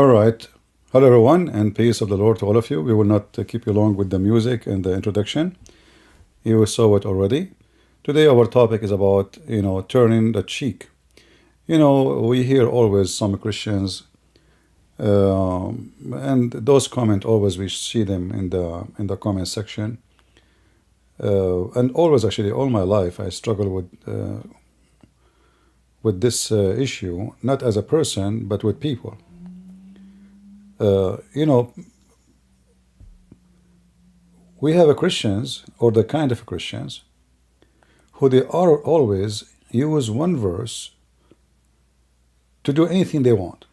All right. Hello, everyone, and peace of the Lord to all of you. We will not keep you long with the music and the introduction. You saw it already. Today, our topic is about, turning the cheek. We hear always some Christians, and those comment always we see them in the comment section. And always, actually, all my life, I struggle with this issue, not as a person, but with people. We have Christians, or the kind of Christians, who they are always use one verse to do anything they want.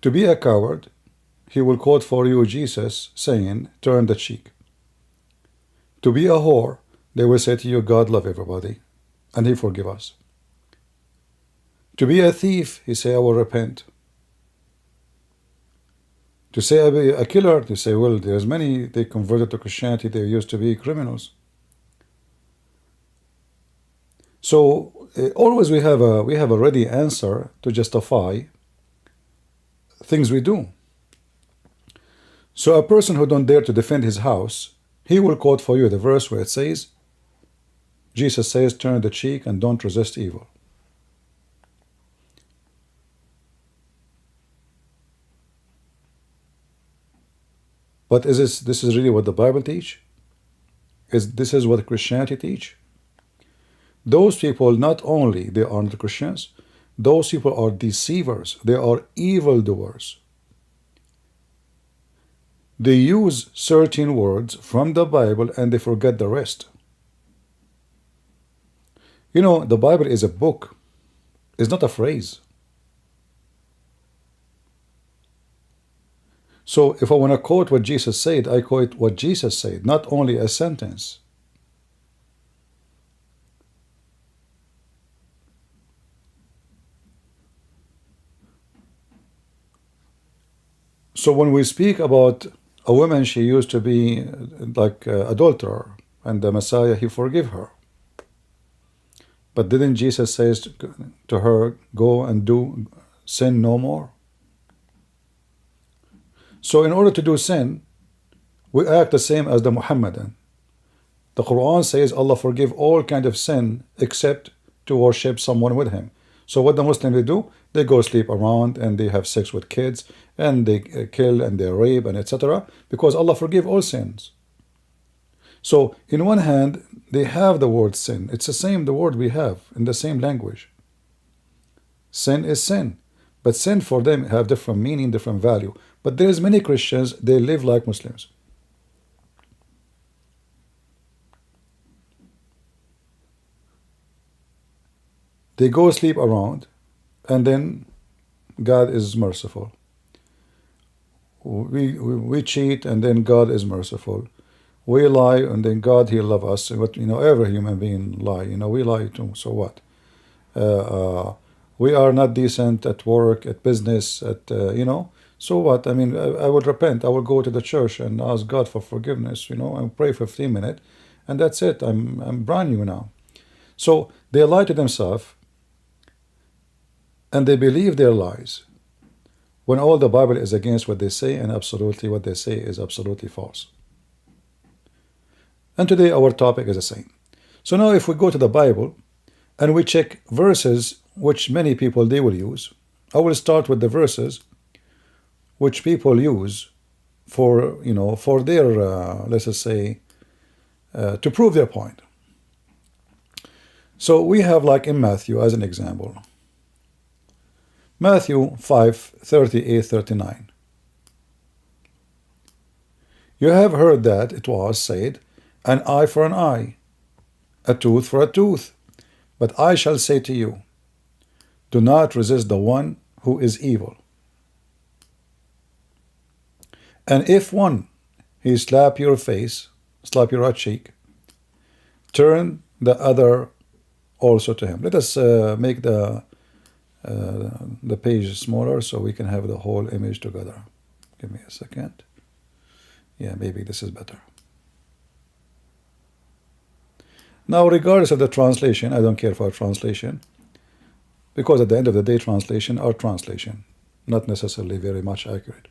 To be a coward, he will quote for you Jesus saying, turn the cheek. To be a whore, they will say to you, God love everybody, and he forgive us. To be a thief, he say, I will repent. To say a killer, they say, well, there's many, they converted to Christianity, they used to be criminals. So always we have a ready answer to justify things we do. So a person who don't dare to defend his house, he will quote for you the verse where it says, Jesus says, turn the cheek and don't resist evil. But this is really what the Bible teach? This is what Christianity teach? Those people, not only they are not Christians, those people are deceivers. They are evildoers. They use certain words from the Bible and they forget the rest. The Bible is a book. It's not a phrase. So if I want to quote what Jesus said, I quote what Jesus said, not only a sentence. So when we speak about a woman, she used to be like adulterer, and the Messiah, he forgive her. But didn't Jesus say to her, go and do sin no more? So in order to do sin, we act the same as the Muhammadan. The Qur'an says Allah forgive all kind of sin except to worship someone with him. So what the Muslims do, they go sleep around and they have sex with kids and they kill and they rape and etc. because Allah forgive all sins. So in one hand, they have the word sin. It's the same, the word we have in the same language. Sin is sin. But sin for them have different meaning, different value. But there's many Christians, they live like Muslims. They go sleep around, and then God is merciful. We cheat, and then God is merciful. We lie, and then God, He'll love us. But every human being lie. We lie too. So what? We are not decent at work, at business, So what? I mean, I will repent. I will go to the church and ask God for forgiveness, and pray for 15 minutes, and that's it. I'm brand new now. So they lie to themselves, and they believe their lies, when all the Bible is against what they say, and absolutely what they say is absolutely false. And today our topic is the same. So now if we go to the Bible, and we check verses which many people they will use, I will start with the verses which people use for for their let's just say to prove their point. So we have, like in Matthew as an example, Matthew 5:38-39. You have heard that it was said, an eye for an eye, a tooth for a tooth. But I shall say to you, do not resist the one who is evil. And if one, he slap your face, slap your right cheek, turn the other also to him. Let us make the page smaller so we can have the whole image together. Give me a second. Yeah, maybe this is better. Now, regardless of the translation, I don't care for translation, because at the end of the day, translation are translation. not necessarily very much accurate.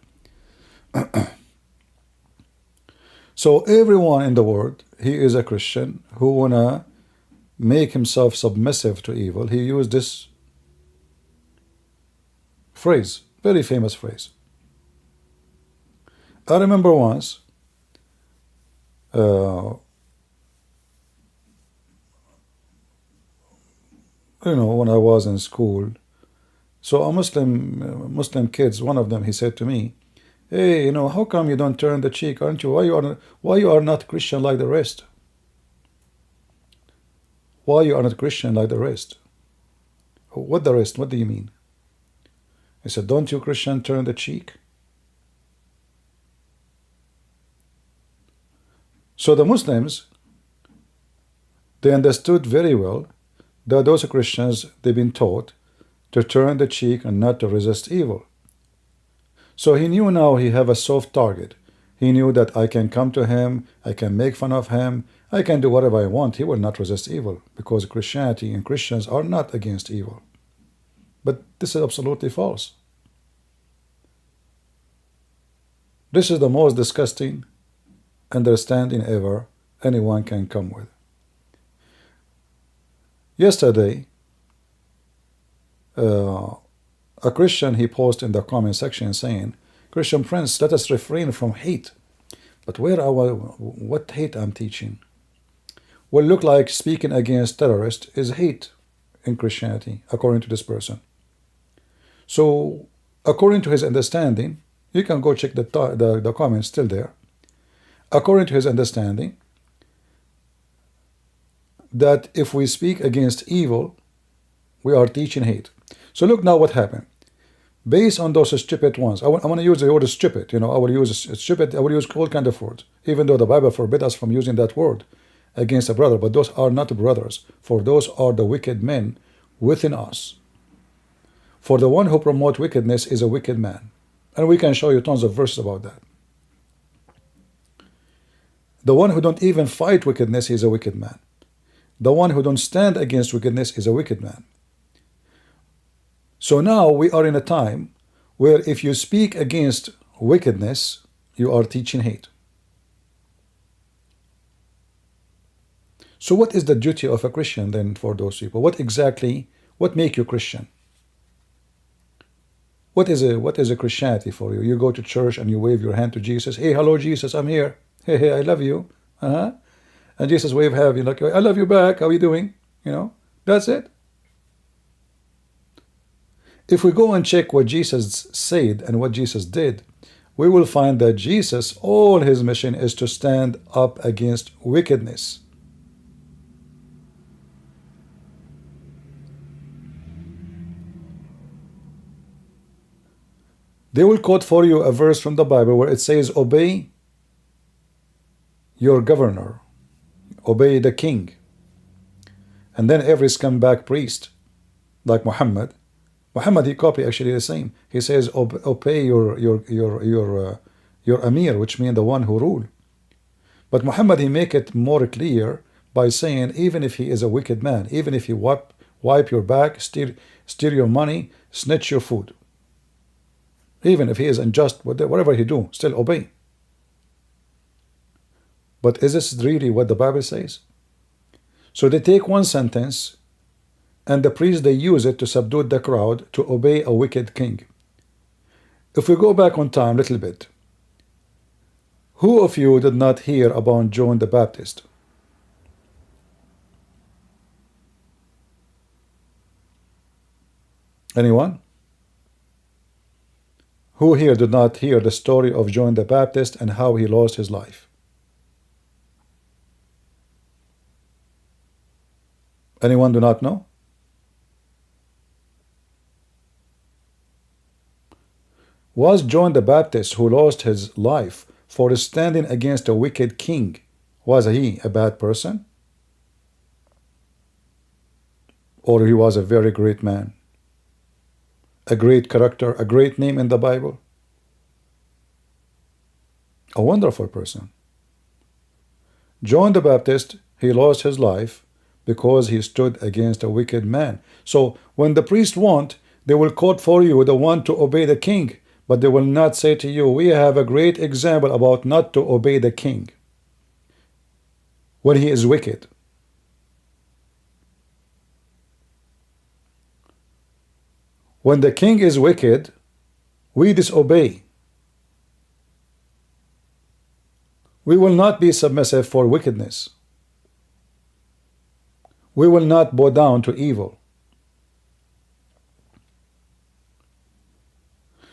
So everyone in the world, he is a Christian who wanna make himself submissive to evil. He used this phrase, very famous phrase. I remember once, when I was in school, so a Muslim kids, one of them, he said to me, "Hey, how come you don't turn the cheek? Aren't you? Why you are not Christian like the rest? Why you are not Christian like the rest?" What the rest? What do you mean? He said, "Don't you Christian turn the cheek?" So the Muslims, they understood very well that those Christians, they've been taught to turn the cheek and not to resist evil. So he knew now he have a soft target. He knew that I can come to him, I can make fun of him, I can do whatever I want. He will not resist evil, because Christianity and Christians are not against evil. But this is absolutely false. This is the most disgusting understanding ever anyone can come with. Yesterday, a Christian, he posted in the comment section saying, "Christian Prince, let us refrain from hate." But what hate I'm teaching? Well, look like speaking against terrorists is hate in Christianity, according to this person. So, according to his understanding, you can go check the comments still there. According to his understanding, that if we speak against evil, we are teaching hate. So look now what happened. Based on those stupid ones, I want to use the word stupid. I will use stupid. I will use all kind of words, even though the Bible forbids us from using that word against a brother. But those are not brothers, for those are the wicked men within us. For the one who promotes wickedness is a wicked man, and we can show you tons of verses about that. The one who don't even fight wickedness is a wicked man. The one who don't stand against wickedness is a wicked man. So now we are in a time where if you speak against wickedness, you are teaching hate. So what is the duty of a Christian then for those people? What make you Christian? What is a Christianity for you? You go to church and you wave your hand to Jesus. "Hey, hello Jesus, I'm here. Hey, I love you." And Jesus wave hand, you like, "I love you back. How are you doing?" That's it. If we go and check what Jesus said and what Jesus did, we will find that Jesus, all his mission is to stand up against wickedness. They will quote for you a verse from the Bible where it says, "Obey your governor, obey the king." And then every scumbag priest, like Muhammad, he copied actually the same. He says, "Obey your Amir," which means the one who rule. But Muhammad, he make it more clear by saying, even if he is a wicked man, even if he wipe your back, steal your money, snatch your food, even if he is unjust, whatever he do, still obey. But is this really what the Bible says? So they take one sentence, and the priests, they use it to subdue the crowd to obey a wicked king. If we go back on time a little bit, who of you did not hear about John the Baptist? Anyone? Who here did not hear the story of John the Baptist and how he lost his life? Anyone do not know? Was John the Baptist, who lost his life for standing against a wicked king, was he a bad person? Or he was a very great man? A great character, a great name in the Bible? A wonderful person. John the Baptist, he lost his life because he stood against a wicked man. So when the priest want, They will quote for you the one to obey the king, but they will not say to you, we have a great example about not to obey the king when he is wicked. When the king is wicked, we disobey. We will not be submissive for wickedness. We will not bow down to evil.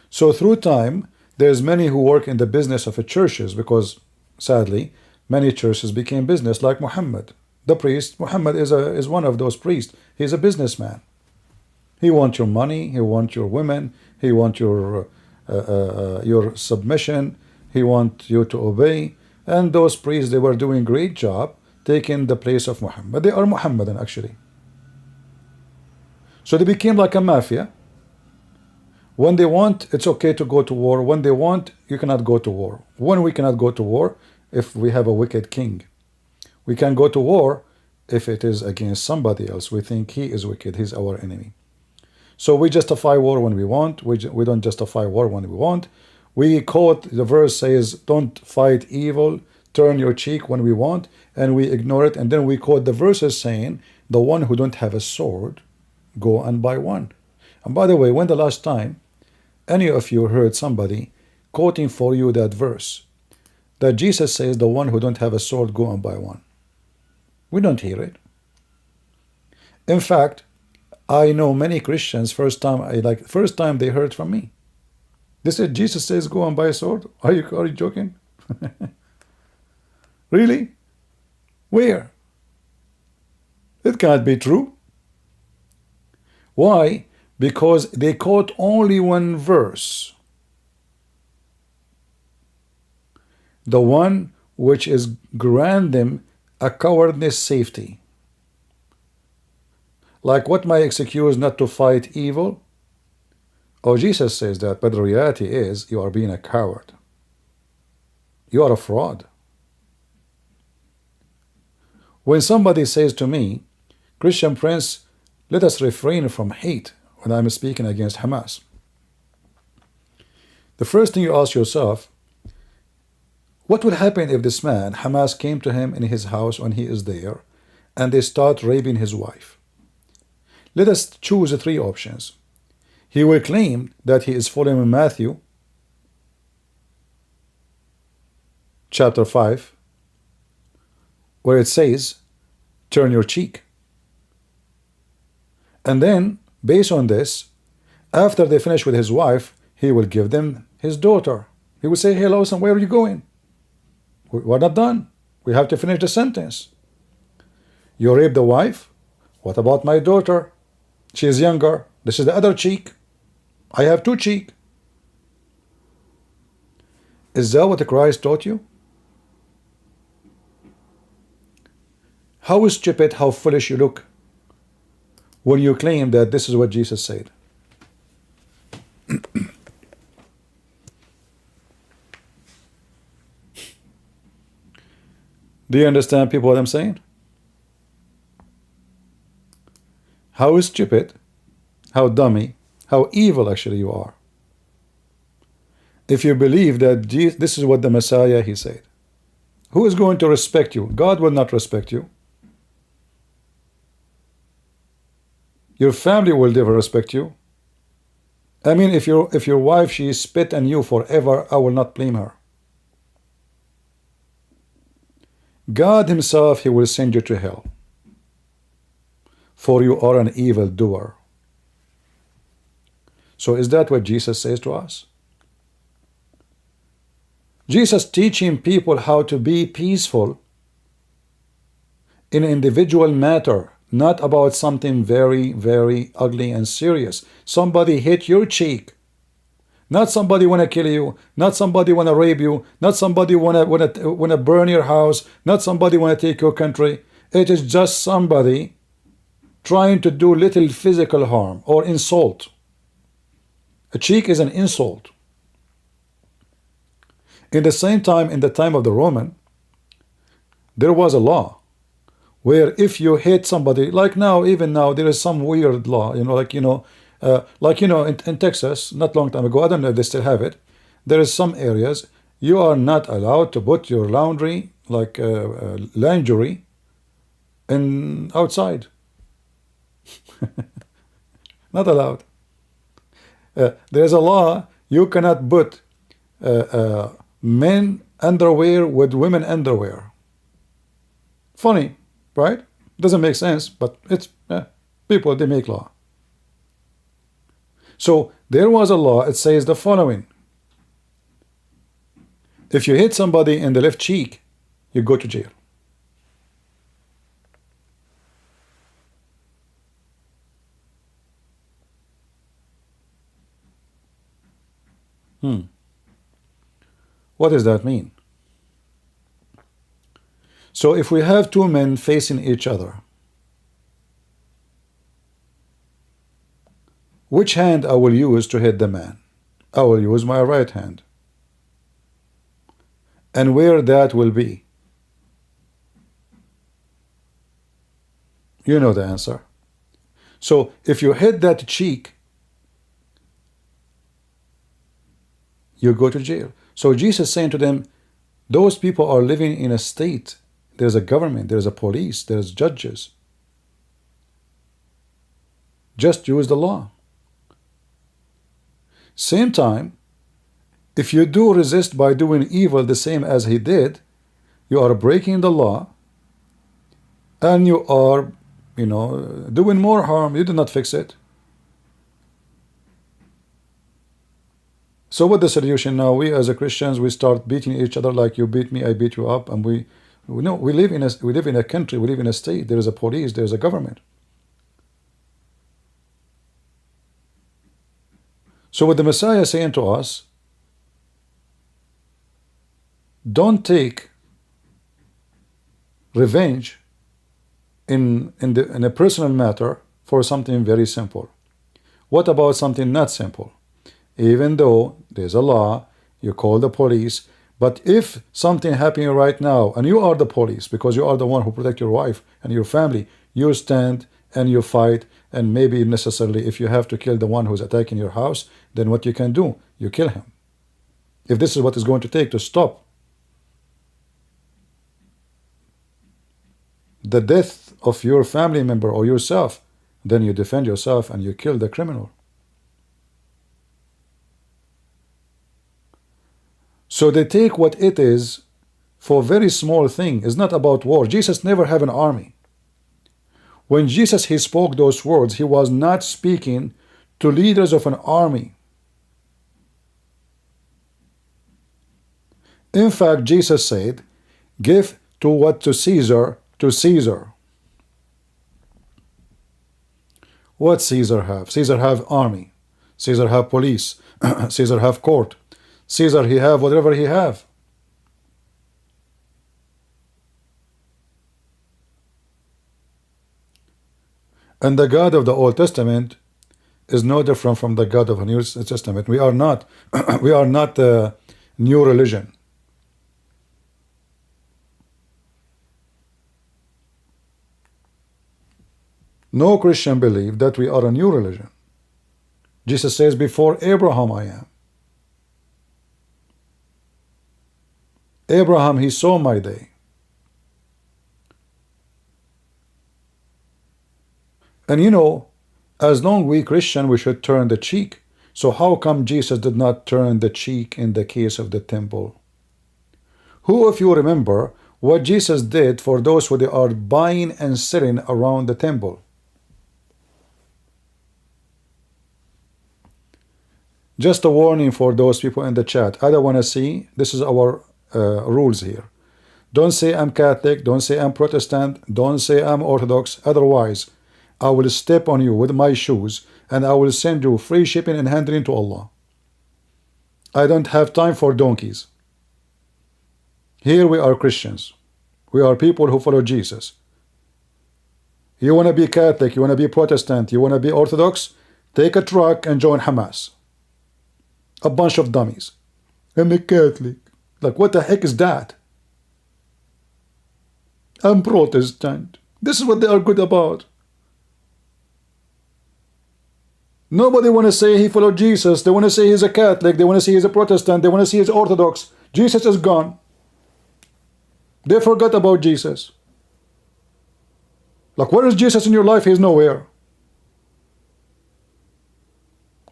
So through time, there's many who work in the business of churches, because sadly, many churches became business, like Muhammad. The priest, Muhammad is one of those priests. He's a businessman. He wants your money, he wants your women, he wants your submission, he wants you to obey. And those priests, they were doing a great job taking the place of Muhammad. They are Muhammadan actually. So they became like a mafia. When they want, it's okay to go to war. When they want, you cannot go to war. When we cannot go to war, if we have a wicked king. We can go to war if it is against somebody else. We think he is wicked, he's our enemy. So we justify war when we want. We don't justify war when we want. We quote, the verse says, don't fight evil, turn your cheek when we want, and we ignore it. And then we quote the verses saying, the one who don't have a sword, go and buy one. And by the way, when the last time any of you heard somebody quoting for you that verse, that Jesus says, the one who don't have a sword, go and buy one? We don't hear it. In fact, I know many Christians, first time they heard from me. They said, Jesus says, go and buy a sword. Are you joking? Really? Where? It can't be true. Why? Because they quote only one verse. The one which is grant them a cowardness safety. Like, what my excuse not to fight evil? Oh, Jesus says that, but the reality is you are being a coward. You are a fraud. When somebody says to me, Christian Prince, let us refrain from hate when I'm speaking against Hamas, the first thing you ask yourself, what would happen if this man, Hamas, came to him in his house when he is there, and they start raping his wife? Let us choose the three options. He will claim that he is following Matthew chapter 5, where it says, turn your cheek. And then, based on this, after they finish with his wife, he will give them his daughter. He will say, hey, listen, where are you going? We're not done. We have to finish the sentence. You raped the wife? What about my daughter? She is younger. This is the other cheek. I have two cheeks. Is that what Christ taught you? How stupid, how foolish you look when you claim that this is what Jesus said. Do you understand, people, what I'm saying? How stupid, how dummy, how evil actually you are, if you believe that this is what the Messiah, he said. Who is going to respect you? God will not respect you. Your family will never respect you. I mean, if your wife, she spit on you forever, I will not blame her. God himself, he will send you to hell, for you are an evil doer. So is that what Jesus says to us? Jesus teaching people how to be peaceful in an individual matter, not about something very, very ugly and serious. Somebody hit your cheek. Not somebody want to kill you, not somebody want to rape you, not somebody want to burn your house, not somebody want to take your country. It is just somebody trying to do little physical harm or insult. A cheek is an insult. In the same time, in the time of the Roman, there was a law where if you hit somebody, like now, even now, there is some weird law, Like, you know, in Texas, not long time ago, I don't know if they still have it. There is some areas you are not allowed to put your laundry, like lingerie, in outside. Not allowed. There's a law, you cannot put men underwear with women underwear. Funny, right? Doesn't make sense, but it's people, they make law. So there was a law, it says the following: if you hit somebody in the left cheek, you go to jail. What does that mean? So if we have two men facing each other, which hand I will use to hit the man? I will use my right hand. And where that will be? You know the answer. So if you hit that cheek, you go to jail. So Jesus is saying to them, those people are living in a state. There's a government, there's a police, there's judges. Just use the law. Same time, if you do resist by doing evil the same as he did, you are breaking the law, and you are, you know, doing more harm. You do not fix it. So what the solution now? We as a Christians, we start beating each other like you beat me, I beat you up, and we know we live in a country, we live in a state. There is a police, there is a government. So what the Messiah is saying to us, don't take revenge in a personal matter for something very simple. What about something not simple? Even though there's a law, you call the police, but if something happening right now, and you are the police, because you are the one who protect your wife and your family, you stand and you fight, and maybe necessarily if you have to kill the one who's attacking your house, then what you can do, you kill him. If this is what it's going to take to stop the death of your family member or yourself, then you defend yourself and you kill the criminal. So they take what it is for a very small thing. It's not about war. Jesus never had an army. When Jesus, he spoke those words, he was not speaking to leaders of an army. In fact, Jesus said, give to what to Caesar, to Caesar. What Caesar have? Caesar have army. Caesar have police. Caesar have court. Caesar, he have whatever he have. And the God of the Old Testament is no different from the God of the New Testament. We are not we are not a new religion. No Christian believe that we are a new religion. Jesus says, before Abraham I am. Abraham, he saw my day. And you know, as long we Christian, we should turn the cheek. So how come Jesus did not turn the cheek in the case of the temple? Who, if you remember, what Jesus did for those who they are buying and selling around the temple? Just a warning for those people in the chat. I don't want to see, this is our rules here. Don't say I'm Catholic, don't say I'm Protestant, don't say I'm Orthodox. Otherwise, I will step on you with my shoes and I will send you free shipping and handling to Allah. I don't have time for donkeys. Here we are Christians. We are people who follow Jesus. You want to be Catholic, you want to be Protestant, you want to be Orthodox, take a truck and join Hamas. A bunch of dummies. I'm a Catholic. Like, what the heck is that? I'm Protestant. This is what they are good about. Nobody want to say he followed Jesus. They want to say he's a Catholic. They want to say he's a Protestant. They want to say he's Orthodox. Jesus is gone. They forgot about Jesus. Like, where is Jesus in your life? He's nowhere.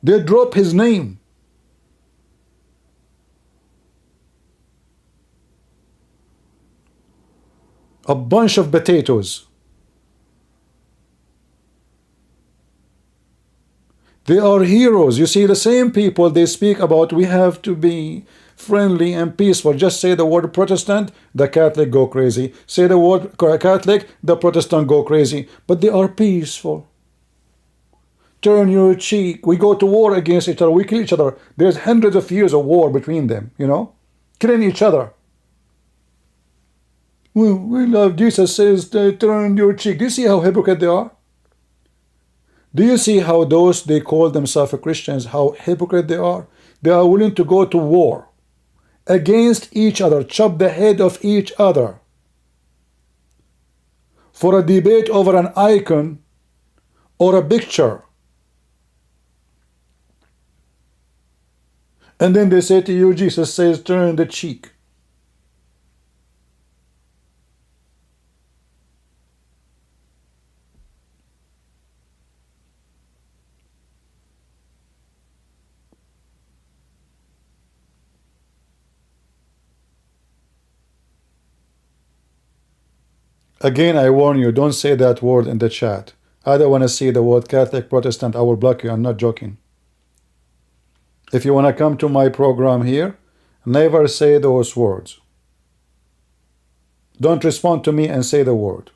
They drop his name. A bunch of potatoes. They are heroes. You see, the same people they speak about, we have to be friendly and peaceful. Just say the word Protestant, the Catholic go crazy. Say the word Catholic, the Protestant go crazy. But they are peaceful. Turn your cheek. We go to war against each other. We kill each other. There's hundreds of years of war between them, you know, killing each other. We love Jesus says, turn your cheek. Do you see how hypocrite they are? Do you see how those they call themselves Christians, how hypocrite they are? They are willing to go to war against each other, chop the head of each other for a debate over an icon or a picture. And then they say to you, Jesus says, turn the cheek. Again, I warn you, don't say that word in the chat. I don't want to see the word Catholic, Protestant. I will block you. I'm not joking. If you want to come to my program here, never say those words. Don't respond to me and say the word.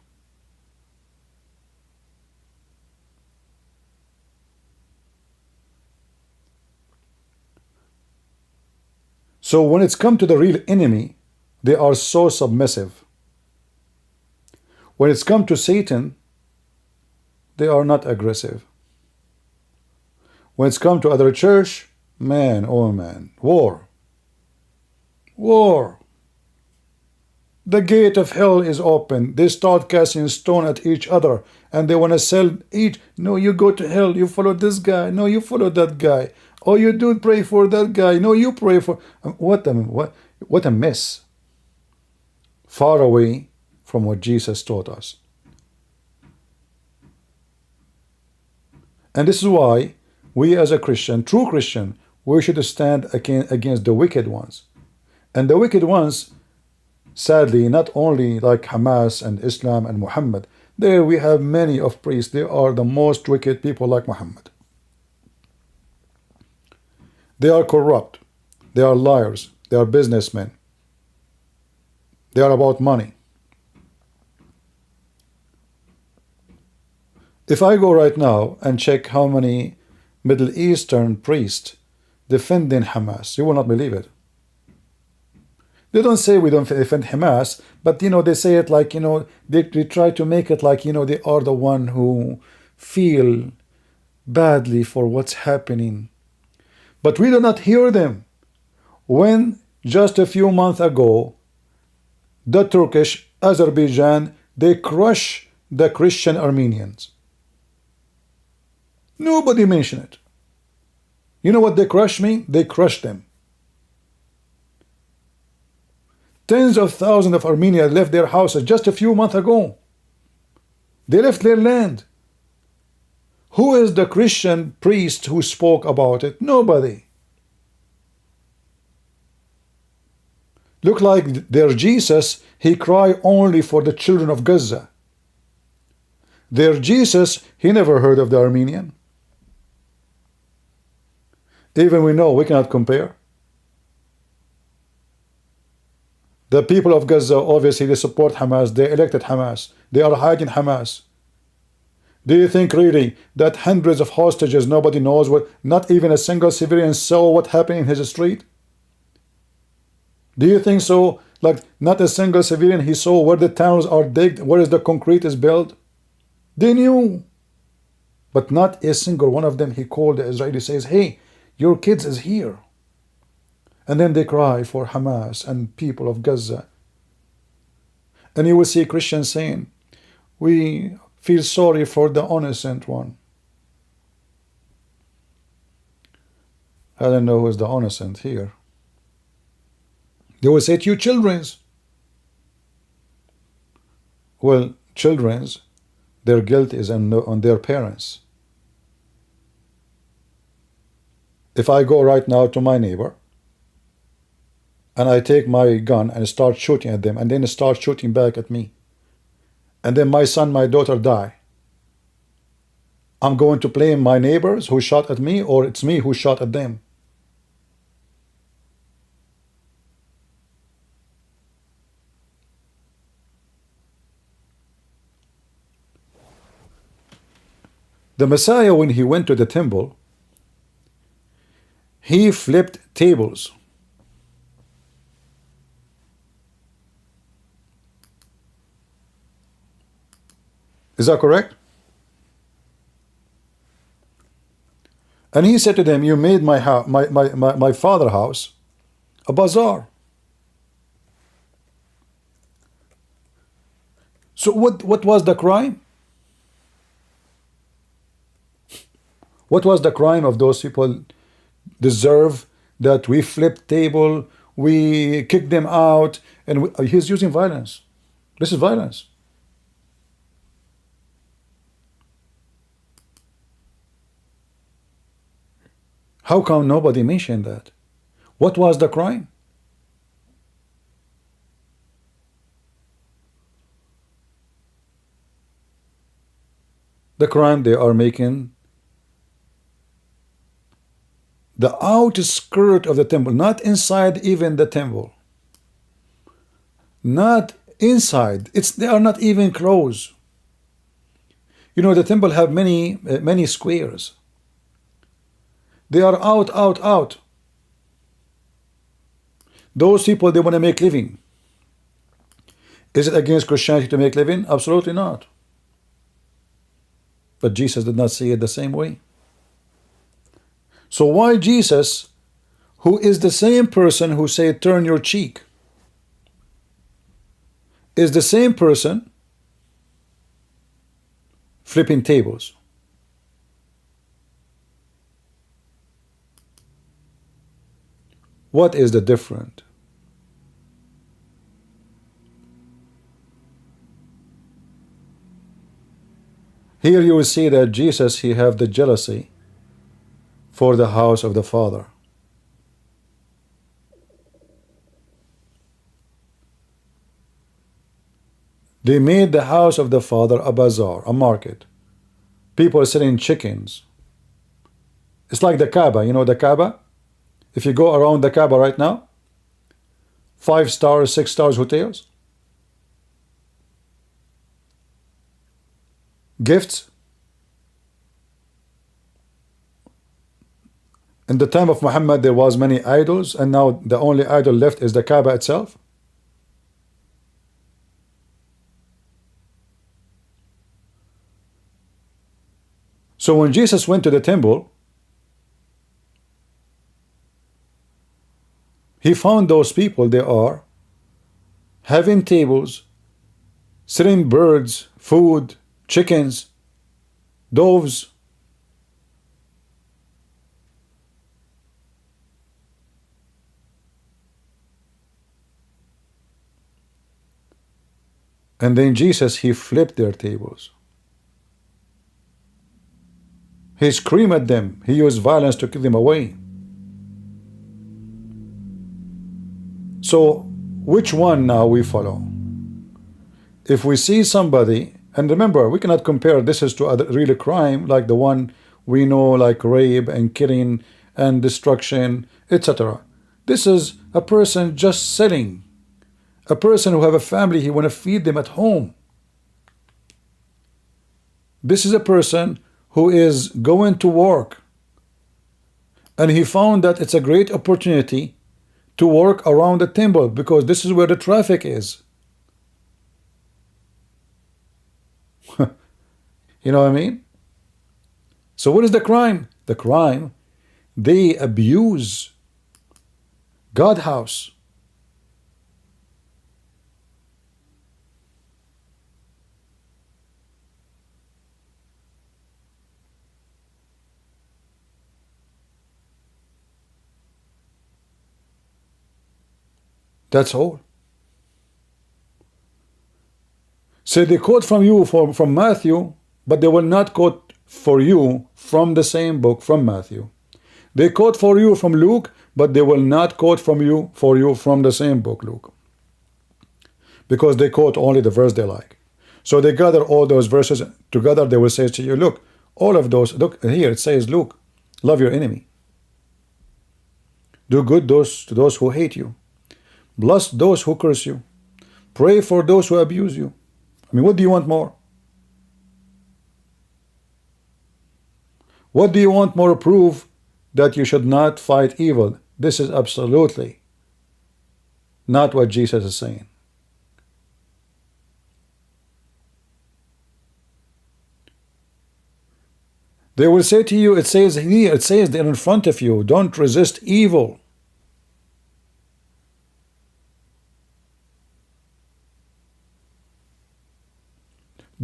So when it's come to the real enemy, they are so submissive. When it's come to Satan, they are not aggressive. When it's come to other church, man, oh man, war. War. The gate of hell is open. They start casting stone at each other and they want to sell each. No, you go to hell. You follow this guy. No, you follow that guy. Oh, you do pray for that guy. No, you pray for... What a mess. Far away from what Jesus taught us. And this is why we as a Christian, true Christian, we should stand against the wicked ones. And the wicked ones, sadly, not only like Hamas and Islam and Muhammad, there we have many of priests. They are the most wicked people like Muhammad. They are corrupt. They are liars. They are businessmen. They are about money. If I go right now and check how many Middle Eastern priests defending Hamas, you will not believe it. They don't say we don't defend Hamas, but you know, they say it like, you know, they try to make it like, you know, they are the one who feel badly for what's happening. But we do not hear them. When just a few months ago, the Turkish, Azerbaijan, they crush the Christian Armenians. Nobody mentioned it. You know what they crush mean? They crushed them. Tens of thousands of Armenians left their houses just a few months ago. They left their land. Who is the Christian priest who spoke about it? Nobody. Look like their Jesus, he cried only for the children of Gaza. Their Jesus, he never heard of the Armenian. Even we know we cannot compare. The people of Gaza, obviously, they support Hamas. They elected Hamas. They are hiding Hamas. Do you think really that hundreds of hostages, nobody knows what, not even a single civilian saw what happened in his street? Do you think so? Like, not a single civilian, he saw where the towns are digged, where is the concrete is built? They knew. But not a single one of them, he called the Israeli, says, hey, your kids is here. And then they cry for Hamas and people of Gaza. And you will see Christians saying, we feel sorry for the innocent one. I don't know who's the innocent here. They will say to you, children's. Well, children's, their guilt is on their parents. If I go right now to my neighbor and I take my gun and start shooting at them and then start shooting back at me, and then my son, my daughter die, I'm going to blame my neighbors who shot at me, or it's me who shot at them? The Messiah, when he went to the temple, he flipped tables. Is that correct? And he said to them, you made my father's house a bazaar. So what was the crime? What was the crime of those people deserve that we flipped table, we kicked them out, and he's using violence. This is violence. How come nobody mentioned that? What was the crime? The crime they are making the outskirt of the temple, not inside even the temple. Not inside. They are not even close. You know, the temple have many squares. They are out. Those people, they want to make living. Is it against Christianity to make living? Absolutely not. But Jesus did not see it the same way. So why Jesus, who is the same person who said turn your cheek, is the same person flipping tables? What is the difference? Here you will see that Jesus, he have the jealousy for the house of the Father. They made the house of the Father a bazaar, a market. People are selling chickens. It's like the Kaaba. You know the Kaaba? If you go around the Kaaba right now, 5 stars, 6 stars hotels, gifts. In the time of Muhammad, there was many idols, and now the only idol left is the Kaaba itself. So when Jesus went to the temple, he found those people, they are having tables, selling birds, food, chickens, doves. And then Jesus, he flipped their tables. He screamed at them. He used violence to keep them away. So, which one now we follow? If we see somebody, and remember, we cannot compare this is to other really crime, like the one we know, like rape and killing and destruction, etc. This is a person just selling. A person who have a family, he want to feed them at home. This is a person who is going to work, and he found that it's a great opportunity to work around the temple because this is where the traffic is. You know what I mean? So what is the crime? The crime, they abuse God's house. That's all. So they quote from you from Matthew, but they will not quote for you from the same book from Matthew. They quote for you from Luke, but they will not quote from you from the same book, Luke, because they quote only the verse they like. So they gather all those verses together. They will say to you, look, all of those, look here, it says, look, love your enemy, do good to those who hate you, bless those who curse you, pray for those who abuse you. I mean, what do you want more? What do you want more proof that you should not fight evil? This is absolutely not what Jesus is saying. They will say to you, it says here, it says there in front of you, don't resist evil.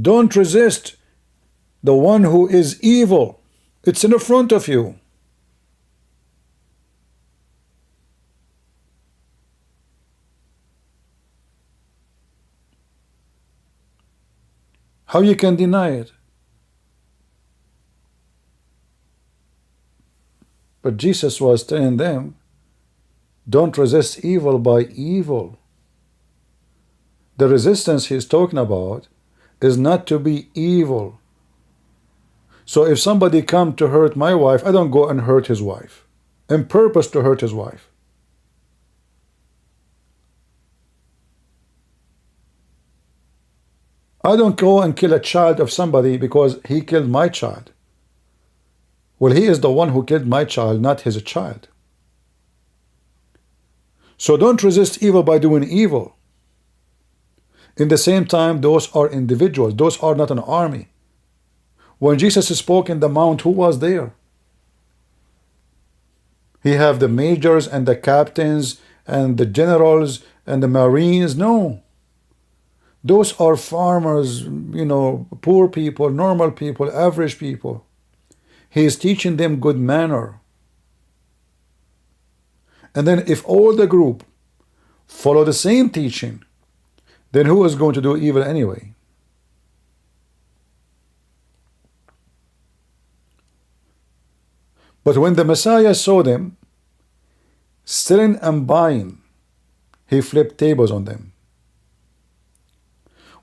Don't resist the one who is evil. It's in front of you. How you can deny it? But Jesus was telling them, don't resist evil by evil. The resistance he's talking about is not to be evil. So if somebody come to hurt my wife, I don't go and hurt his wife on purpose to hurt his wife. I don't go and kill a child of somebody because he killed my child. Well, he is the one who killed my child, not his child. So don't resist evil by doing evil. In the same time, those are individuals. Those are not an army. When Jesus spoke in the mount, who was there? He have the majors and the captains and the generals and the marines. No. Those are farmers, you know, poor people, normal people, average people. He is teaching them good manner. And then if all the group follow the same teaching, then who is going to do evil anyway? But when the Messiah saw them selling and buying, he flipped tables on them.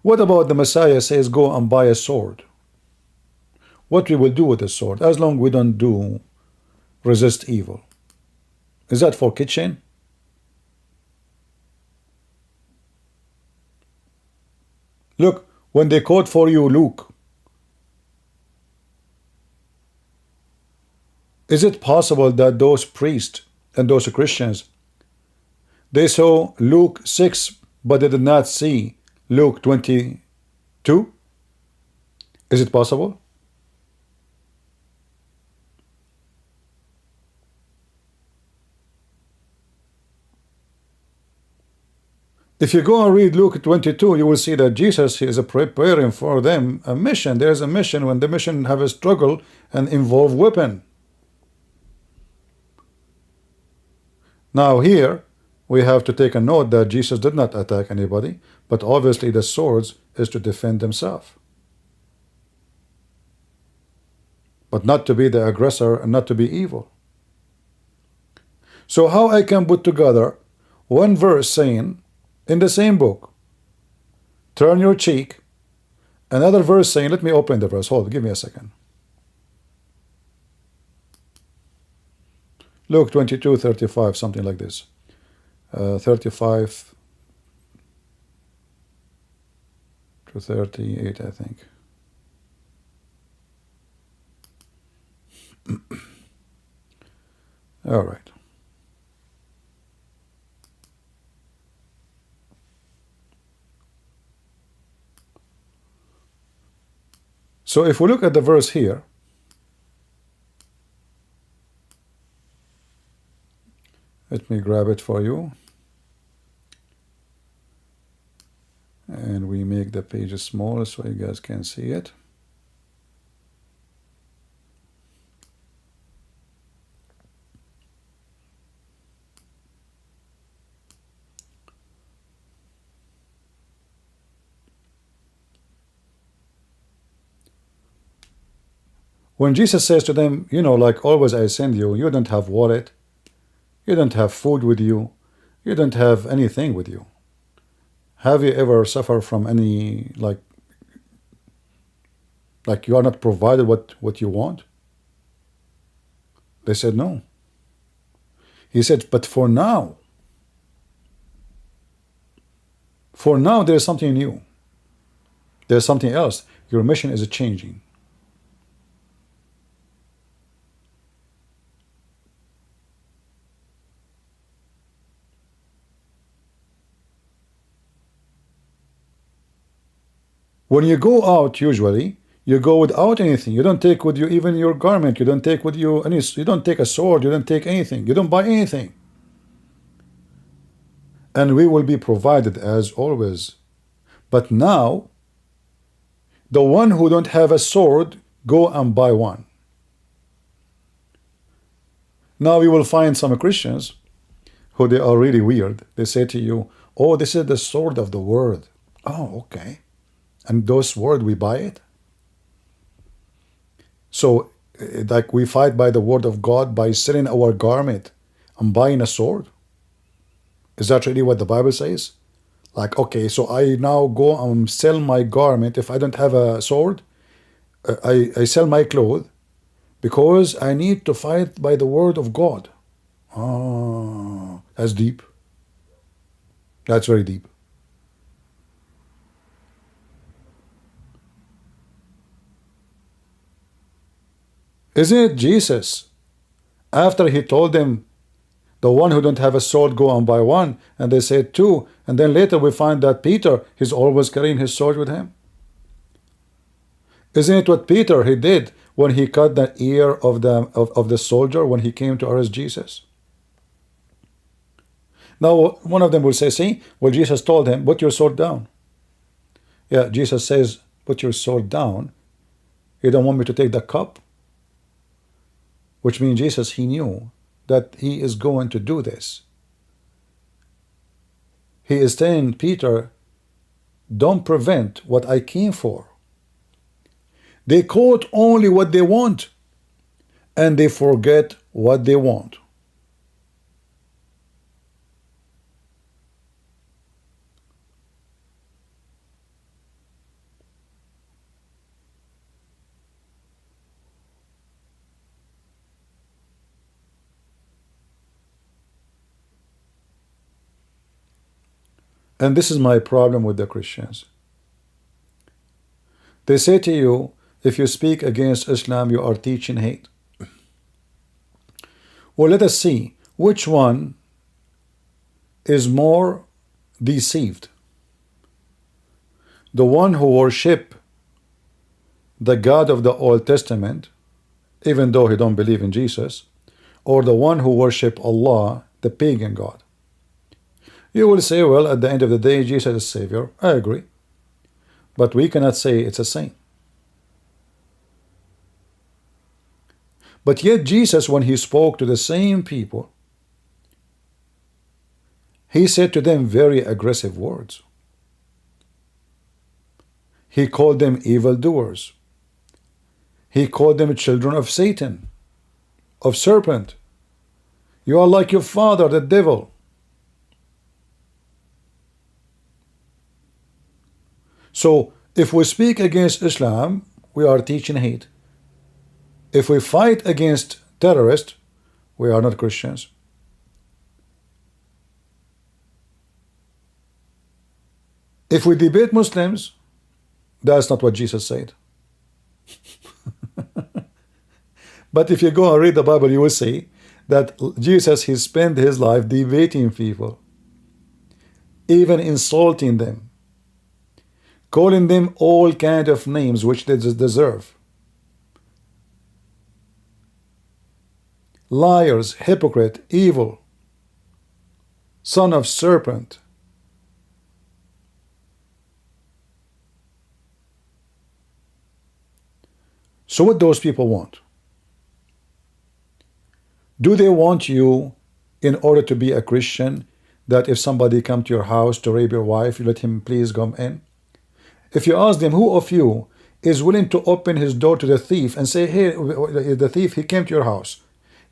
What about the Messiah says, go and buy a sword? What we will do with the sword, as long as we don't do resist evil? Is that for kitchen? Look, when they quote for you Luke, is it possible that those priests and those Christians, they saw Luke 6, but they did not see Luke 22? Is it possible? If you go and read Luke 22, you will see that Jesus is preparing for them a mission. There's a mission when the mission have a struggle and involve weapon. Now here, we have to take a note that Jesus did not attack anybody, but obviously the swords is to defend himself. But not to be the aggressor and not to be evil. So how I can put together one verse saying, in the same book, turn your cheek, another verse saying, let me open the verse, hold, give me a second. Luke 22:35, something like this. 35 to 38, I think. All right. So if we look at the verse here, let me grab it for you. And we make the page smaller so you guys can see it. When Jesus says to them, you know, like always I send you, you don't have wallet, you don't have food with you, you don't have anything with you. Have you ever suffered from any, like you are not provided what you want? They said no. He said, but for now there's something new. There's something else. Your mission is changing. When you go out, usually you go without anything. You don't take with you even your garment. You don't take with you any. You don't take a sword. You don't take anything. You don't buy anything. And we will be provided as always. But now, the one who don't have a sword, go and buy one. Now you will find some Christians who they are really weird. They say to you, oh, this is the sword of the word. Oh, okay. And those word, we buy it? So, like we fight by the word of God by selling our garment and buying a sword? Is that really what the Bible says? Like, okay, so I now go and sell my garment. If I don't have a sword, I sell my clothes because I need to fight by the word of God. Oh, that's deep. That's very deep. Isn't it Jesus, after he told them, the one who don't have a sword, go and buy one, and they said two, and then later we find that Peter, he's always carrying his sword with him? Isn't it what Peter, he did when he cut the ear of the soldier when he came to arrest Jesus? Now, one of them will say, see, well, Jesus told him, put your sword down. Yeah, Jesus says, put your sword down. You don't want me to take the cup? Which means Jesus, he knew that he is going to do this. He is telling Peter, don't prevent what I came for. They quote only what they want, and they forget what they want. And this is my problem with the Christians. They say to you, if you speak against Islam, you are teaching hate. Well, let us see which one is more deceived. The one who worship the God of the Old Testament, even though he don't believe in Jesus, or the one who worship Allah, the pagan God. You will say, well, at the end of the day, Jesus is Savior. I agree. But we cannot say it's a saint. But yet Jesus, when he spoke to the same people, he said to them very aggressive words. He called them evildoers. He called them children of Satan, of serpent. You are like your father, the devil. So, if we speak against Islam, we are teaching hate. If we fight against terrorists, we are not Christians. If we debate Muslims, that's not what Jesus said. But if you go and read the Bible, you will see that Jesus, he spent his life debating people, even insulting them, calling them all kind of names which they deserve. Liars, hypocrite, evil, son of serpent. So what those people want? Do they want you, in order to be a Christian, that if somebody come to your house to rape your wife, you let him please come in? If you ask them, who of you is willing to open his door to the thief and say, hey, the thief, he came to your house.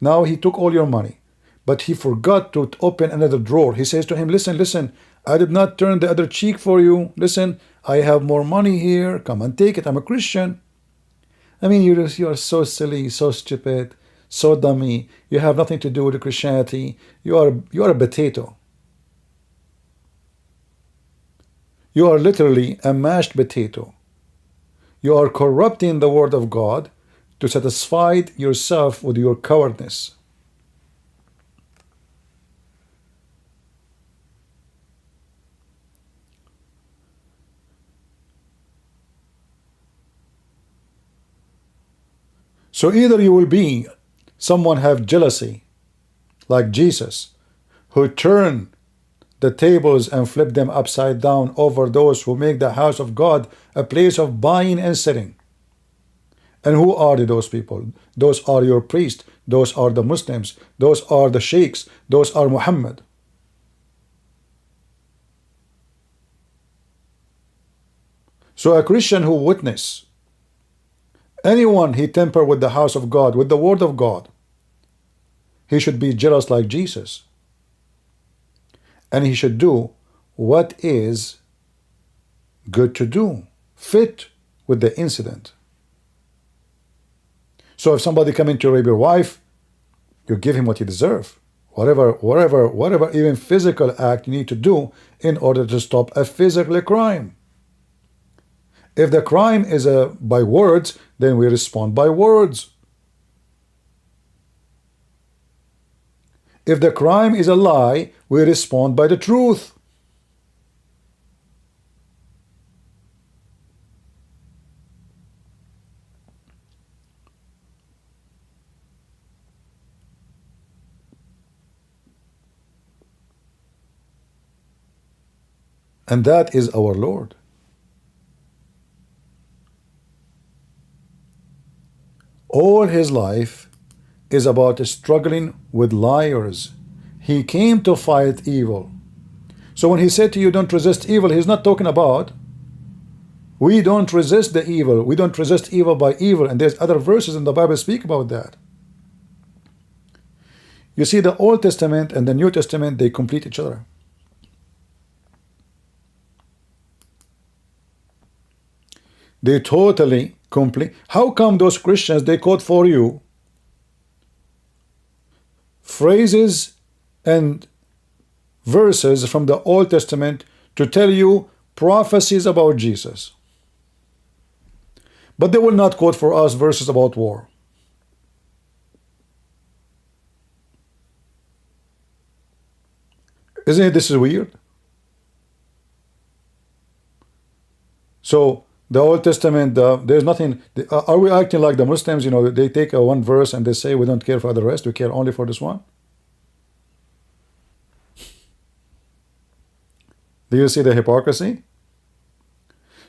Now he took all your money, but he forgot to open another drawer. He says to him, listen, I did not turn the other cheek for you. Listen, I have more money here. Come and take it. I'm a Christian. I mean, you are so silly, so stupid, so dummy. You have nothing to do with Christianity. You are a potato. You are literally a mashed potato. You are corrupting the word of God to satisfy yourself with your cowardness. So either you will be someone have jealousy, like Jesus, who turn the tables and flip them upside down over those who make the house of God a place of buying and selling. And who are those people? Those are your priests. Those are the Muslims. Those are the sheikhs. Those are Muhammad. So a Christian who witness anyone he temper with the house of God, with the word of God, he should be jealous like Jesus. And he should do what is good to do, fit with the incident. So if somebody come in to rape your wife, you give him what he deserves. Whatever, even physical act you need to do in order to stop a physical crime. If the crime is by words, then we respond by words. If the crime is a lie, we respond by the truth. And that is our Lord. All his life is about struggling with liars. He came to fight evil. So when he said to you, don't resist evil, he's not talking about we don't resist the evil. We don't resist evil by evil. And there's other verses in the Bible speak about that. You see, the Old Testament and the New Testament, they complete each other. They totally complete. How come those Christians, they quote for you phrases and verses from the Old Testament to tell you prophecies about Jesus, but they will not quote for us verses about war? Isn't it this is weird? So the Old Testament, there's nothing. Are we acting like the Muslims? You know, they take one verse and they say we don't care for the rest, we care only for this one. Do you see the hypocrisy?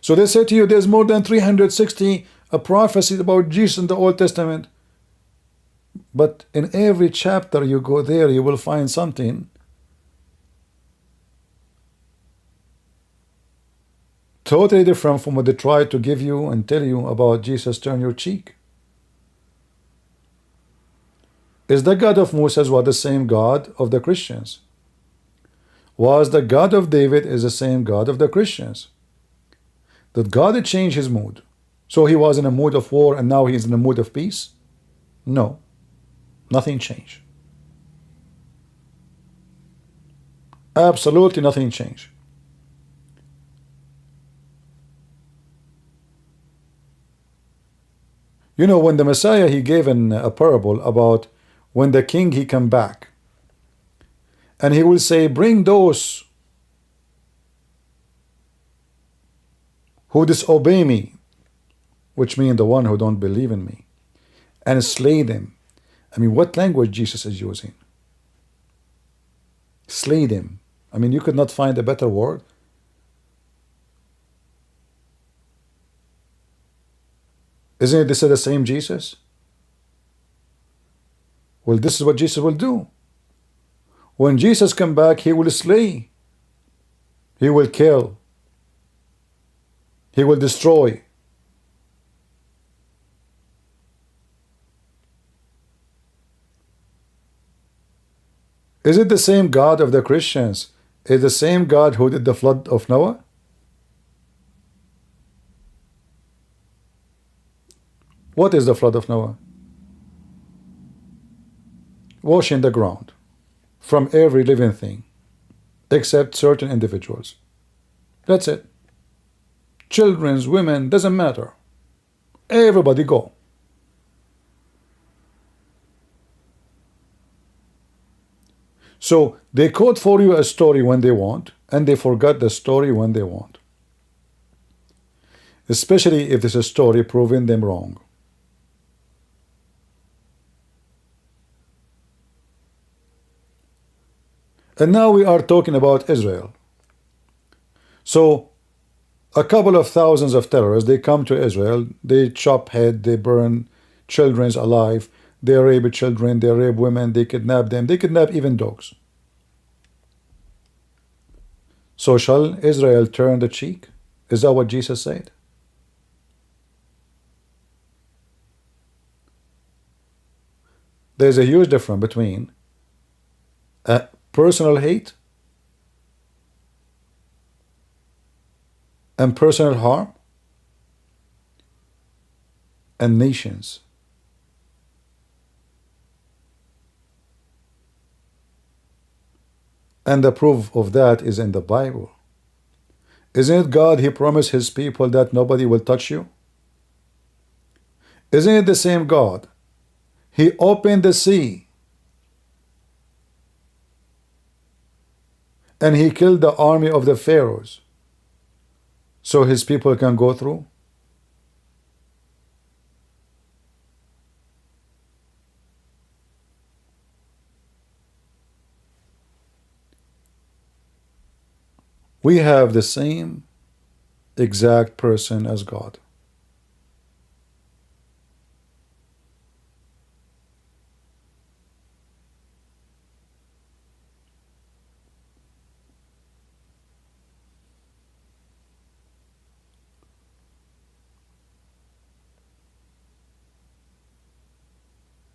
So they say to you, there's more than 360 prophecies about Jesus in the Old Testament. But in every chapter you go there, you will find something totally different from what they try to give you and tell you about Jesus. Turn your cheek. Is the God of Moses was the same God of the Christians? Was the God of David is the same God of the Christians? Did God change his mood? So he was in a mood of war and now he's in a mood of peace? No, nothing changed. Absolutely nothing changed. You know, when the Messiah, he gave a parable about when the king, he come back. And he will say, bring those who disobey me, which means the one who don't believe in me, and slay them. I mean, what language Jesus is using? Slay them. I mean, you could not find a better word. Isn't it this is the same Jesus? Well, this is what Jesus will do. When Jesus come back, he will slay. He will kill. He will destroy. Is it the same God of the Christians? Is the same God who did the flood of Noah? What is the flood of Noah? Washing the ground from every living thing, except certain individuals. That's it. Children's, women, doesn't matter. Everybody go. So they quote for you a story when they want, and they forgot the story when they want. Especially if this is a story proving them wrong. And now we are talking about Israel. So a couple of thousands of terrorists, they come to Israel, they chop head, they burn children alive, they rape children, they rape women, they kidnap them, they kidnap even dogs. So shall Israel turn the cheek? Is that what Jesus said? There's a huge difference between personal hate and personal harm and nations. And the proof of that is in the Bible. Isn't it God, He promised His people that nobody will touch you? Isn't it the same God? He opened the sea and He killed the army of the pharaohs so His people can go through. We have the same exact person as God.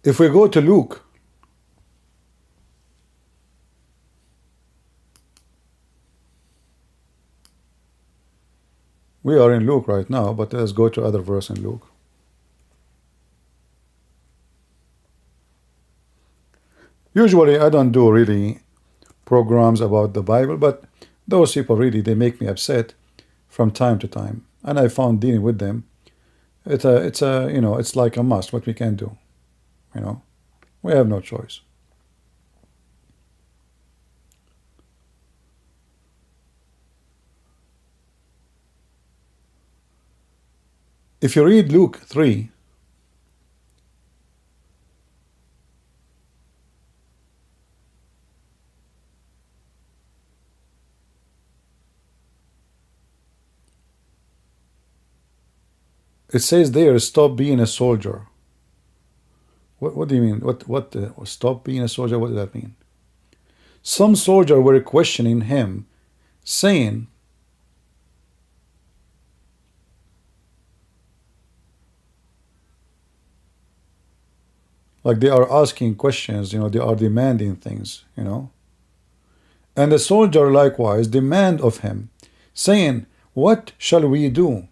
If we go to Luke, we are in Luke right now, but let's go to other verse in Luke. Usually I don't do really programs about the Bible, but those people really, they make me upset from time to time. And I found dealing with them, it's like a must, what we can do. We have no choice. If you read Luke 3, it says there, stop being a soldier. What do you mean? What stop being a soldier? What does that mean? Some soldiers were questioning him, saying, like they are asking questions, they are demanding things, And the soldier likewise demand of him, saying, what shall we do?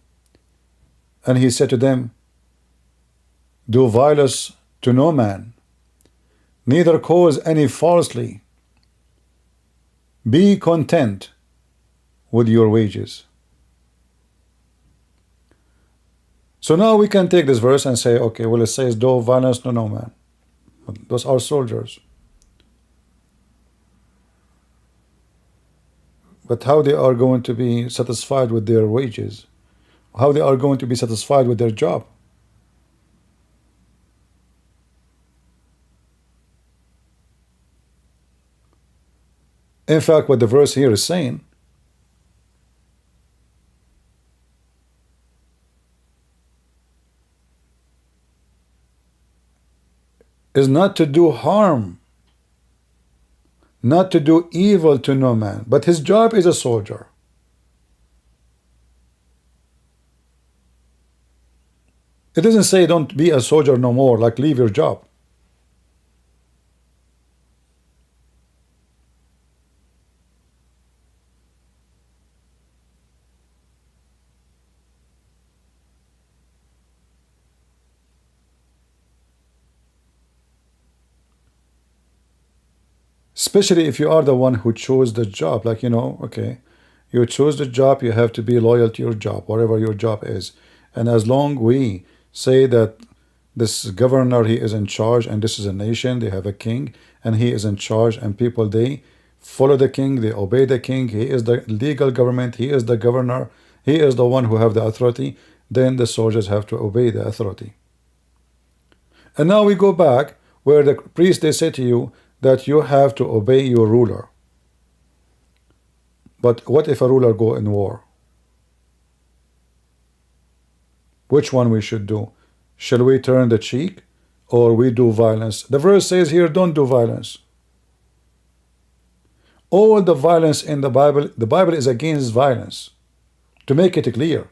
And he said to them, do violence to no man, neither cause any falsely. Be content with your wages. So now we can take this verse and say, okay, well, it says, do violence to no man. Those are soldiers. But how they are going to be satisfied with their wages? How they are going to be satisfied with their job? In fact, what the verse here is saying is not to do harm, not to do evil to no man, but his job is a soldier. It doesn't say don't be a soldier no more, like leave your job. Especially if you are the one who chose the job. Like, okay, you chose the job, you have to be loyal to your job, whatever your job is. And as long we say that this governor, he is in charge, and this is a nation, they have a king, and he is in charge, and people, they follow the king, they obey the king, he is the legal government, he is the governor, he is the one who have the authority, then the soldiers have to obey the authority. And now we go back where the priest, they say to you that you have to obey your ruler. But what if a ruler go in war? Which one we should do? Shall we turn the cheek, or we do violence? The verse says here, don't do violence. All the violence in the Bible is against violence, to make it clear.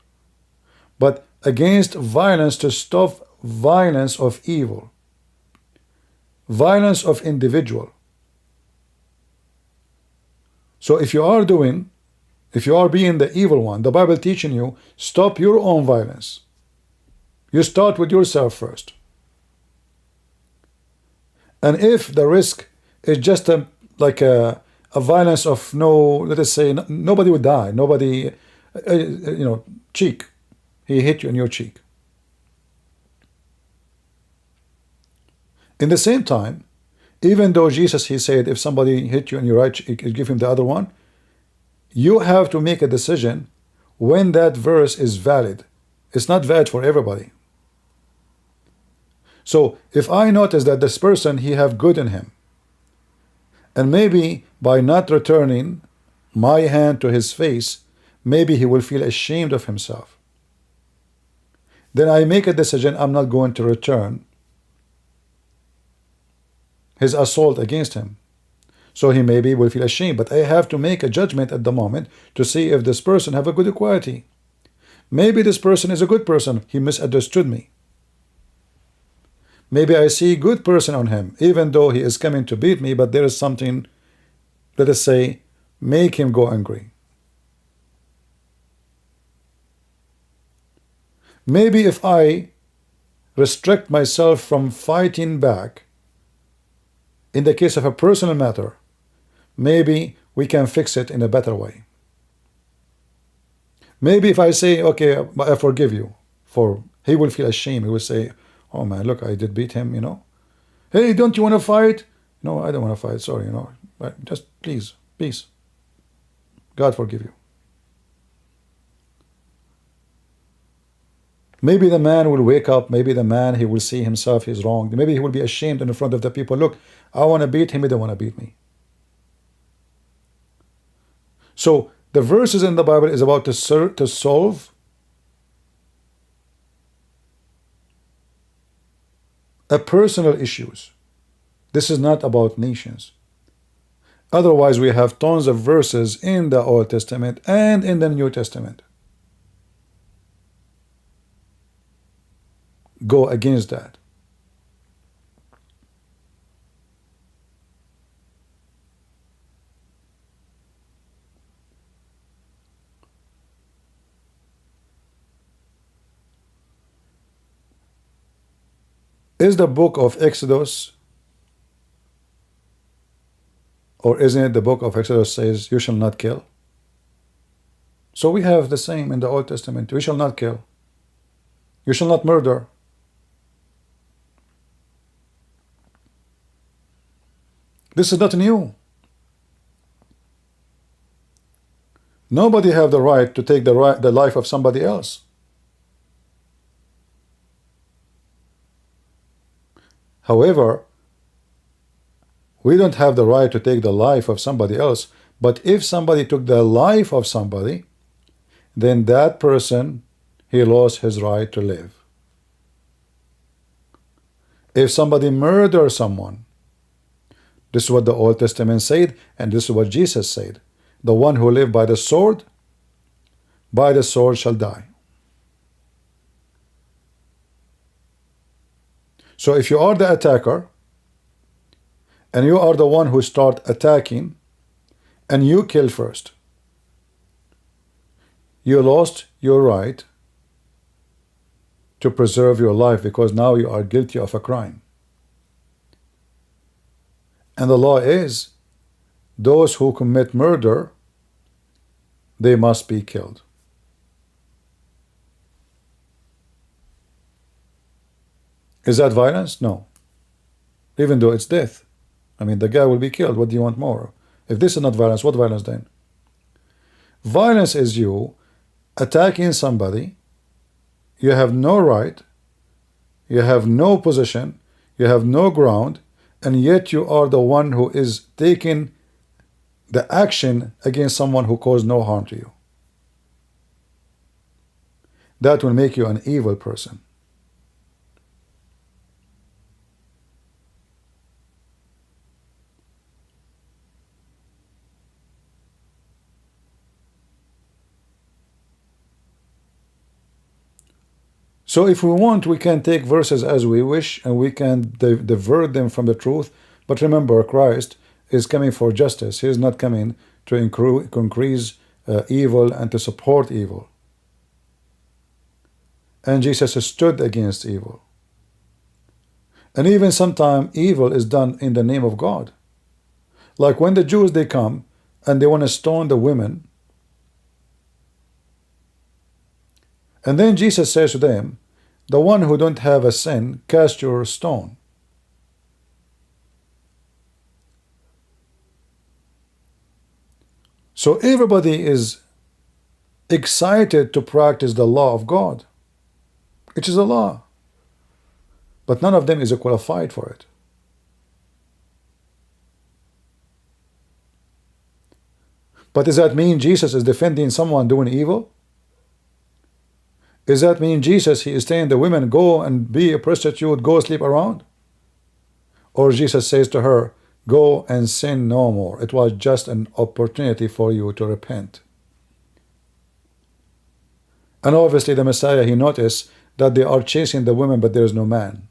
But against violence, to stop violence of evil, violence of individual. So if you are being the evil one, the Bible teaching you, stop your own violence. You start with yourself first. And if the risk is just like a violence of let us say, nobody would die, nobody, cheek, he hit you in your cheek. In the same time, even though Jesus, he said, if somebody hit you in your right cheek, give him the other one, you have to make a decision when that verse is valid. It's not valid for everybody. So if I notice that this person, he have good in him, and maybe by not returning my hand to his face, maybe he will feel ashamed of himself, then I make a decision, I'm not going to return his assault against him. So he maybe will feel ashamed, but I have to make a judgment at the moment to see if this person have a good quality. Maybe this person is a good person, he misunderstood me. Maybe I see good person on him, even though he is coming to beat me, but there is something, let us say, make him go angry. Maybe if I restrict myself from fighting back, in the case of a personal matter, maybe we can fix it in a better way. Maybe if I say, okay, I forgive you, he will feel ashamed. He will say, oh man, look, I did beat him, Hey, don't you want to fight? No, I don't want to fight, sorry, But just please, peace. God forgive you. Maybe the man will wake up, maybe the man, he will see himself, he's wrong. Maybe he will be ashamed in front of the people. Look, I want to beat him, he don't want to beat me. So the verses in the Bible is about to solve a personal issues. This is not about nations. Otherwise, we have tons of verses in the Old Testament and in the New Testament go against that. Is the book of Exodus, or isn't it the book of Exodus says, you shall not kill? So we have the same in the Old Testament. We shall not kill. You shall not murder. This is not new. Nobody have the right to take the life of somebody else. However, we don't have the right to take the life of somebody else, but if somebody took the life of somebody, then that person, he lost his right to live. If somebody murders someone, this is what the Old Testament said, and this is what Jesus said. The one who lives by the sword shall die. So if you are the attacker, and you are the one who start attacking, and you kill first, you lost your right to preserve your life, because now you are guilty of a crime. And the law is, those who commit murder, they must be killed. Is that violence? No. Even though it's death. I mean, the guy will be killed. What do you want more? If this is not violence, what violence then? Violence is you attacking somebody. You have no right, you have no position, you have no ground, and yet you are the one who is taking the action against someone who caused no harm to you. That will make you an evil person. So if we want, we can take verses as we wish, and we can divert them from the truth. But remember, Christ is coming for justice. He is not coming to increase evil and to support evil. And Jesus stood against evil. And even sometimes evil is done in the name of God. Like when the Jews, they come and they want to stone the women. And then Jesus says to them, the one who don't have a sin, cast your stone. So everybody is excited to practice the law of God. It is a law. But none of them is qualified for it. But does that mean Jesus is defending someone doing evil? Does that mean Jesus, he is telling the women, go and be a prostitute, go sleep around? Or Jesus says to her, go and sin no more. It was just an opportunity for you to repent. And obviously the Messiah, he noticed that they are chasing the women, but there is no man.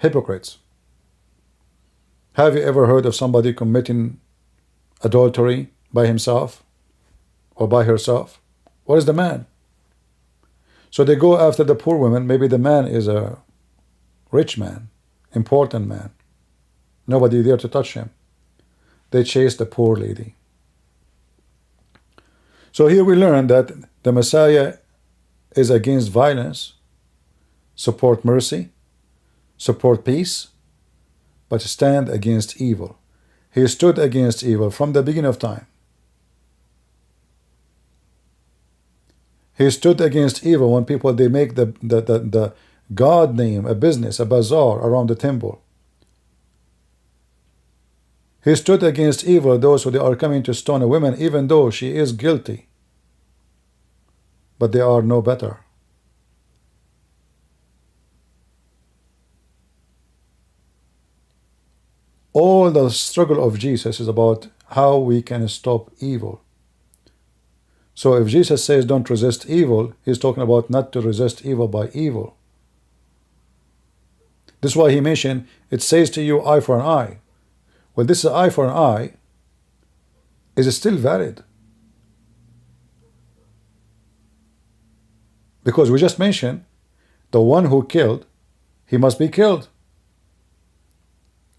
Hypocrites. Have you ever heard of somebody committing adultery by himself or by herself? What is the man? So they go after the poor women. Maybe the man is a rich man, important man. Nobody there to touch him. They chase the poor lady. So here we learn that the Messiah is against violence, support mercy, support peace, but stand against evil. He stood against evil from the beginning of time. He stood against evil when people, they make the God name a business, a bazaar around the temple. He stood against evil, those who they are coming to stone a woman, even though she is guilty. But they are no better. All the struggle of Jesus is about how we can stop evil. So if Jesus says don't resist evil, he's talking about not to resist evil by evil. This is why he mentioned, it says to you eye for an eye. Well, this eye for an eye is still valid. Because we just mentioned, the one who killed, he must be killed.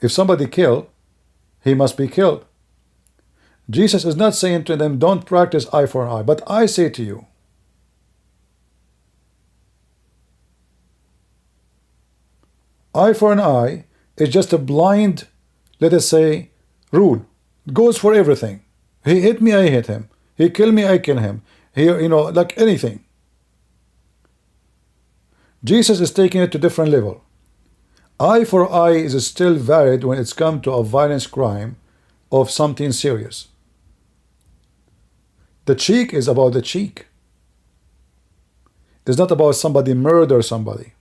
If somebody killed, he must be killed. Jesus is not saying to them, don't practice eye for an eye, but I say to you, eye for an eye is just a blind, let us say, rule. It goes for everything. He hit me, I hit him. He killed me, I kill him. He, like anything. Jesus is taking it to a different level. Eye for eye is still valid when it's come to a violence crime of something serious. The cheek is about the cheek. It's not about somebody murder somebody.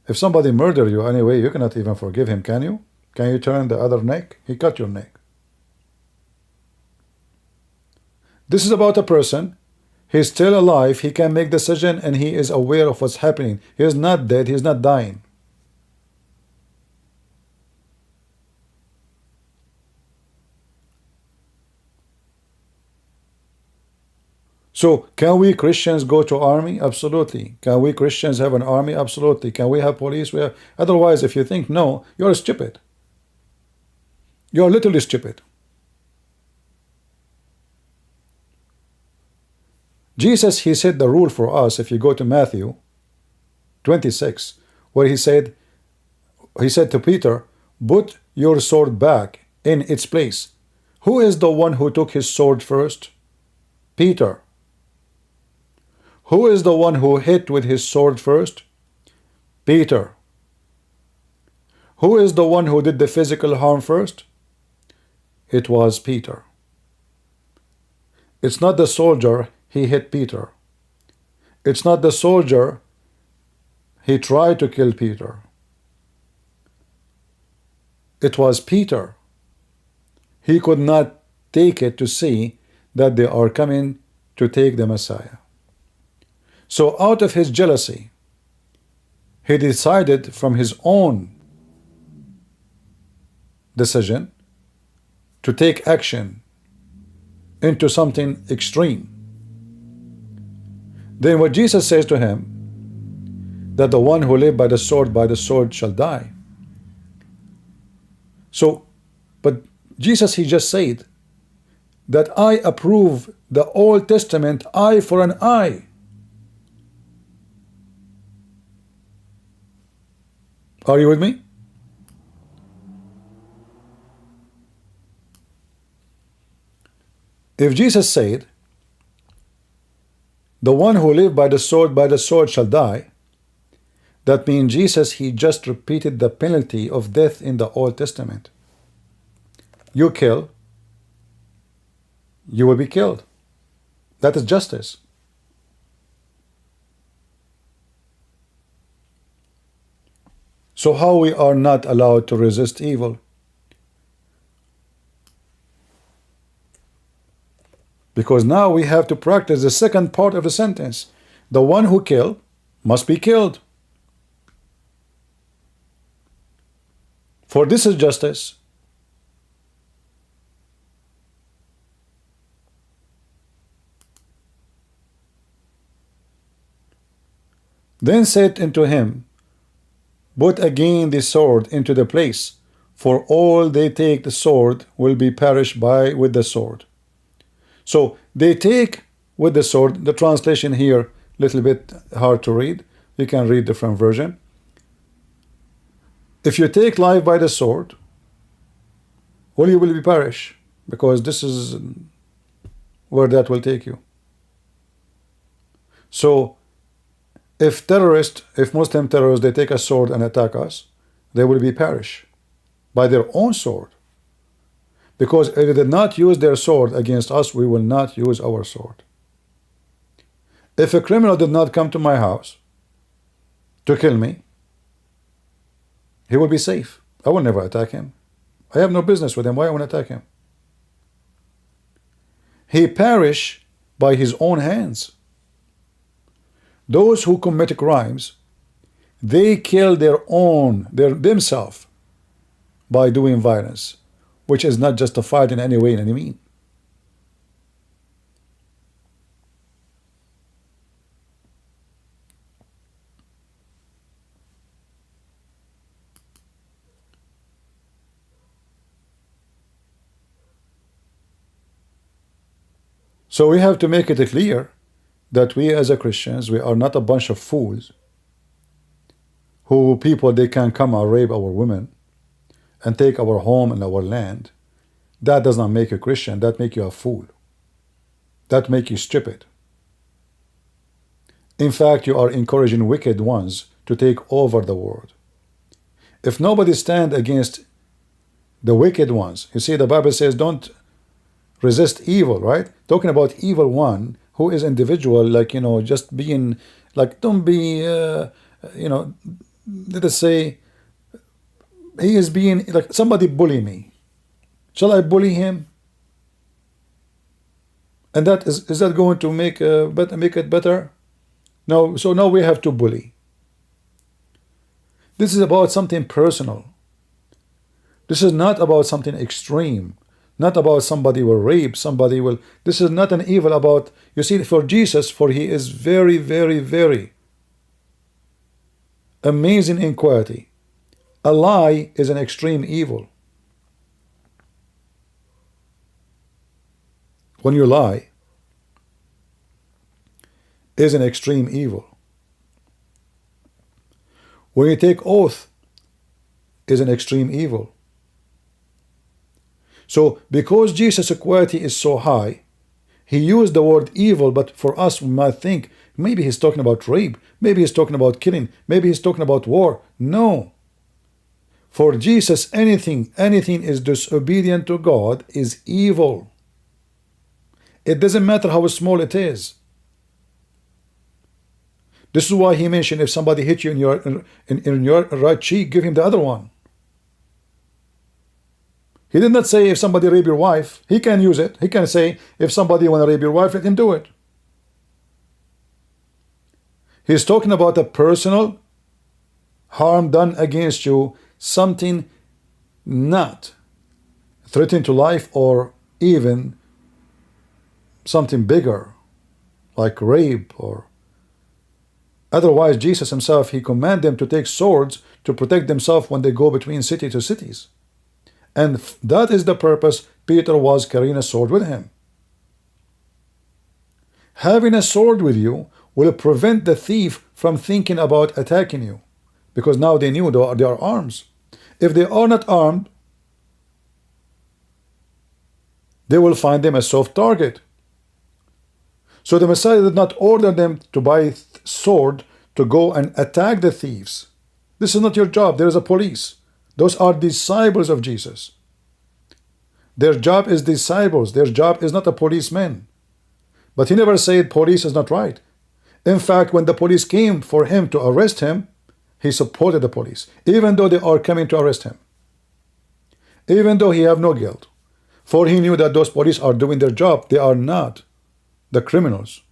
If somebody murder you anyway, you cannot even forgive him, can you? Can you turn the other neck? He cut your neck. This is about a person. He's still alive. He can make decision and he is aware of what's happening. He is not dead. He is not dying. So, can we Christians go to army? Absolutely. Can we Christians have an army? Absolutely. Can we have police? Otherwise, if you think no, you're stupid. You are literally stupid. Jesus, he set the rule for us. If you go to Matthew 26, where he said to Peter, put your sword back in its place. Who is the one who took his sword first? Peter. Who is the one who hit with his sword first? Peter. Who is the one who did the physical harm first? It was Peter. It's not the soldier, he hit Peter. It's not the soldier, he tried to kill Peter. It was Peter. He could not take it to see that they are coming to take the Messiah. So out of his jealousy, he decided from his own decision to take action into something extreme. Then what Jesus says to him, that the one who lives by the sword shall die. So, but Jesus, he just said that I approve the Old Testament eye for an eye. Are you with me? If Jesus said, the one who lives by the sword shall die, that means Jesus, he just repeated the penalty of death in the Old Testament. You kill, you will be killed. That is justice. So how we are not allowed to resist evil? Because now we have to practice the second part of the sentence. The one who kills must be killed. For this is justice. Then said unto him, put again the sword into the place, for all they take the sword will be perished with the sword. So they take with the sword. The translation here little bit hard to read. You can read different version. If you take life by the sword, well, you will be perish, because this is where that will take you. So if Muslim terrorists, they take a sword and attack us, they will be perish by their own sword. Because if they did not use their sword against us, we will not use our sword. If a criminal did not come to my house to kill me, he will be safe. I will never attack him. I have no business with him. Why I want to attack him? He perish by his own hands. Those who commit crimes, they kill themselves by doing violence, which is not justified in any way, in any mean. So we have to make it clear that we as a Christians, we are not a bunch of fools who people they can come and rape our women and take our home and our land. That does not make you a Christian. That make you a fool. That make you stupid. In fact, you are encouraging wicked ones to take over the world. If nobody stand against the wicked ones, you see the Bible says don't resist evil, right? Talking about evil one who is individual, like, just being like, don't be, let us say, he is being like somebody bully me. Shall I bully him? And that is that going to make it better? No. So now we have to bully. This is about something personal. This is not about something extreme. Not about somebody will rape, this is not an evil about, you see, for Jesus, for he is very, very, very amazing in quality. A lie is an extreme evil. when you lie, is an extreme evil. When you take oath, is an extreme evil. So because Jesus' equality is so high, he used the word evil, but for us we might think maybe he's talking about rape, maybe he's talking about killing, maybe he's talking about war. No. For Jesus, anything is disobedient to God is evil. It doesn't matter how small it is. This is why he mentioned if somebody hit you in your right cheek, give him the other one. He did not say if somebody rape your wife. He can use it. He can say if somebody want to rape your wife, let him do it. He's talking about a personal harm done against you, something not threatening to life or even something bigger like rape or otherwise. Jesus himself, he commanded them to take swords to protect themselves when they go between city to cities. And that is the purpose Peter was carrying a sword with him. Having a sword with you will prevent the thief from thinking about attacking you, because now they knew they are arms. If they are not armed, they will find them a soft target. So the Messiah did not order them to buy sword to go and attack the thieves. This is not your job. There is a police. Those are disciples of Jesus. Their job is disciples. Their job is not a policeman. But he never said police is not right. In fact, when the police came for him to arrest him, he supported the police, even though they are coming to arrest him, even though he have no guilt. For he knew that those police are doing their job. They are not the criminals.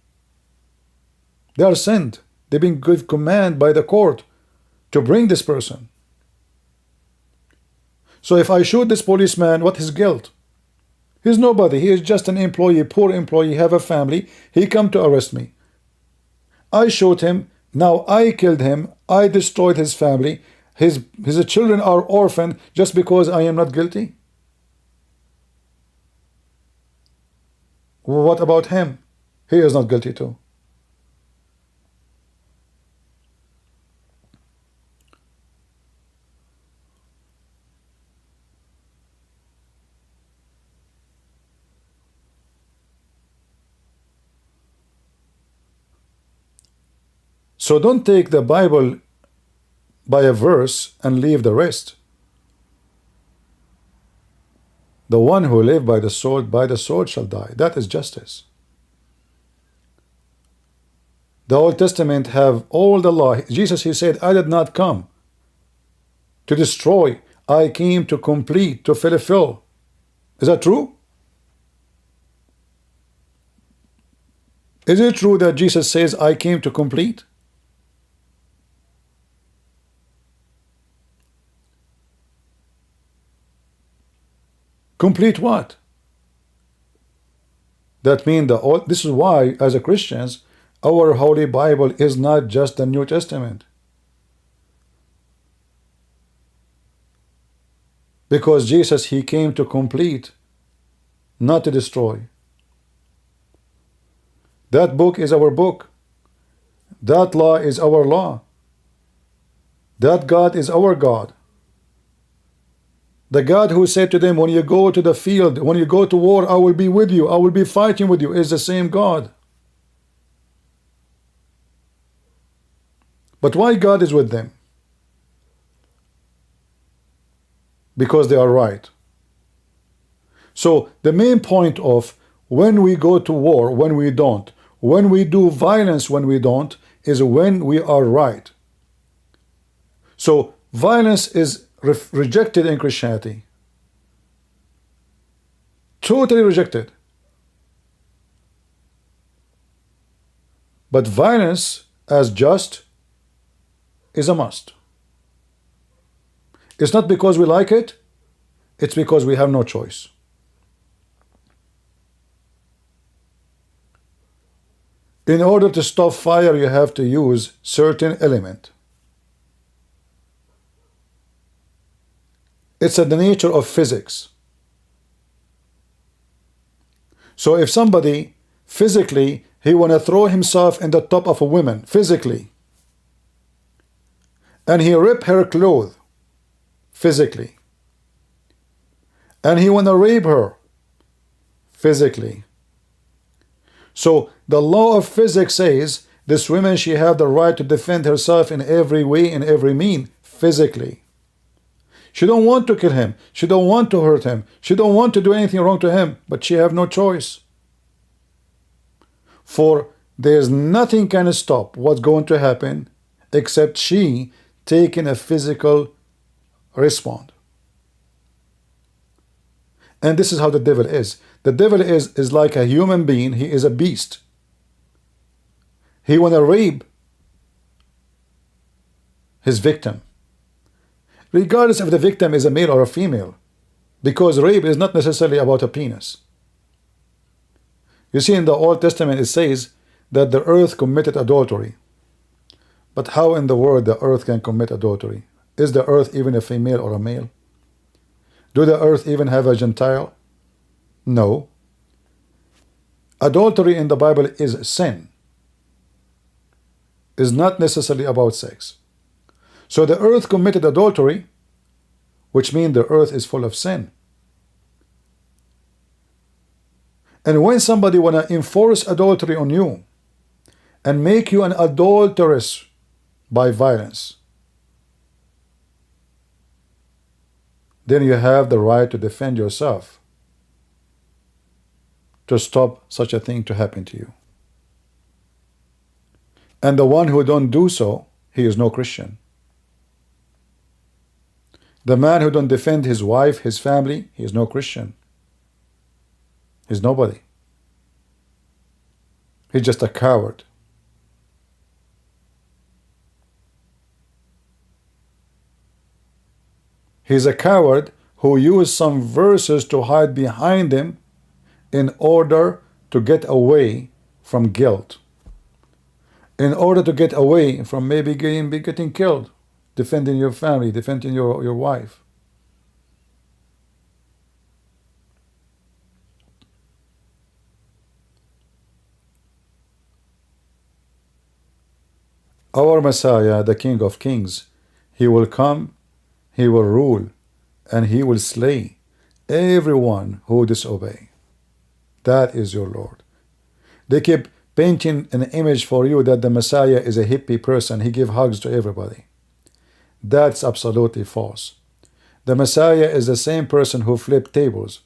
They are sent. They've been given command by the court to bring this person. So if I shoot this policeman, what is guilt? He's nobody. He is just an employee, poor employee, have a family. He come to arrest me. I shot him. Now I killed him. I destroyed his family. His children are orphaned just because I am not guilty. What about him? He is not guilty too. So don't take the Bible by a verse and leave the rest. The one who live by the sword shall die. That is justice. The Old Testament have all the law. Jesus, he said, I did not come to destroy. I came to complete, to fulfill. Is that true? Is it true that Jesus says, I came to complete? Complete what? That means this is why, as a Christians, our Holy Bible is not just the New Testament. Because Jesus, he came to complete, not to destroy. That book is our book. That law is our law. That God is our God. The God who said to them, when you go to the field, when you go to war, I will be with you, I will be fighting with you, is the same God. But why God is with them? Because they are right. So the main point of when we go to war, when we don't, when we do violence, when we don't, is when we are right. So violence is rejected in Christianity. Totally rejected. But violence as just is a must. It's not because we like it, it's because we have no choice. In order to stop fire, you have to use certain element. It's the nature of physics. So if somebody physically, he want to throw himself in the top of a woman, physically, and he rip her clothes, physically, and he want to rape her, physically. So the law of physics says this woman, she have the right to defend herself in every way, in every mean, physically. She don't want to kill him. She don't want to hurt him. She don't want to do anything wrong to him, but she have no choice. For there's nothing can stop what's going to happen except she taking a physical response. And this is how the devil is. The devil is like a human being. He is a beast. He want to rape his victim, regardless if the victim is a male or a female, because rape is not necessarily about a penis. You see, in the Old Testament it says that the earth committed adultery. But how in the world the earth can commit adultery? Is the earth even a female or a male? Do the earth even have a Gentile? No. Adultery in the Bible is sin. Is not necessarily about sex. So the earth committed adultery, which means the earth is full of sin. And when somebody want to enforce adultery on you and make you an adulteress by violence, then you have the right to defend yourself, to stop such a thing to happen to you. And the one who don't do so, he is no Christian. The man who don't defend his wife, his family, he is no Christian. He's nobody. He's just a coward. He's a coward who used some verses to hide behind them in order to get away from guilt, in order to get away from maybe getting killed, defending your family, defending your wife. Our Messiah, the King of Kings, he will come, he will rule, and he will slay everyone who disobey. That is your Lord. They keep painting an image for you that the Messiah is a hippie person. He gives hugs to everybody. That's absolutely false. The Messiah is the same person who flipped tables.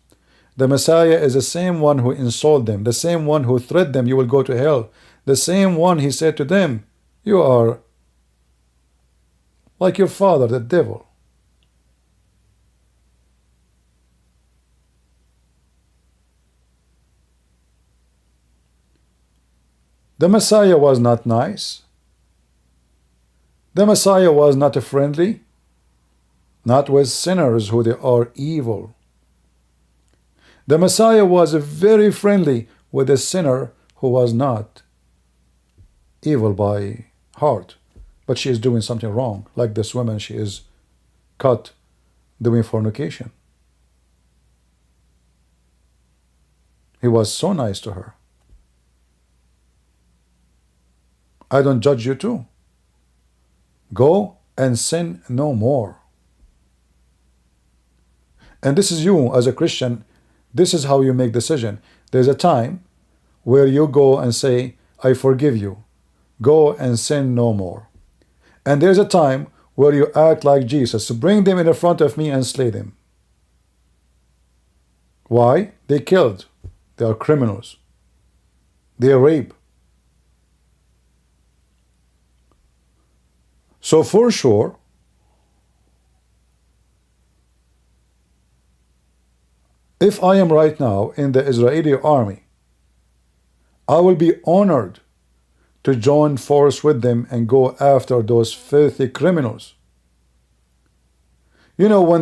The Messiah is the same one who insulted them, the same one who threatened them, you will go to hell. The same one he said to them, you are like your father, the devil. The Messiah was not nice. The Messiah was not friendly, not with sinners who they are evil. The Messiah was very friendly with a sinner who was not evil by heart, but she is doing something wrong, like this woman, she is caught doing fornication. He was so nice to her. I don't judge you too. Go and sin no more. And this is you as a Christian, this is how you make decision. There's a time where you go and say, I forgive you. Go and sin no more. And there's a time where you act like Jesus. Bring them in the front of me and slay them. Why? They killed. They are criminals. They rape. So for sure, if I am right now in the Israeli army, I will be honored to join force with them and go after those filthy criminals. You know, when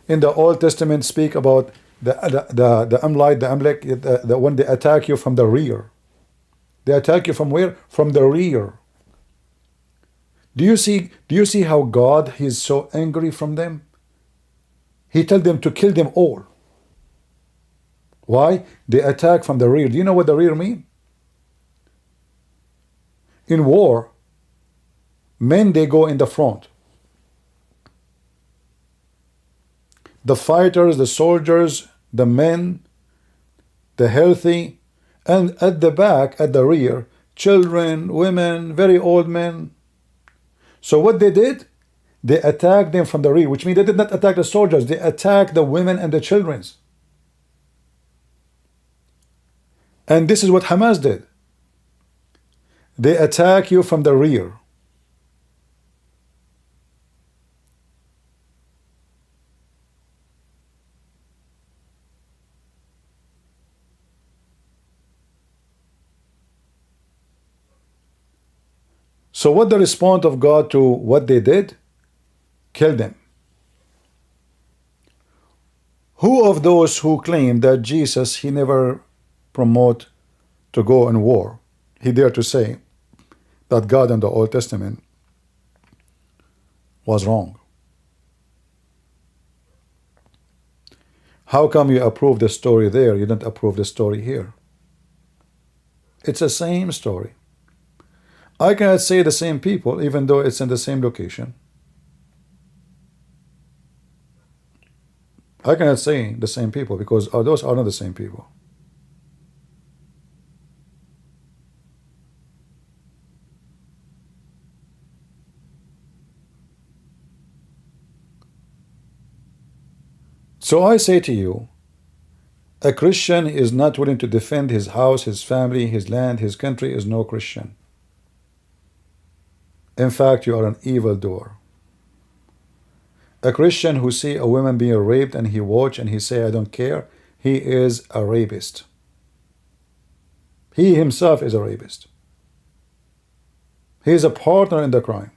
in the Old Testament speak about the Amlek, when they attack you from the rear. They attack you from where? From the rear. Do you see how God is so angry from them? He told them to kill them all. Why? They attack from the rear. Do you know what the rear mean? In war, men, they go in the front. The fighters, the soldiers, the men, the healthy, and at the back, at the rear, children, women, very old men. So what they did, they attacked them from the rear, which means they did not attack the soldiers, they attacked the women and the children. And this is what Hamas did. They attack you from the rear. So what the response of God to what they did? Kill them. Who of those who claim that Jesus, he never promote to go in war, he dared to say that God in the Old Testament was wrong? How come you approve the story there, you don't approve the story here? It's the same story. I cannot say the same people, even though it's in the same location. I cannot say the same people because those are not the same people. So I say to you, a Christian is not willing to defend his house, his family, his land, his country is no Christian. In fact, you are an evildoer. A Christian who see a woman being raped and he watch and he say, I don't care, he is a rapist. He himself is a rapist. He is a partner in the crime.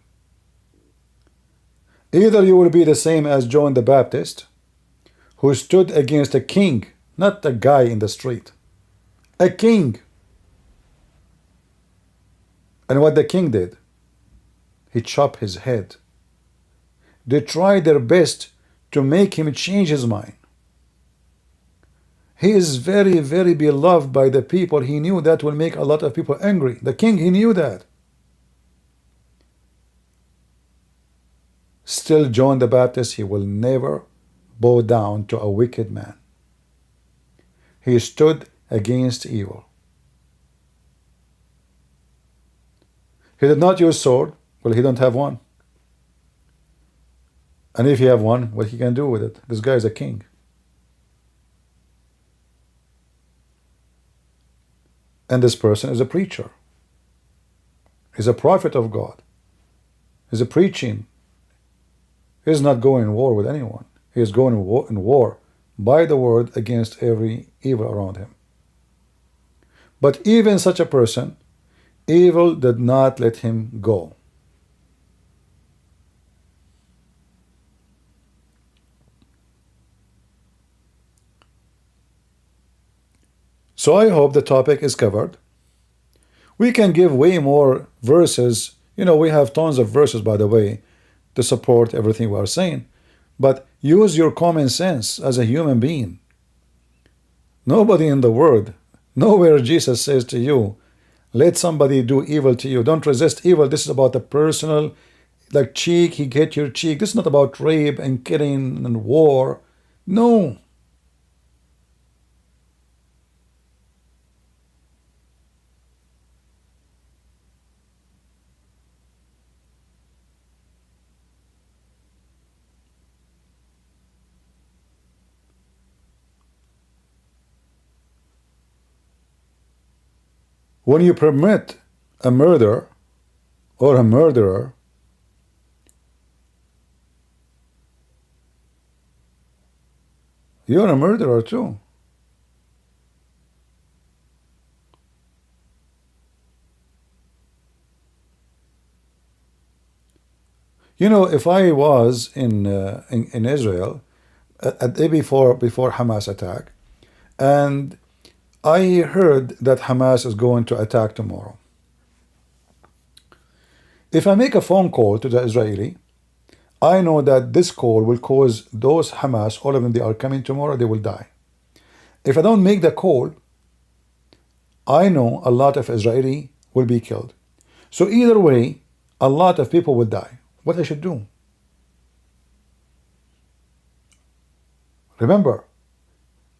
Either you will be the same as John the Baptist, who stood against a king, not a guy in the street, a king. And what the king did, he chopped his head. They tried their best to make him change his mind. He is very, very beloved by the people. He knew that will make a lot of people angry. The king, he knew that. Still, John the Baptist, he will never bow down to a wicked man. He stood against evil. He did not use sword. Well, he don't have one. And if he have one, what he can do with it? This guy is a king. And this person is a preacher. He's a prophet of God. He's a preaching. He's not going in war with anyone. He is going in war by the word against every evil around him. But even such a person, evil did not let him go. So I hope the topic is covered. We can give way more verses. You know, we have tons of verses, by the way, to support everything we are saying. But use your common sense as a human being. Nobody in the world, nowhere Jesus says to you, let somebody do evil to you. Don't resist evil. This is about the personal, like cheek, he get your cheek. This is not about rape and killing and war. No. When you permit a murder or a murderer, you're a murderer too. You know, if I was in Israel a day before Hamas attack, and I heard that Hamas is going to attack tomorrow. If I make a phone call to the Israeli, I know that this call will cause those Hamas, all of them, they are coming tomorrow, they will die. If I don't make the call, I know a lot of Israeli will be killed. So either way, a lot of people will die. What I should do? Remember,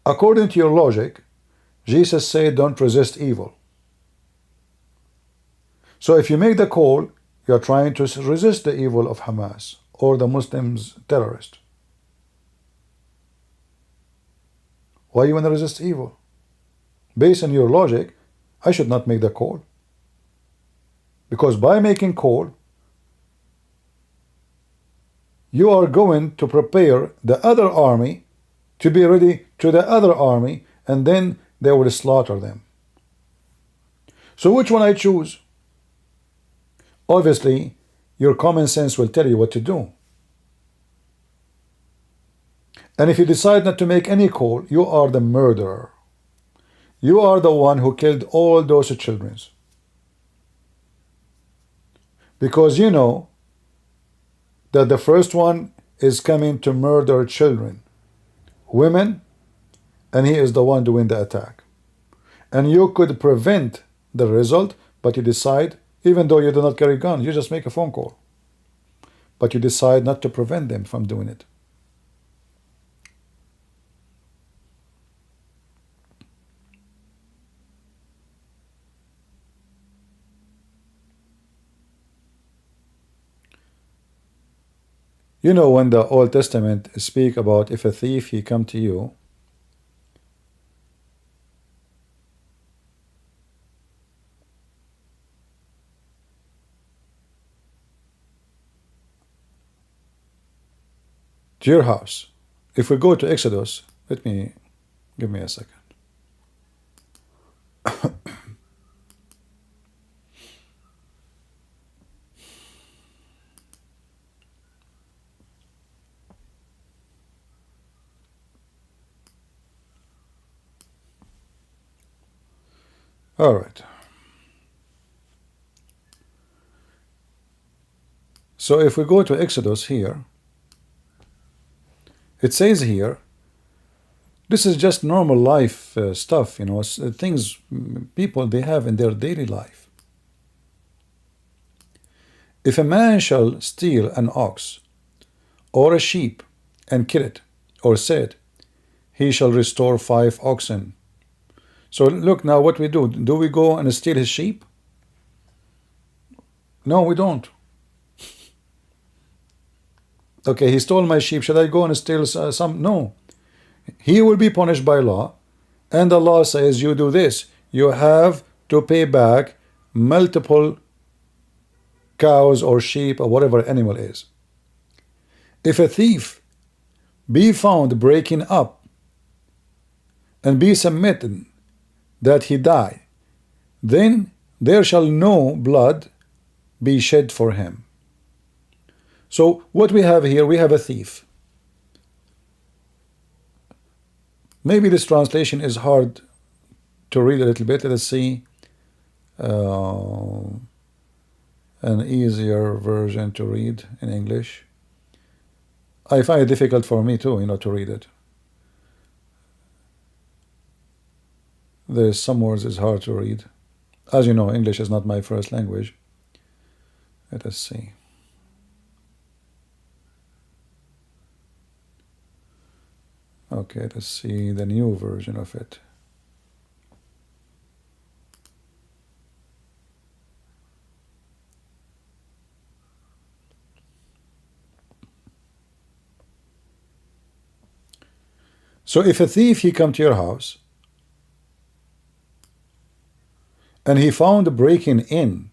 according to your logic, Jesus said, don't resist evil. So if you make the call, you're trying to resist the evil of Hamas or the Muslims terrorist. Why you want to resist evil? Based on your logic, I should not make the call. Because by making call, you are going to prepare the other army to be ready to the other army, and then they will slaughter them. So which one I choose? Obviously, your common sense will tell you what to do. And if you decide not to make any call, you are the murderer. You are the one who killed all those children. Because you know that the first one is coming to murder children, women, and he is the one doing the attack. And you could prevent the result, but you decide, even though you do not carry guns, you just make a phone call. But you decide not to prevent them from doing it. You know, when the Old Testament speak about if a thief he come to you, to your house. If we go to Exodus, give me a second. All right. So if we go to Exodus here, it says here, this is just normal life stuff, you know, things people they have in their daily life. If a man shall steal an ox or a sheep and kill it, or said, he shall restore 5 oxen. So look now what we do. Do we go and steal his sheep? No, we don't. Okay, he stole my sheep. Should I go and steal some? No. He will be punished by law. And the law says you do this. You have to pay back multiple cows or sheep or whatever animal is. If a thief be found breaking up and be submitted that he die, then there shall no blood be shed for him. So what we have here, we have a thief. Maybe this translation is hard to read a little bit. Let's see an easier version to read in English. I find it difficult for me too, you know, to read it. There's some words it's hard to read. As you know, English is not my first language. Let us see. Okay, let's see the new version of it. So if a thief he come to your house and he found breaking in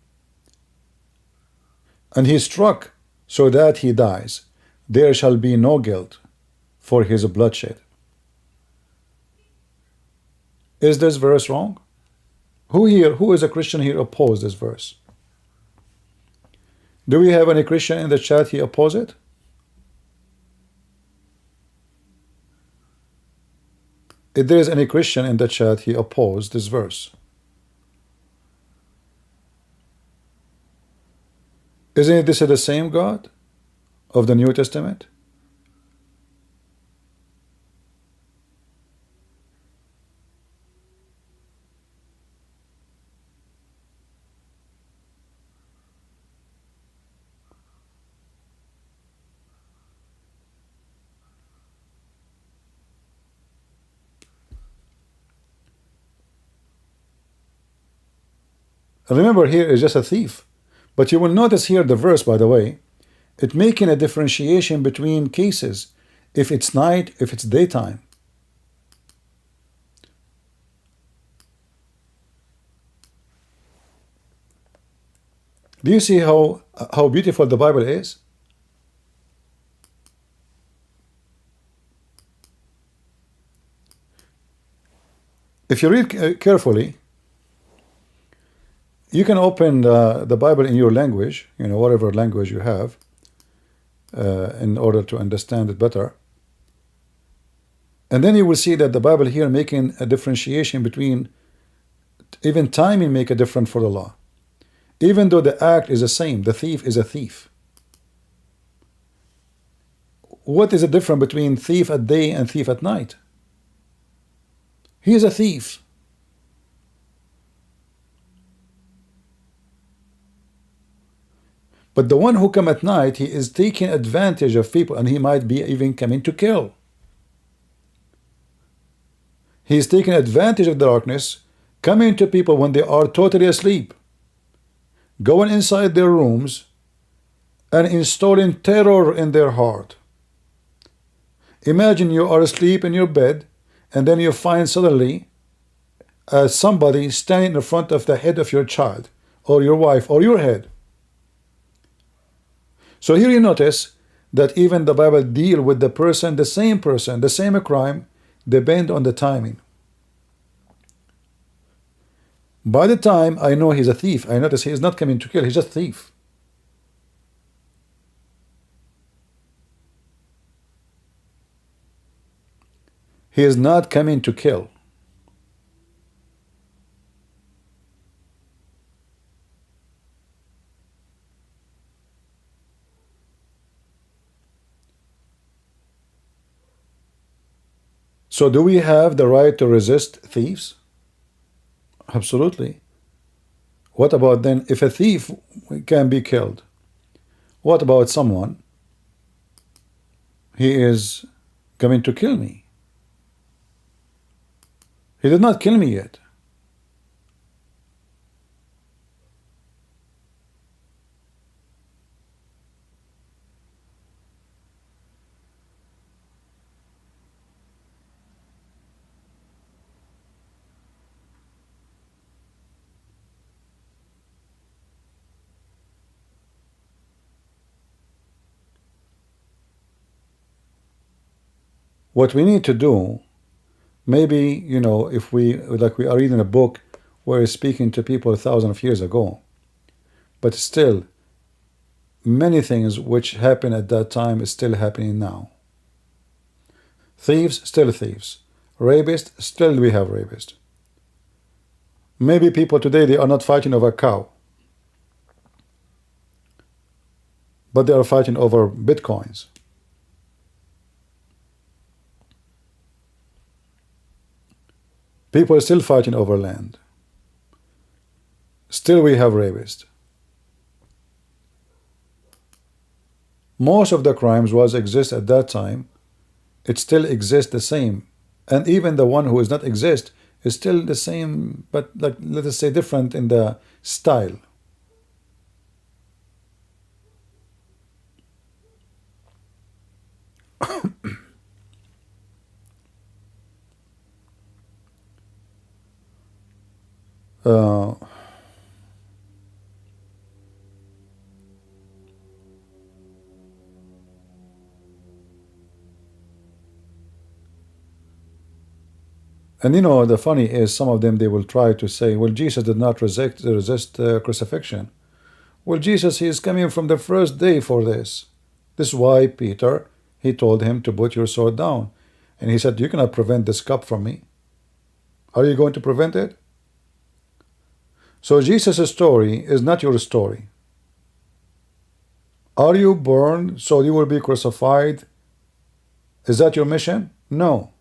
and he struck so that he dies, there shall be no guilt for his bloodshed. Is this verse wrong? Who is a Christian here oppose this verse? Do we have any Christian in the chat he oppose it? If there is any Christian in the chat, he opposed this verse. Isn't this the same God of the New Testament? Remember, here is just a thief. But you will notice here the verse, by the way, it making a differentiation between cases, if it's night, if it's daytime. Do you see how beautiful the Bible is? If you read carefully, you can open the Bible in your language, whatever language you have, in order to understand it better. And then you will see that the Bible here making a differentiation between, even timing make a difference for the law. Even though the act is the same, the thief is a thief. What is the difference between thief at day and thief at night? He is a thief. But the one who come at night, he is taking advantage of people, and he might be even coming to kill. He is taking advantage of darkness, coming to people when they are totally asleep, going inside their rooms and installing terror in their heart. Imagine you are asleep in your bed, and then you find suddenly somebody standing in front of the head of your child, or your wife, or your head. So here you notice that even the Bible deal with the person, the same crime, depend on the timing. By the time I know he's a thief, I notice he is not coming to kill, he's just a thief. He is not coming to kill. So do we have the right to resist thieves? Absolutely. What about then if a thief can be killed? What about someone? He is coming to kill me. He did not kill me yet. What we need to do, maybe, if we are reading a book where it's speaking to people thousands of years ago, but still, many things which happened at that time is still happening now. Thieves, still thieves. Rapists, still we have rapists. Maybe people today, they are not fighting over a cow, but they are fighting over bitcoins. People are still fighting over land. Still we have rapists. Most of the crimes exist at that time. It still exists the same. And even the one who does not exist is still the same, but let us say different in the style. And the funny is, some of them, they will try to say, well, Jesus did not resist crucifixion. Well, Jesus, he is coming from the first day for this. This is why Peter, he told him to put your sword down. And he said, you cannot prevent this cup from me. Are you going to prevent it? So Jesus' story is not your story. Are you born so you will be crucified? Is that your mission? No.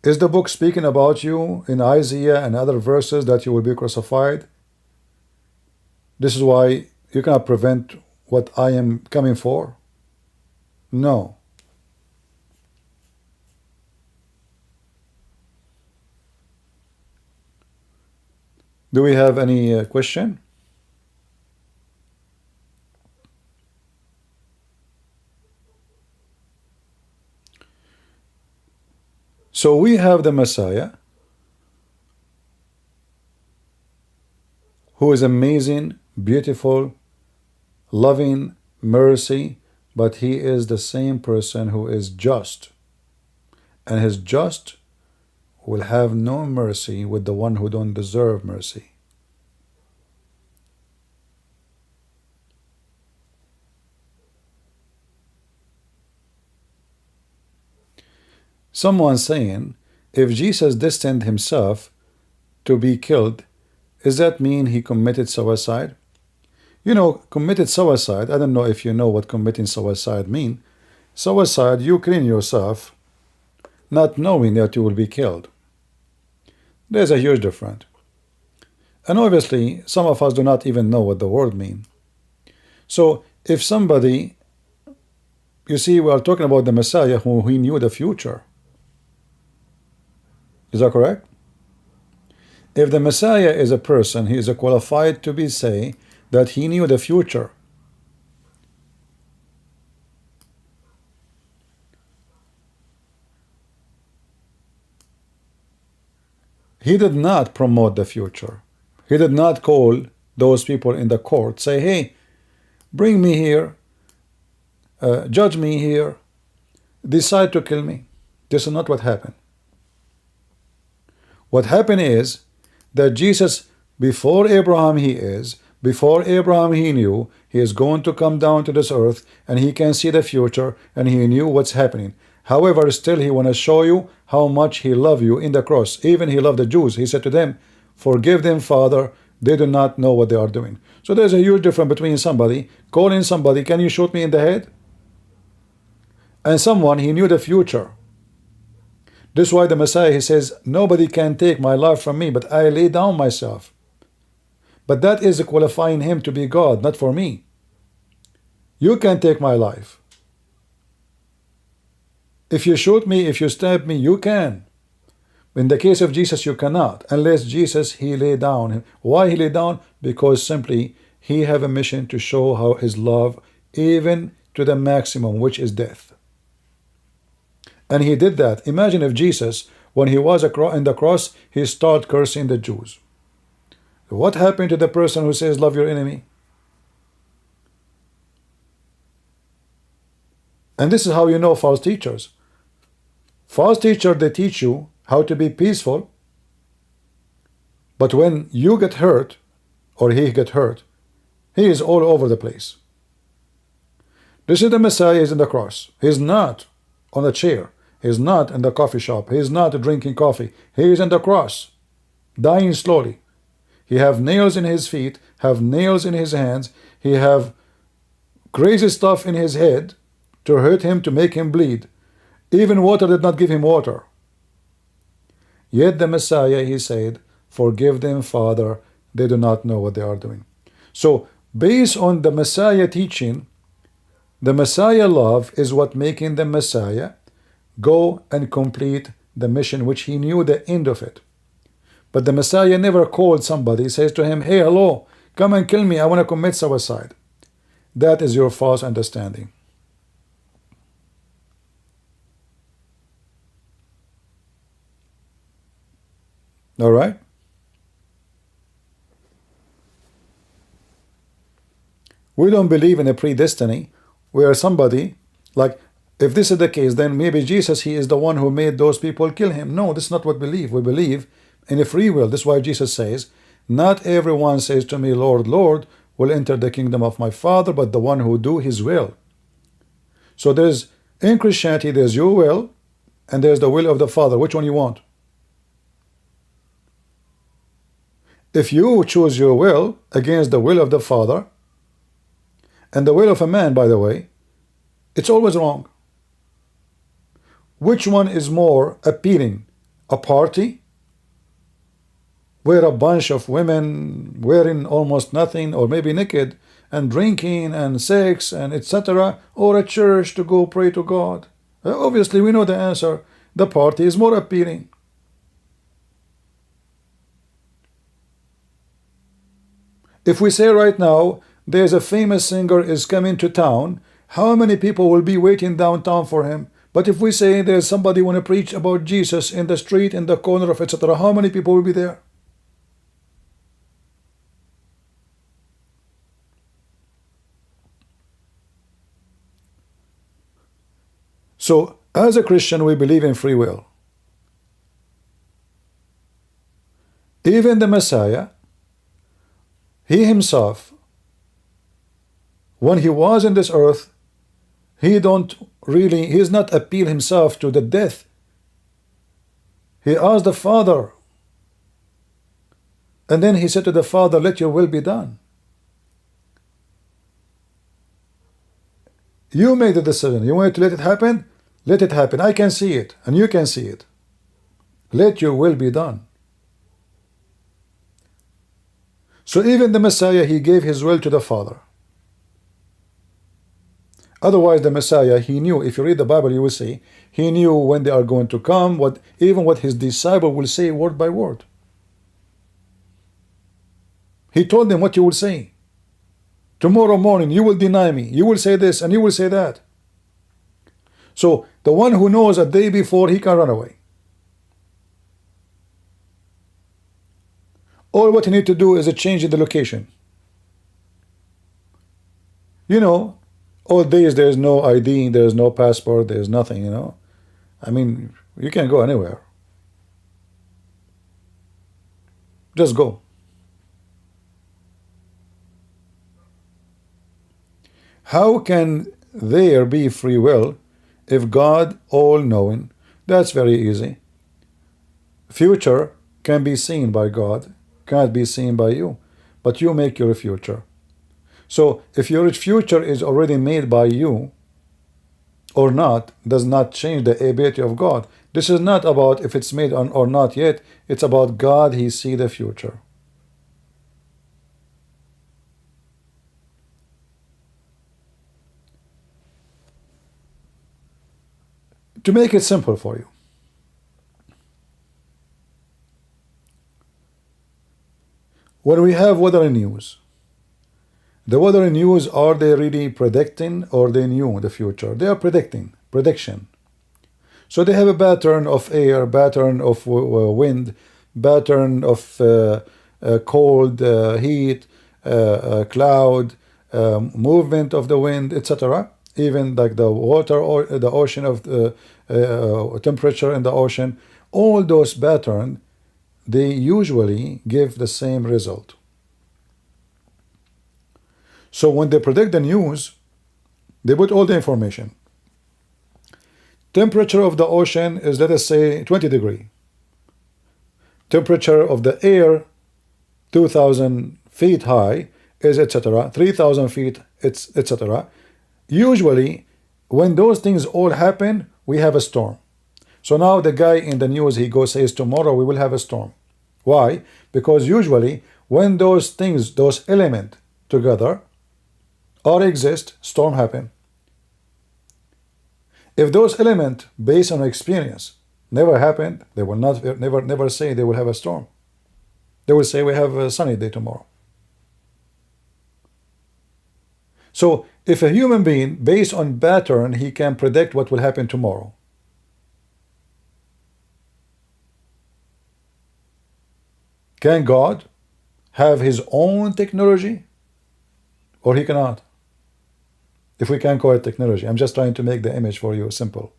Is the book speaking about you in Isaiah and other verses that you will be crucified? This is why you cannot prevent what I am coming for? No. Do we have any question? So we have the Messiah, who is amazing, beautiful, loving, mercy, but he is the same person who is just. And his just will have no mercy with the one who don't deserve mercy. Someone saying, if Jesus destined himself to be killed, does that mean he committed suicide? You know, committed suicide, I don't know if you know what committing suicide mean. Suicide, you clean yourself, not knowing that you will be killed. There's a huge difference. And obviously, some of us do not even know what the word means. So, if somebody, you see, we are talking about the Messiah who he knew the future. Is that correct? If the Messiah is a person, he is qualified to be say that he knew the future. He did not promote the future. He did not call those people in the court, say, hey, bring me here, judge me here, decide to kill me. This is not what happened. What happened is that Jesus, before Abraham before Abraham he knew he is going to come down to this earth and he can see the future and he knew what's happening. However, still he want to show you how much he loved you in the cross. Even he loved the Jews. He said to them, forgive them, Father, they do not know what they are doing. So there's a huge difference between somebody calling somebody, can you shoot me in the head? And someone, he knew the future. This is why the Messiah, he says, nobody can take my life from me, but I lay down myself. But that is qualifying him to be God, not for me. You can take my life. If you shoot me, if you stab me, you can. In the case of Jesus, you cannot, unless Jesus, he lay down. Why he lay down? Because simply, he have a mission to show how his love, even to the maximum, which is death. And he did that. Imagine if Jesus, when he was in the cross, he started cursing the Jews. What happened to the person who says, love your enemy? And this is how you know false teachers. False teachers, they teach you how to be peaceful, but when you get hurt, or he get hurt, he is all over the place. This is the Messiah, is in the cross. He's not on a chair. He's not in the coffee shop. He's not drinking coffee. He is in the cross, dying slowly. He have nails in his feet, have nails in his hands. He have crazy stuff in his head to hurt him, to make him bleed. Even water did not give him water. Yet the Messiah, he said, forgive them, Father, they do not know what they are doing. So, based on the Messiah teaching, the Messiah love is what making the Messiah go and complete the mission, which he knew the end of it. But the Messiah never called somebody, says to him, hey, hello, come and kill me, I want to commit suicide. That is your false understanding. All right? We don't believe in a predestiny where somebody, like, if this is the case, then maybe Jesus, he is the one who made those people kill him. No, this is not what we believe. We believe in a free will. This is why Jesus says, not everyone says to me, Lord, Lord, will enter the kingdom of my Father, but the one who do his will. So there's, in Christianity, there's your will, and there's the will of the Father. Which one you want? If you choose your will against the will of the Father, and the will of a man, by the way, it's always wrong. Which one is more appealing? A party where a bunch of women wearing almost nothing, or maybe naked, and drinking and sex and etc., or a church to go pray to God? Obviously, we know the answer. The party is more appealing. If we say right now, there's a famous singer is coming to town, how many people will be waiting downtown for him? But if we say there's somebody want to preach about Jesus in the street, in the corner of etc., how many people will be there? So, as a Christian, we believe in free will. Even the Messiah, he himself, when he was in this earth, he's not appeal himself to the death. He asked the Father, and then he said to the Father, let your will be done. You made the decision. You wanted to let it happen? Let it happen. I can see it, and you can see it. Let your will be done. So even the Messiah, he gave his will to the Father. Otherwise, the Messiah, he knew, if you read the Bible, you will see, he knew when they are going to come, even what his disciple will say word by word. He told them what you will say. Tomorrow morning, you will deny me. You will say this, and you will say that. So, the one who knows a day before, he can run away. All what you need to do is a change in the location. You know, all days there's no ID, there's no passport, there's nothing, you know. I mean, you can't go anywhere. Just go. How can there be free will if God all-knowing? That's very easy. Future can be seen by God, can't be seen by you, but you make your future. So if your future is already made by you or not, does not change the ability of God. This is not about if it's made or not yet. It's about God, he see the future. To make it simple for you, when we have weather news, the weather news, are they really predicting or they knew the future? They are prediction. So they have a pattern of air, pattern of wind, pattern of cold, heat, cloud, movement of the wind, etc. Even like the water or the ocean of the temperature in the ocean, all those patterns, they usually give the same result. So when they predict the news, they put all the information. Temperature of the ocean is, let us say, 20 degrees. Temperature of the air, 2,000 feet high, is etc. 3,000 feet, etc. Usually, when those things all happen, we have a storm. So now the guy in the news, he says, tomorrow we will have a storm. Why? Because usually, when those things, those elements together or exist, storm happen. If those elements, based on experience, never happened, they will never say they will have a storm. They will say we have a sunny day tomorrow. So if a human being, based on pattern, he can predict what will happen tomorrow. Can God have his own technology? Or he cannot? If we can call it technology. I'm just trying to make the image for you simple.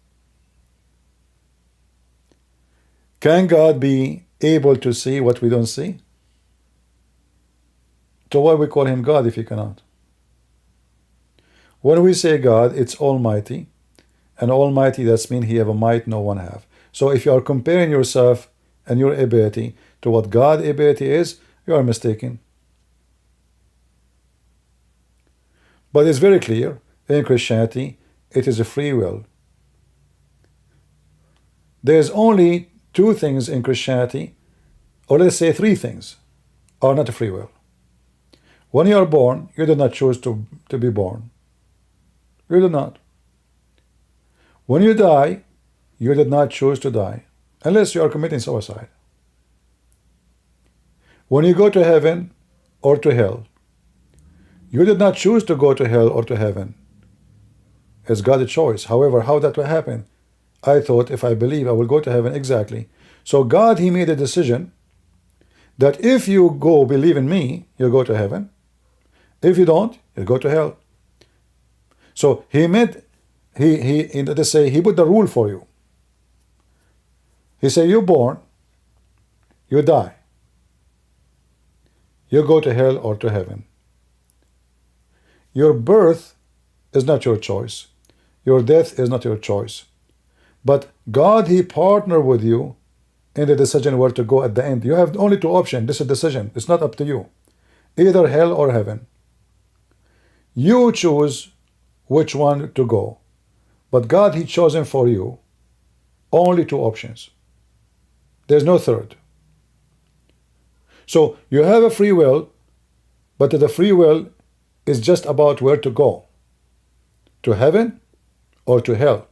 Can God be able to see what we don't see? So why we call him God if he cannot? When we say God, it's almighty, and almighty, that means he have a might no one have. So if you are comparing yourself and your ability to what God's ability is, you are mistaken. But it's very clear, in Christianity, it is a free will. There's only two things in Christianity, or let's say three things, are not a free will. When you are born, you did not choose to be born. You did not. When you die, you did not choose to die, unless you are committing suicide. When you go to heaven or to hell, You did not choose to go to hell or to heaven. It's God's choice. However, how that will happen? I thought if I believe I will go to heaven. Exactly. So God, He made a decision that if you go believe in me, you'll go to heaven. If you don't, you'll go to hell. So He made, they say, He put the rule for you. He said, you're born, you die. You go to hell or to heaven. Your birth is not your choice. Your death is not your choice. But God, He partnered with you in the decision where to go at the end. You have only two options. This is a decision. It's not up to you. Either hell or heaven. You choose which one to go. But God, He chosen for you only two options. There's no third. So you have a free will, but the free will is just about where to go. To heaven or to hell.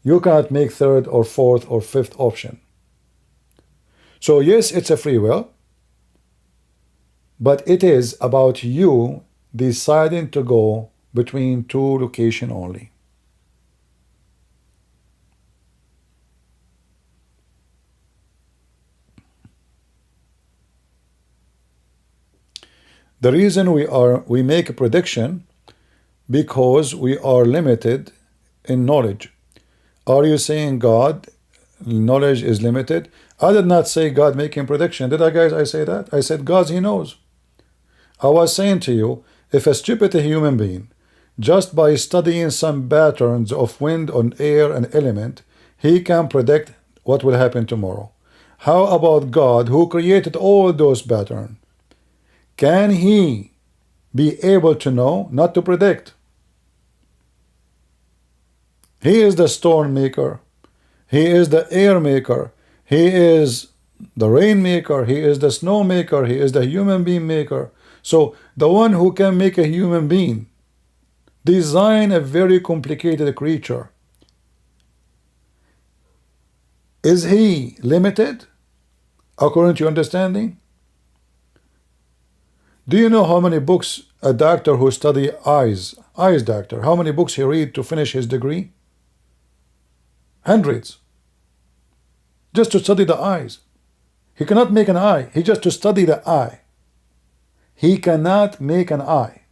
You cannot make third or fourth or fifth option. So yes, it's a free will, but it is about you deciding to go between two locations only. The reason we make a prediction because we are limited in knowledge. Are you saying God knowledge is limited? I did not say God making prediction. Did I, guys? I say that? I said God, He knows. I was saying to you, if a stupid human being, just by studying some patterns of wind on air and element, he can predict what will happen tomorrow. How about God, who created all those patterns? Can He be able to know, not to predict? He is the storm maker. He is the air maker. He is the rain maker. He is the snow maker. He is the human being maker. So the one who can make a human being, design a very complicated creature, is He limited according to your understanding? Do you know how many books a doctor who study eyes doctor, how many books he read to finish his degree? Hundreds. Just to study the eyes. He cannot make an eye. He just to study the eye. He cannot make an eye.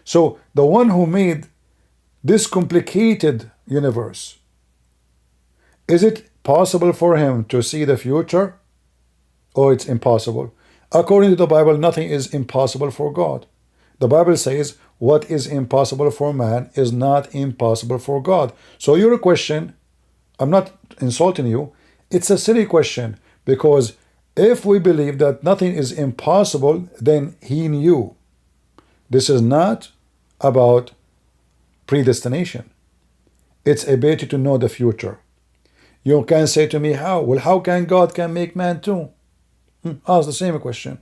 So the one who made this complicated universe, is it possible for him to see the future? Or it's impossible? According to the Bible, nothing is impossible for God. The Bible says what is impossible for man is not impossible for God. So your question, I'm not insulting you, it's a silly question, because if we believe that nothing is impossible, then He knew. This is not about predestination. It's ability to know the future. You can say to me, how? Well, how can God can make man too? Ask the same question.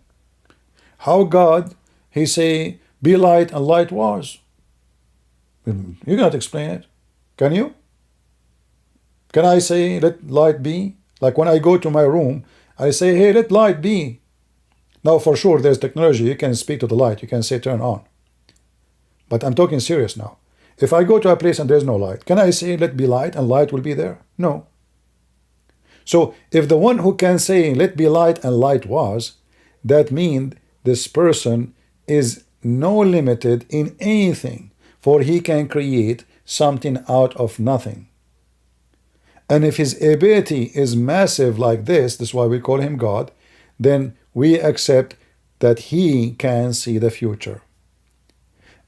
How God, He say, be light, and light was? You cannot explain it. Can you? Can I say, let light be? Like when I go to my room, I say, hey, let light be. Now, for sure, there's technology. You can speak to the light. You can say, turn on. But I'm talking serious now. If I go to a place and there's no light, can I say, let be light, and light will be there? No. So if the one who can say, let be light, and light was, that means this person is no limited in anything, for he can create something out of nothing. And if his ability is massive like this is why we call him God, then we accept that he can see the future.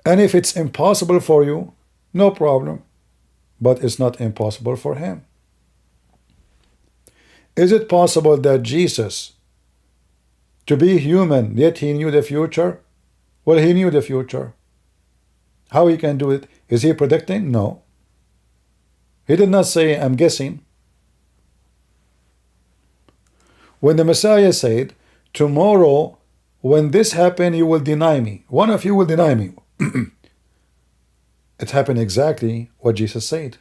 And if it's impossible for you, no problem, but it's not impossible for him. Is it possible that Jesus, to be human, yet he knew the future? Well, he knew the future. How he can do it? Is he predicting? No. He did not say, I'm guessing. When the Messiah said, tomorrow, when this happens, you will deny me. One of you will deny me. It happened exactly what Jesus said.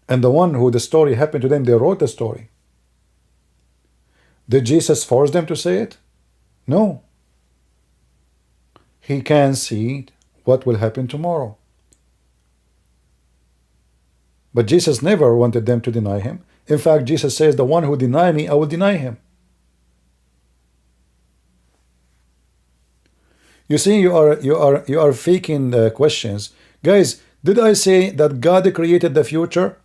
And the one who the story happened to them, they wrote the story. Did Jesus force them to say it? No. He can see what will happen tomorrow. But Jesus never wanted them to deny him. In fact, Jesus says, the one who deny me, I will deny him. You see, you are faking the questions. Guys, did I say that God created the future?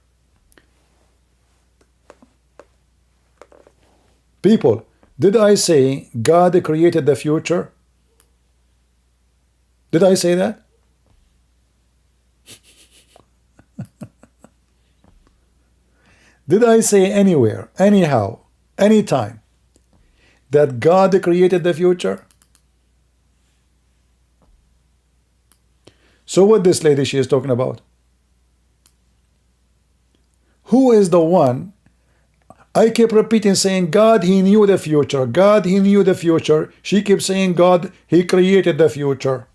People, did I say God created the future? Did I say that? Did I say anywhere, anyhow, anytime, that God created the future? So what this lady she is talking about? Who is the one? I keep repeating saying God, he knew the future. God, he knew the future. She keeps saying God, he created the future.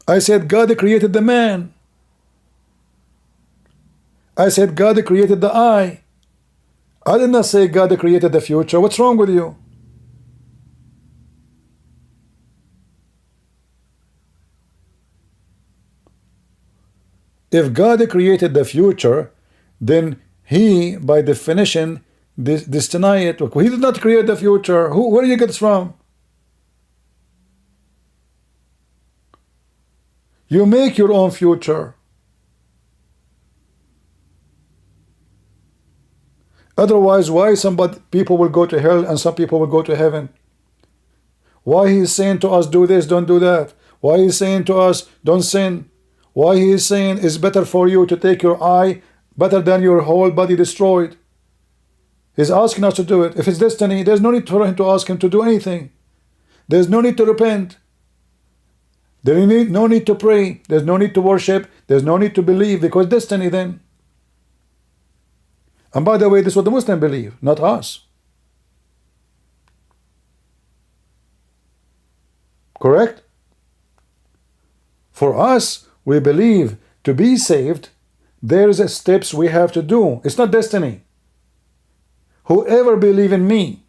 I said God created the man. I said God created the eye. I did not say God created the future. What's wrong with you? If God created the future, then he, by definition, deny it. He did not create the future. Where do you get this from? You make your own future. Otherwise, why people will go to hell and some people will go to heaven? Why he's saying to us, do this, don't do that? Why he's saying to us, don't sin? Why he is saying it's better for you to take your eye better than your whole body destroyed? He's asking us to do it. If it's destiny, there's no need for him to ask him to do anything. There's no need to repent. There's no need to pray. There's no need to worship. There's no need to believe, because destiny then. And by the way, this is what the Muslims believe, not us. Correct? For us, we believe to be saved, there's steps we have to do. It's not destiny. Whoever believe in me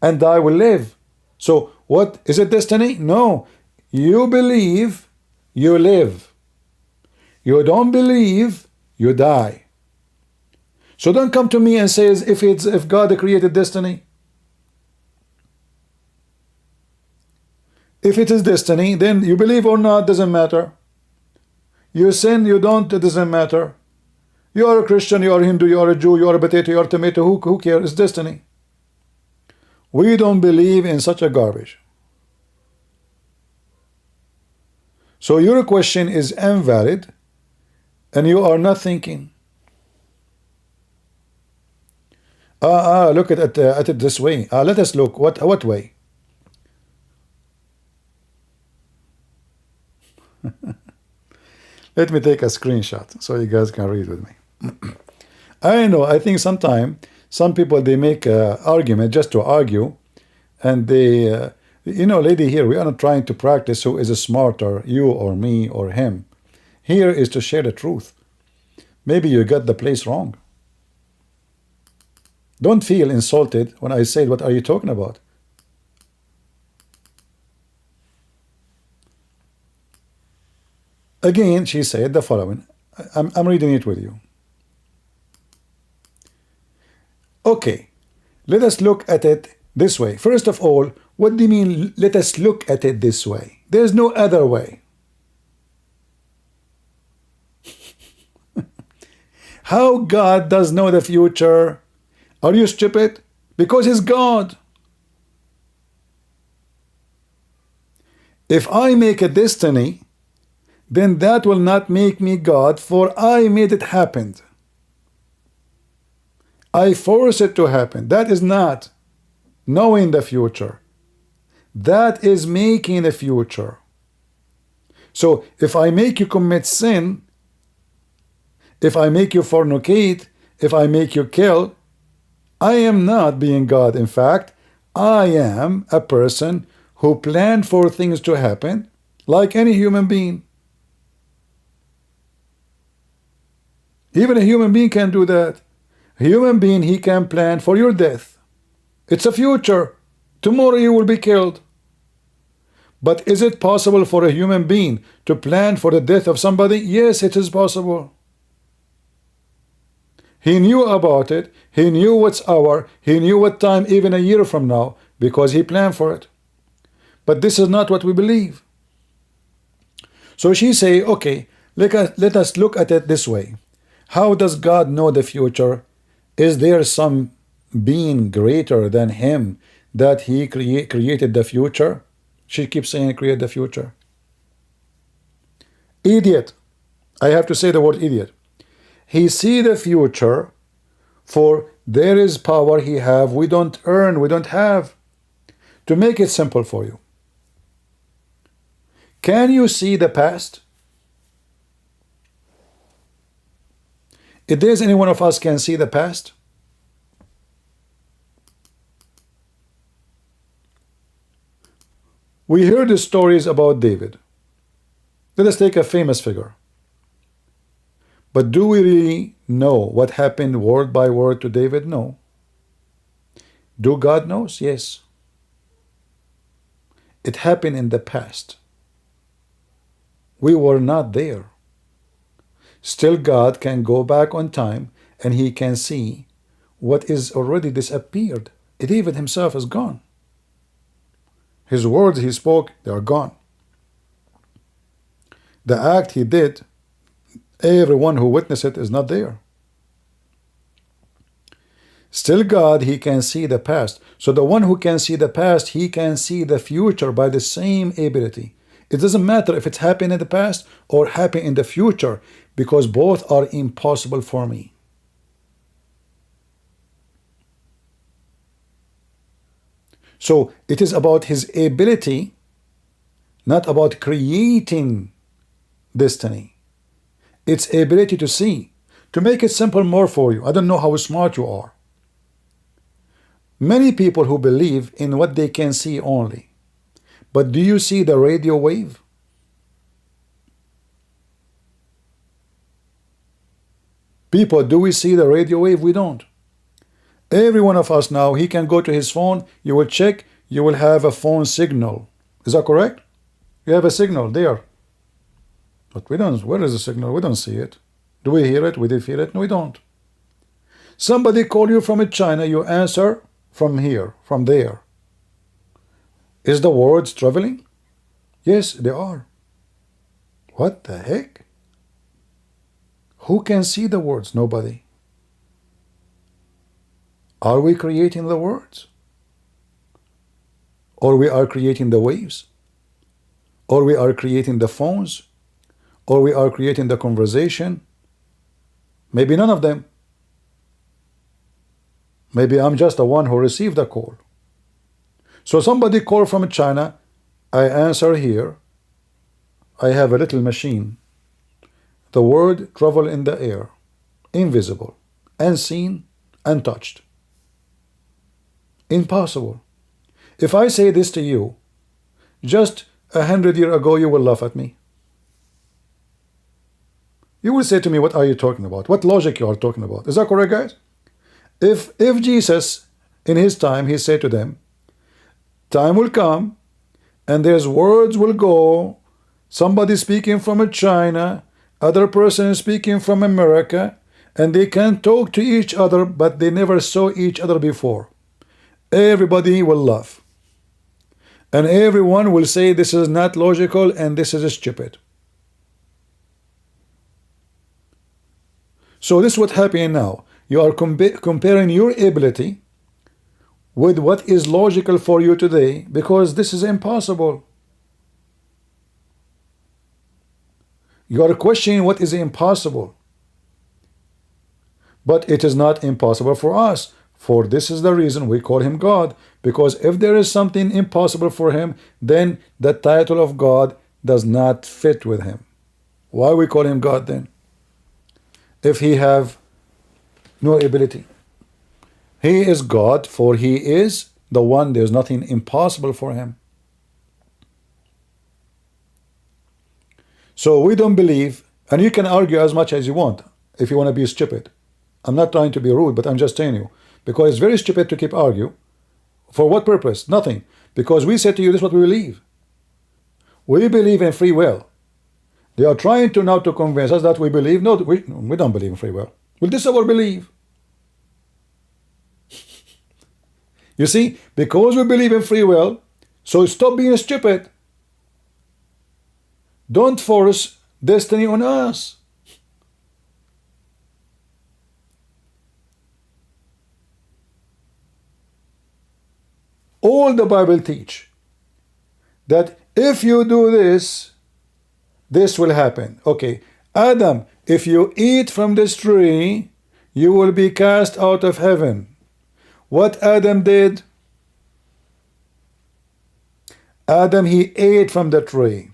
and I will live. So what is it, destiny? No. You believe, you live. You don't believe, you die. So don't come to me and say if God created destiny. If it is destiny, then you believe or not, doesn't matter. You sin, you don't, it doesn't matter. You are a Christian, you are a Hindu, you are a Jew, you are a potato, you are a tomato, who cares? It's destiny. We don't believe in such a garbage. So your question is invalid and you are not thinking. Look at it this way. Let us look. What way? Let me take a screenshot so you guys can read with me. I know, I think sometimes some people, they make an argument just to argue, and they, lady, here we are not trying to practice who is smarter, you or me or him. Here is to share the truth. Maybe you got the place wrong. Don't feel insulted when I say, what are you talking about? Again, she said the following. I'm reading it with you. Okay, let us look at it this way. First of all, what do you mean, let us look at it this way? There's no other way. How God does know the future? Are you stupid? Because He's God. If I make a destiny, then that will not make me God, for I made it happen. I force it to happen. That is not knowing the future. That is making the future. So if I make you commit sin, if I make you fornicate, if I make you kill, I am not being God. In fact, I am a person who planned for things to happen like any human being. Even a human being can do that. A human being, he can plan for your death. It's a future. Tomorrow you will be killed. But is it possible for a human being to plan for the death of somebody? Yes, it is possible. He knew about it. He knew what's hour. He knew what time, even a year from now, because he planned for it. But this is not what we believe. So she say, okay, let us look at it this way. How does God know the future? Is there some being greater than him that he created the future? She keeps saying create the future. Idiot. I have to say the word idiot. He see the future, for there is power he have, we don't earn, we don't have. To make it simple for you, can you see the past? If there's any one of us can see the past, we heard the stories about David. Let us take a famous figure. But do we really know what happened word by word to David? No. Do God knows? Yes. It happened in the past. We were not there. Still, God can go back on time and he can see what is already disappeared. David himself is gone. His words he spoke, they are gone. The act he did, everyone who witnessed it is not there. Still, God, he can see the past. So the one who can see the past, he can see the future by the same ability. It doesn't matter if it's happened in the past or happened in the future, because both are impossible for me. So it is about his ability, not about creating destiny. It's ability to see. To make it simple more for you, I don't know how smart you are. Many people who believe in what they can see only. But do you see the radio wave? People, do we see the radio wave? We don't. Every one of us now, he can go to his phone, you will check, you will have a phone signal. Is that correct? You have a signal there. But we don't. Where is the signal? We don't see it. Do we hear it? We did feel it? No, we don't. Somebody call you from China, you answer from here, from there. Is the words traveling? Yes, they are. What the heck? Who can see the words? Nobody. Are we creating the words? Or we are creating the waves? Or we are creating the phones? Or we are creating the conversation? Maybe none of them. Maybe I'm just the one who received the call. So somebody called from China, I answer here. I have a little machine. The word travel in the air, invisible, unseen, untouched. Impossible. If I say this to you, just 100 years ago, you will laugh at me. You will say to me, what are you talking about? What logic you are talking about? Is that correct, guys? If Jesus, in his time, he said to them, time will come, and there's words will go, somebody speaking from China, other person speaking from America, and they can talk to each other, but they never saw each other before. Everybody will laugh. And everyone will say this is not logical and this is stupid. So this is what's happening now. You are comparing your ability with what is logical for you today, because this is impossible. You are questioning what is impossible. But it is not impossible for us. For this is the reason we call him God. Because if there is something impossible for him, then the title of God does not fit with him. Why we call him God then? If he have no ability. He is God, for he is the one, there's nothing impossible for him. So we don't believe, and you can argue as much as you want. if you want to be stupid. I'm not trying to be rude, but I'm just telling you. Because it's very stupid to keep arguing. For what purpose? Nothing. Because we said to you, this is what we believe. We believe in free will. They are trying to now to convince us that we believe. No, we don't believe in free will. Well, this is our belief. You see, because we believe in free will, so stop being stupid. Don't force destiny on us. All the Bible teach that if you do this, this will happen. Okay, Adam, if you eat from this tree, you will be cast out of heaven. What Adam did? Adam, he ate from the tree.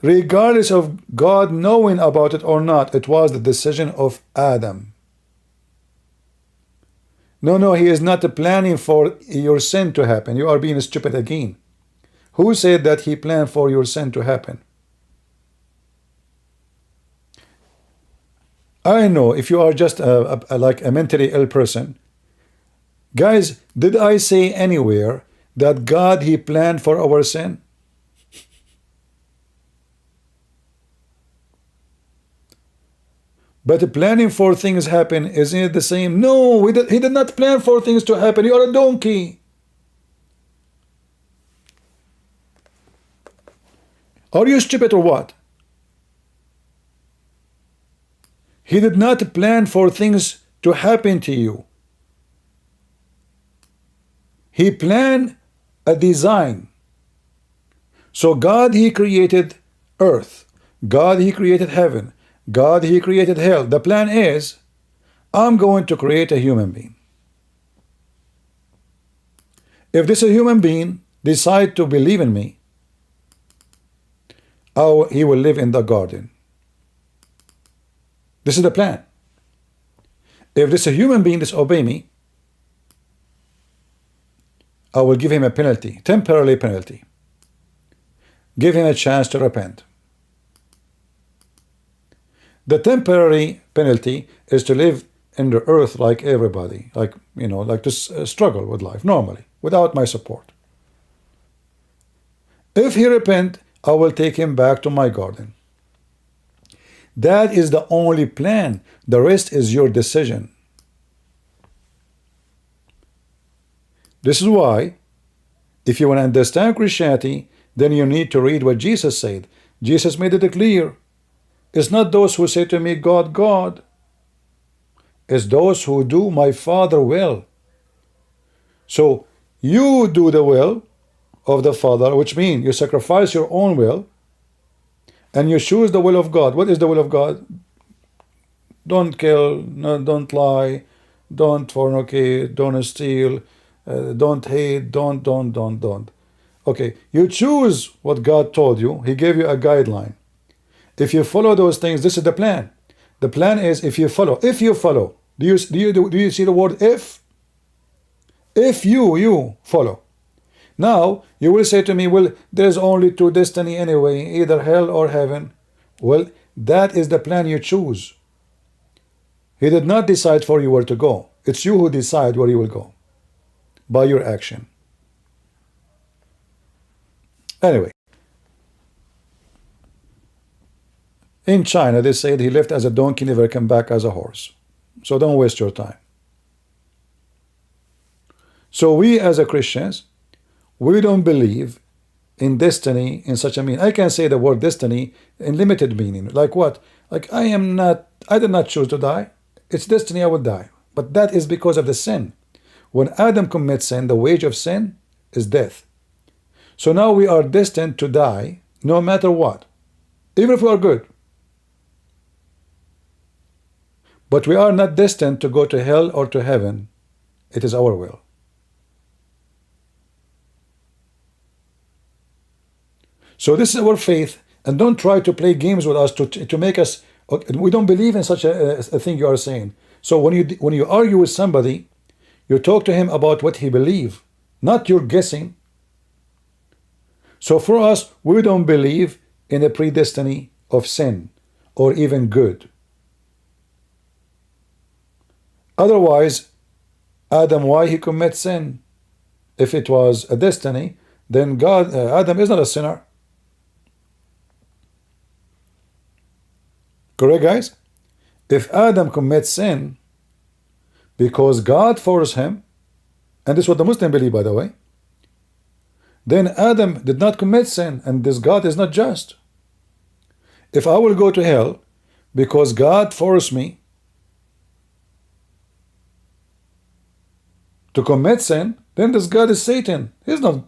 Regardless of God knowing about it or not, it was the decision of Adam. No, he is not planning for your sin to happen. You are being stupid again. Who said that he planned for your sin to happen? I know if you are just like a mentally ill person. Guys, did I say anywhere that God, he planned for our sin? But planning for things happen, isn't it the same? No, he did not plan for things to happen. You are a donkey. Are you stupid or what? He did not plan for things to happen to you. He planned a design. So God, he created earth. God, he created heaven. God, he created hell. The plan is, I'm going to create a human being. If this human being decide to believe in me, he will live in the garden. This is the plan. If this human being disobey me, I will give him a penalty, temporary penalty. Give him a chance to repent. The temporary penalty is to live in the earth like everybody, like, you know, like to struggle with life normally, without my support. If he repent, I will take him back to my garden. That is the only plan. The rest is your decision. This is why, if you want to understand Christianity, then you need to read what Jesus said. Jesus made it clear. It's not those who say to me, God, God. It's those who do my Father will. So you do the will of the Father, which means you sacrifice your own will and you choose the will of God. What is the will of God? Don't kill, no, don't lie, don't fornicate, don't steal, don't hate, don't. Okay, you choose what God told you. He gave you a guideline. If you follow those things, this is the plan. The plan is if you follow. Do you see the word if? If you follow. Now you will say to me, well, there's only two destiny anyway, either hell or heaven. Well, that is the plan you choose. He did not decide for you where to go. It's you who decide where you will go by your action. Anyway, in China, they said he left as a donkey, never came back as a horse. So don't waste your time. So we as a Christians, we don't believe in destiny in such a meaning. I can say the word destiny in limited meaning. Like what? Like I did not choose to die. It's destiny, I will die. But that is because of the sin. When Adam commits sin, the wage of sin is death. So now we are destined to die no matter what, even if we are good. But we are not destined to go to hell or to heaven. It is our will. So this is our faith, and don't try to play games with us to make us. We don't believe in such a thing you are saying. So when you argue with somebody, you talk to him about what he believes, not your guessing. So for us, we don't believe in a predestiny of sin or even good. Otherwise, Adam, why he commits sin? If it was a destiny, then Adam is not a sinner. Correct, guys? If Adam commits sin because God forced him, and this is what the Muslims believe, by the way, then Adam did not commit sin, and this God is not just. If I will go to hell because God forced me to commit sin, then this God is Satan. He's not,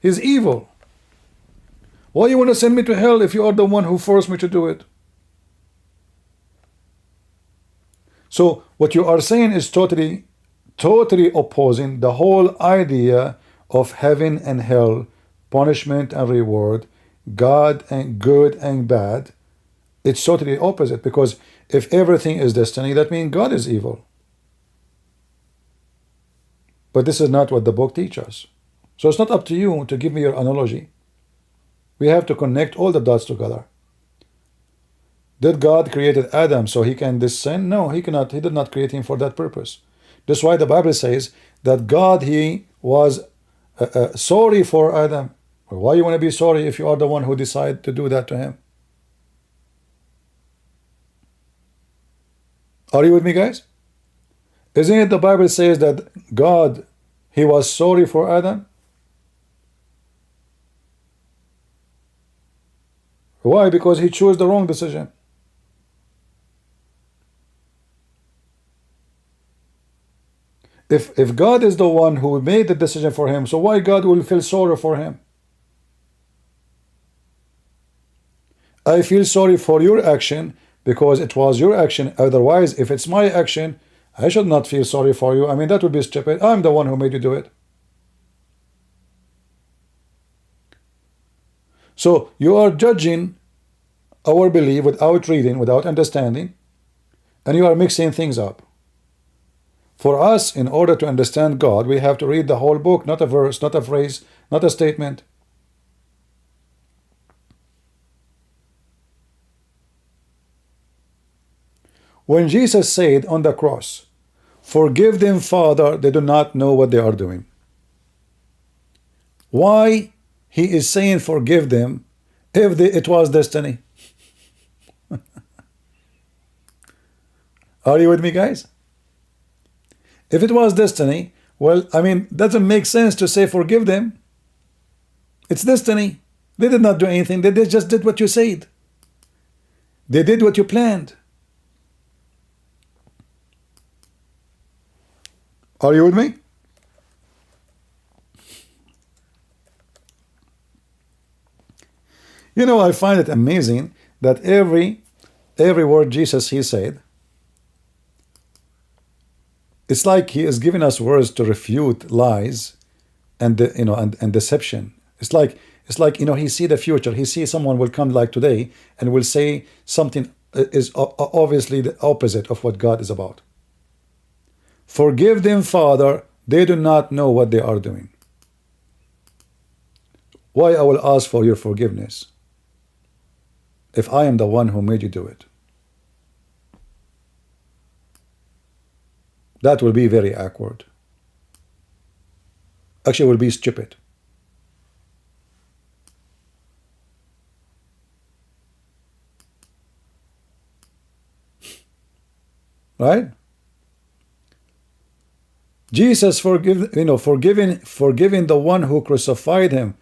he's evil. Why you want to send me to hell if you are the one who forced me to do it? So what you are saying is totally opposing the whole idea of heaven and hell, punishment and reward, God and good and bad. It's totally opposite, because if everything is destiny, that means God is evil. But this is not what the book teaches us. So it's not up to you to give me your analogy. We have to connect all the dots together. Did God created Adam so he can sin? No, he cannot. He did not create him for that purpose. That's why the Bible says that God, he was sorry for Adam. Well, why you want to be sorry if you are the one who decided to do that to him? Are you with me, guys? Isn't it the Bible says that God, he was sorry for Adam? Why? Because he chose the wrong decision. If God is the one who made the decision for him, so why God will feel sorry for him? I feel sorry for your action because it was your action. Otherwise, if it's my action, I should not feel sorry for you. I mean, that would be stupid. I'm the one who made you do it. So you are judging our belief without reading, without understanding, and you are mixing things up. For us, in order to understand God, we have to read the whole book, not a verse, not a phrase, not a statement. When Jesus said on the cross, "Forgive them, Father, they do not know what they are doing." Why he is saying forgive them if it was destiny? Are you with me, guys? If it was destiny, well, I mean, doesn't make sense to say forgive them. It's destiny. They did not do anything. They just did what you said. They did what you planned. Are you with me? You know, I find it amazing that every word Jesus he said, it's like he is giving us words to refute lies and and deception. It's like he see the future. He sees someone will come like today and will say something is obviously the opposite of what God is about. Forgive them, Father, they do not know what they are doing. Why I will ask for your forgiveness if I am the one who made you do it? That will be very awkward. Actually, it will be stupid. Right? Jesus forgiving the one who crucified him,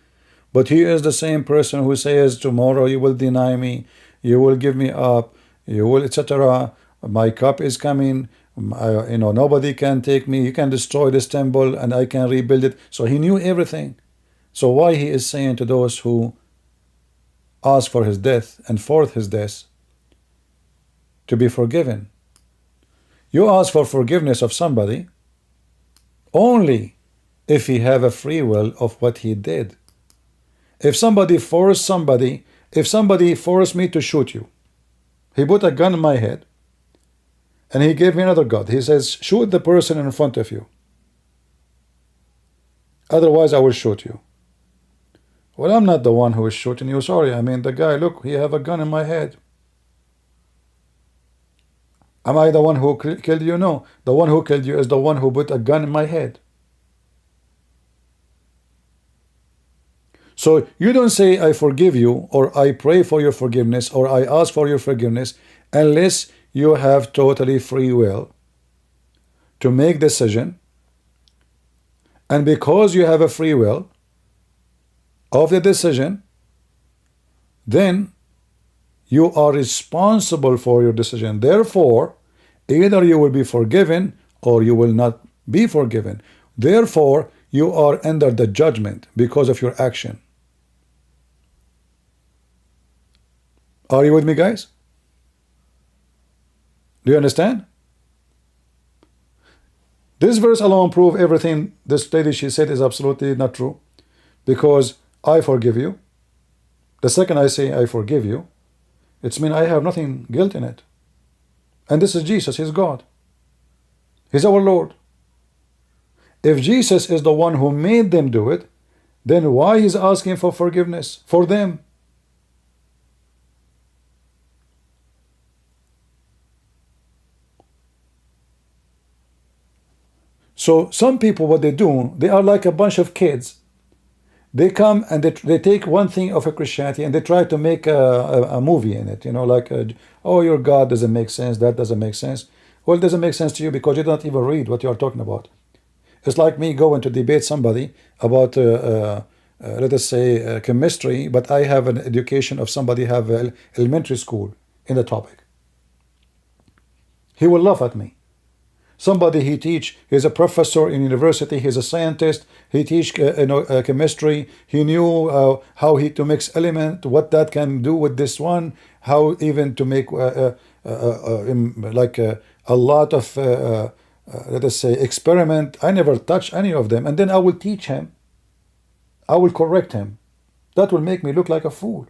but he is the same person who says tomorrow you will deny me, you will give me up, you will etc. My cup is coming. Nobody can take me. You can destroy this temple and I can rebuild it. So he knew everything. So why he is saying to those who ask for his death and forth his death to be forgiven? You ask for forgiveness of somebody only if he have a free will of what he did. If somebody forced me to shoot you, he put a gun in my head and he gave me another gun. He says, shoot the person in front of you. Otherwise, I will shoot you. Well, I'm not the one who is shooting you. Sorry. I mean, the guy, look, he have a gun in my head. Am I the one who killed you? No. The one who killed you is the one who put a gun in my head. So you don't say, I forgive you, or I pray for your forgiveness, or I ask for your forgiveness, unless you have totally free will to make decision. And because you have a free will of the decision, then you are responsible for your decision. Therefore, either you will be forgiven or you will not be forgiven. Therefore, you are under the judgment because of your action. Are you with me, guys? Do you understand? This verse alone proves everything this lady she said is absolutely not true. Because I forgive you. The second I say I forgive you, it's mean I have nothing guilt in it. And this is Jesus, he's God. He's our Lord. If Jesus is the one who made them do it, then why he's asking for forgiveness for them? So some people, what they do, they are like a bunch of kids. They come and they take one thing of a Christianity and they try to make a movie in it, you know, like, oh, your God doesn't make sense, that doesn't make sense. Well, it doesn't make sense to you because you don't even read what you are talking about. It's like me going to debate somebody about, let us say, chemistry, but I have an education of somebody have elementary school in the topic. He will laugh at me. Somebody he teach, he's a professor in university, he's a scientist, he teach chemistry, he knew how he to mix element, what that can do with this one, how even to make like a lot of let us say experiment. I never touch any of them, and then I will teach him, I will correct him. That will make me look like a fool.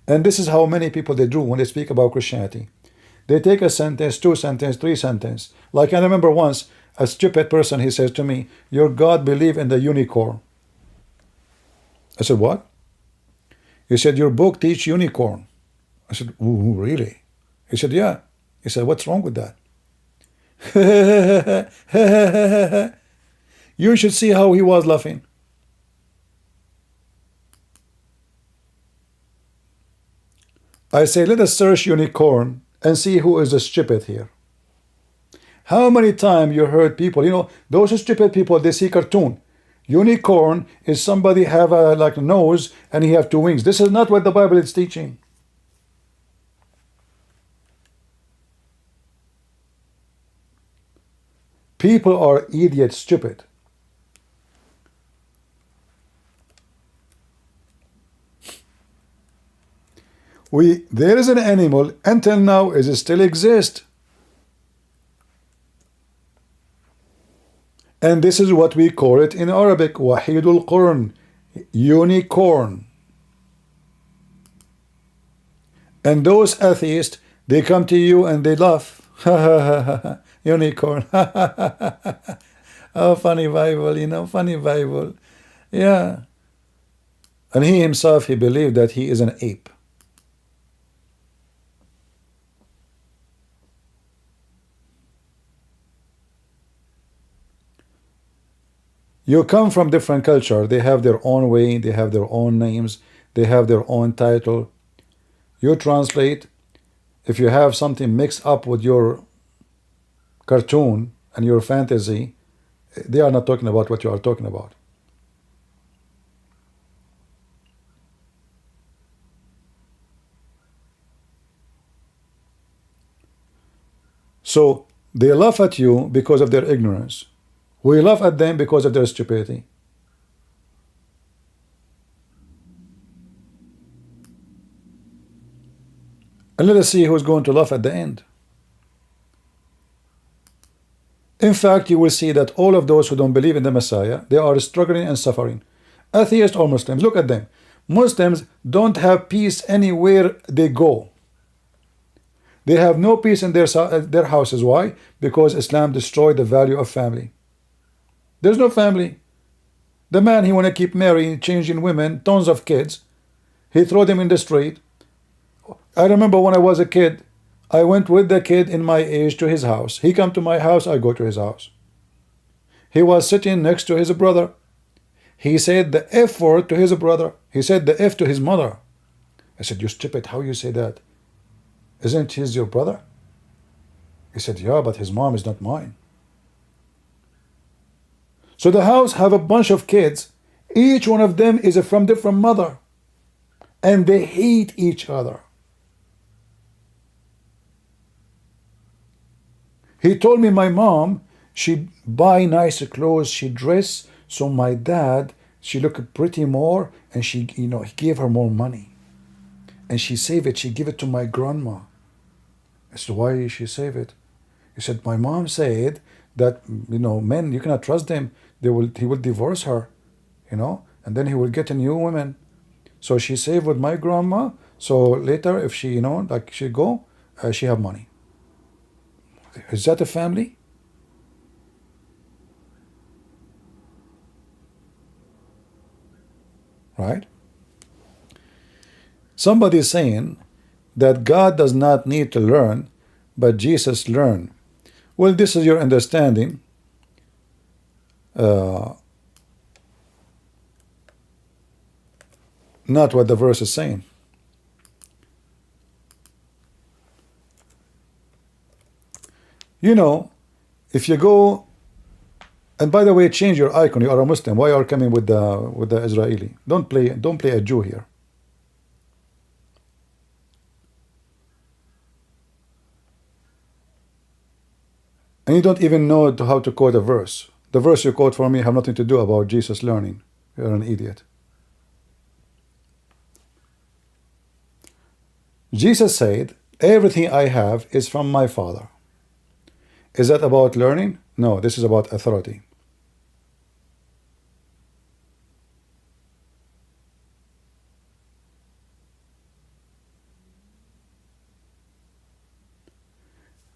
And this is how many people they do when they speak about Christianity. They take a sentence, two sentences, three sentences. Like I remember once, a stupid person, he says to me, your God believe in the unicorn. I said, what? He said, your book teach unicorn. I said, ooh, really? He said, yeah. He said, what's wrong with that? You should see how he was laughing. I say, let us search unicorn and see who is the stupid here. How many times you heard people, you know, those stupid people, they see cartoon. Unicorn is somebody have a like a nose and he have two wings. This is not what the Bible is teaching. People are idiot, stupid. There is an animal until now it still exists, and this is what we call it in Arabic, wahidul qurn, unicorn. And those atheists, they come to you and they laugh. Unicorn. Oh, funny Bible, you know, funny Bible. Yeah. And he himself, he believed that he is an ape. You come from different culture. They have their own way. They have their own names. They have their own title. You translate. If you have something mixed up with your cartoon and your fantasy, they are not talking about what you are talking about. So they laugh at you because of their ignorance. We laugh at them because of their stupidity. And let us see who's going to laugh at the end. In fact, you will see that all of those who don't believe in the Messiah, they are struggling and suffering. Atheists or Muslims, look at them. Muslims don't have peace anywhere they go. They have no peace in their houses. Why? Because Islam destroyed the value of family. There's no family. The man, he want to keep marrying, changing women, tons of kids. He throw them in the street. I remember when I was a kid, I went with the kid in my age to his house. He come to my house, I go to his house. He was sitting next to his brother. He said the F word to his brother. He said the F to his mother. I said, you stupid, how you say that? Isn't he your brother? He said, yeah, but his mom is not mine. So the house have a bunch of kids. Each one of them is from different mother. And they hate each other. He told me my mom, she buy nice clothes, she dress, so my dad, she look pretty more, and she, he gave her more money. And she save it, she give it to my grandma. I said, why did she save it? He said, my mom said that, men, you cannot trust them. He will divorce her, and then he will get a new woman. So she saved with my grandma, so later if she, she go, she have money. Is that a family? Right? Somebody is saying that God does not need to learn, but Jesus learned. Well, this is your understanding. Not what the verse is saying. If you go, and by the way, change your icon. You are a Muslim. Why are you coming with the Israeli? Don't play a Jew here. And you don't even know how to quote a verse. The verse you quote for me have nothing to do about Jesus learning. You're an idiot. Jesus said, everything I have is from my Father. Is that about learning? No, this is about authority.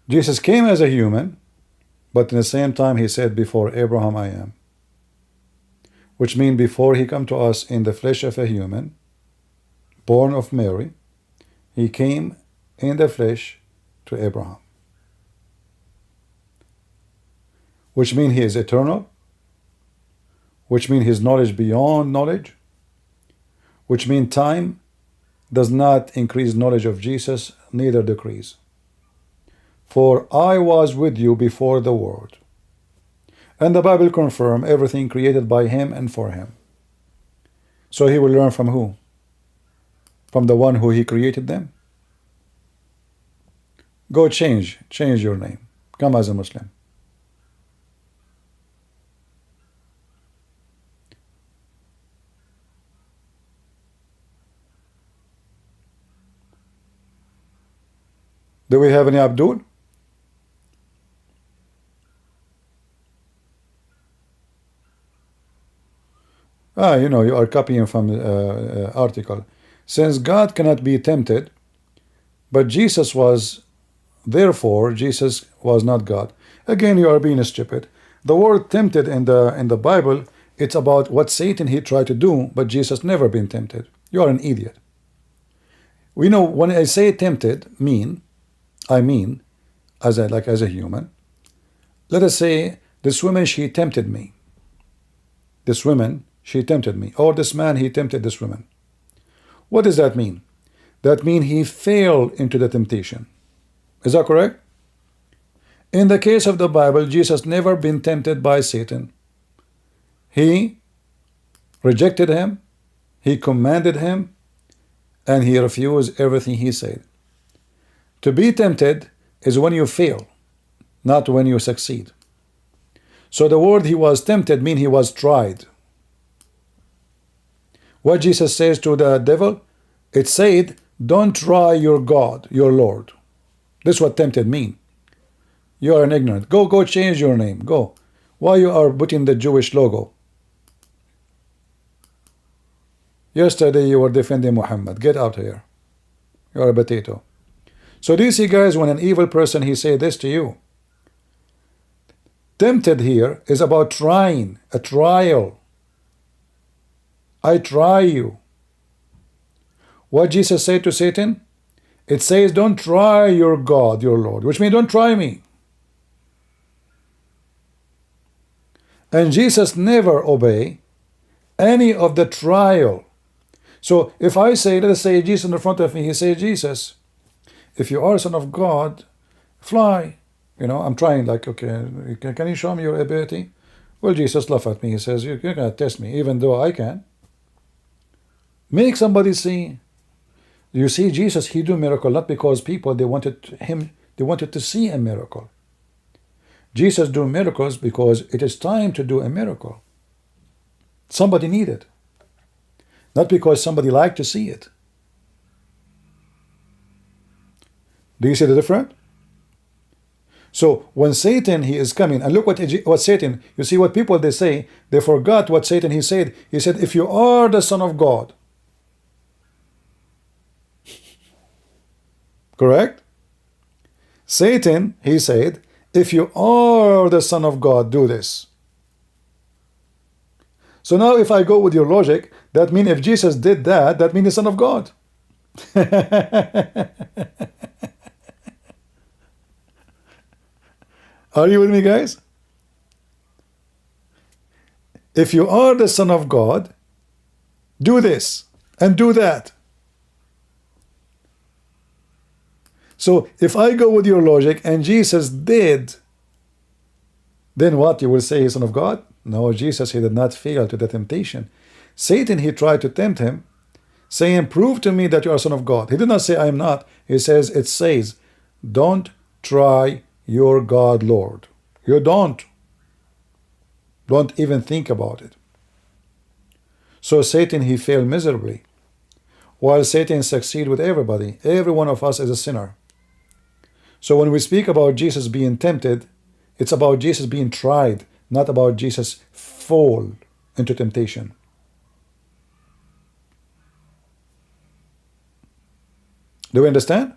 Jesus came as a human, but at the same time he said, before Abraham I am. Which means before he come to us in the flesh of a human, born of Mary, he came in the flesh to Abraham. Which means he is eternal, which means his knowledge beyond knowledge, which means time does not increase knowledge of Jesus, neither decrease. For I was with you before the world. And the Bible confirms everything created by him and for him. So he will learn from who? From the one who he created them? Go change your name. Come as a Muslim. Do we have any Abdul? You are copying from the article. Since God cannot be tempted, but Jesus was, therefore Jesus was not God. Again, you are being stupid. The word tempted in the Bible, it's about what Satan he tried to do, but Jesus never been tempted. You are an idiot. We know when I say tempted, I mean as a human. Let us say this woman, she tempted me. This woman, she tempted me. Or this man, he tempted this woman. What does that mean? That means he fell into the temptation. Is that correct? In the case of the Bible, Jesus never been tempted by Satan. He rejected him, he commanded him, and he refused everything he said. To be tempted is when you fail, not when you succeed. So the word he was tempted means he was tried. What Jesus says to the devil, it said, don't try your God, your Lord. This is what tempted mean. You are an ignorant. Go change your name. Go. Why you are putting the Jewish logo? Yesterday you were defending Muhammad. Get out here. You are a potato. So do you see, guys, when an evil person, he say this to you? Tempted here is about trying, a trial. I try you. What Jesus said to Satan? It says, don't try your God, your Lord, which means don't try me. And Jesus never obey any of the trial. So if I say, let us say Jesus in the front of me, he says, Jesus, if you are a son of God, fly. You know, I'm trying, like, okay, can you show me your ability? Well, Jesus laughed at me. He says, you're going to test me, even though I can. Make somebody see. You see, Jesus, he do miracle not because people, they wanted to see a miracle. Jesus do miracles because it is time to do a miracle. Somebody need it. Not because somebody like to see it. Do you see the difference? So when Satan, he is coming, and look what Satan, you see what people they say, they forgot what Satan he said. He said, if you are the Son of God. Correct? Satan, he said, if you are the Son of God, do this. So now if I go with your logic, that means if Jesus did that, that means the Son of God. Are you with me, guys? If you are the Son of God, do this and do that. So if I go with your logic and Jesus did, then what? You will say he's Son of God? No, Jesus, he did not fail to the temptation. Satan, he tried to tempt him, saying, prove to me that you are Son of God. He did not say, I am not. He says, it says, don't try your God, Lord. You don't. Don't even think about it. So Satan, he failed miserably. While Satan succeeded with everybody. Every one of us is a sinner. So when we speak about Jesus being tempted, it's about Jesus being tried, not about Jesus fall into temptation. Do we understand?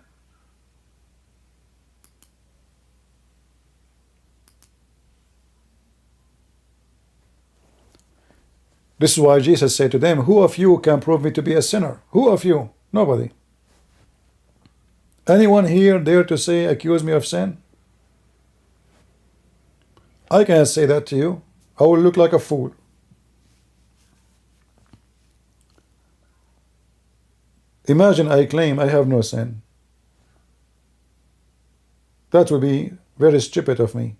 This is why Jesus said to them, who of you can prove me to be a sinner? Who of you? Nobody. Anyone here dare to say, accuse me of sin? I can't say that to you. I will look like a fool. Imagine I claim I have no sin. That would be very stupid of me.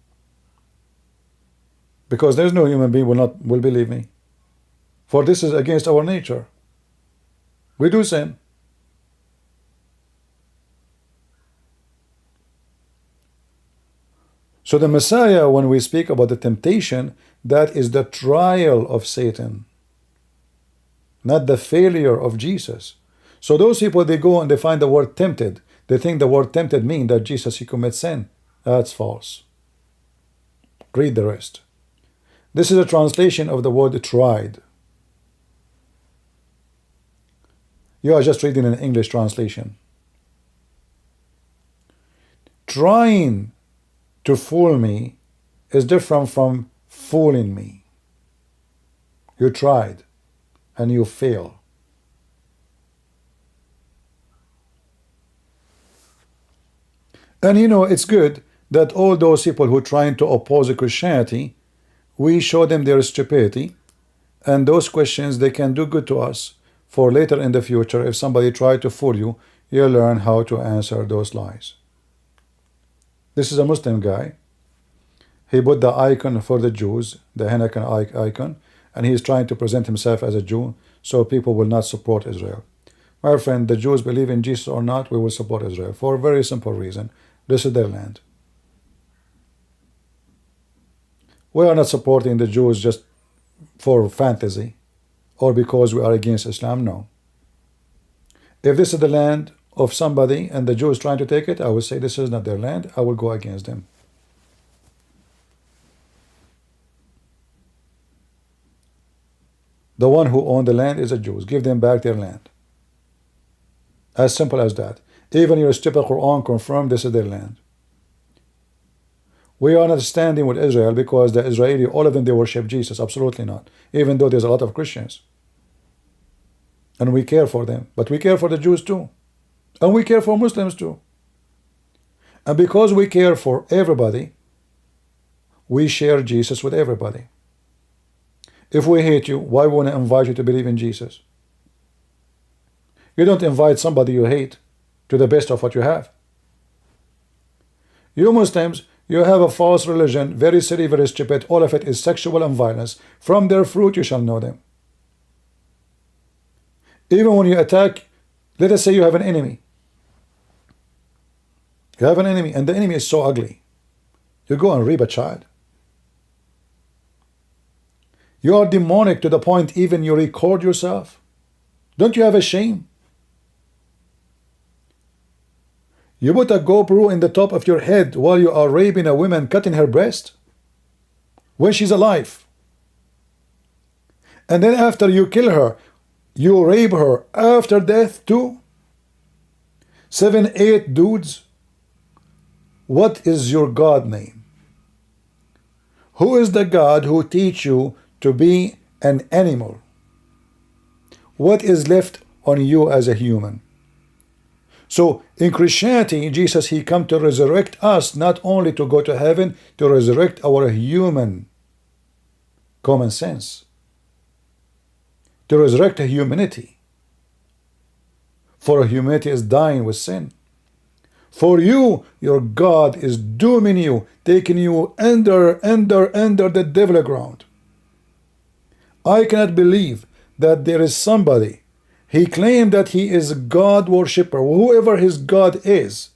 Because there's no human being will believe me. For this is against our nature. We do sin. So the Messiah, when we speak about the temptation, that is the trial of Satan, not the failure of Jesus. So those people, they go and they find the word tempted. They think the word tempted means that Jesus, he commits sin. That's false. Read the rest. This is a translation of the word tried. You are just reading an English translation. Trying to fool me is different from fooling me. You tried and you fail. And you know, it's good that all those people who are trying to oppose Christianity, we show them their stupidity, and those questions, they can do good to us for later in the future. If somebody try to fool you, you learn how to answer those lies. This is a Muslim guy. He put the icon for the Jews, the Hanakan icon, and he is trying to present himself as a Jew, so people will not support Israel. My friend, the Jews believe in Jesus or not, we will support Israel for a very simple reason. This is their land. We are not supporting the Jews just for fantasy or because we are against Islam. No. If this is the land of somebody and the Jews trying to take it, I will say this is not their land. I will go against them. The one who owned the land is the Jews. Give them back their land. As simple as that. Even your stupid Quran confirmed this is their land. We are not standing with Israel because the Israeli, all of them, they worship Jesus. Absolutely not. Even though there's a lot of Christians. and we care for them, but we care for the Jews too, and we care for Muslims too. And because we care for everybody, we share Jesus with everybody. If we hate you, why won't I invite you to believe in Jesus? You don't invite somebody you hate to the best of what you have. You Muslims, you have a false religion, very silly, very stupid. All of it is sexual and violence. From their fruit you shall know them. Even when you attack, let us say you have an enemy. You have an enemy, and the enemy is so ugly. You go and rape a child. You are demonic to the point even you record yourself. Don't you have a shame? You put a GoPro in the top of your head while you are raping a woman, cutting her breast when she's alive. And then after you kill her, you rape her after death too? 7, 8 dudes? What is your God name? Who is the God who teach you to be an animal? What is left on you as a human? So in Christianity, Jesus, he come to resurrect us, not only to go to heaven, to resurrect our human common sense, to resurrect humanity. For humanity is dying with sin. For you, your God is dooming you, taking you under the devil ground. I cannot believe that there is somebody, he claimed that he is a God worshipper, whoever his God is.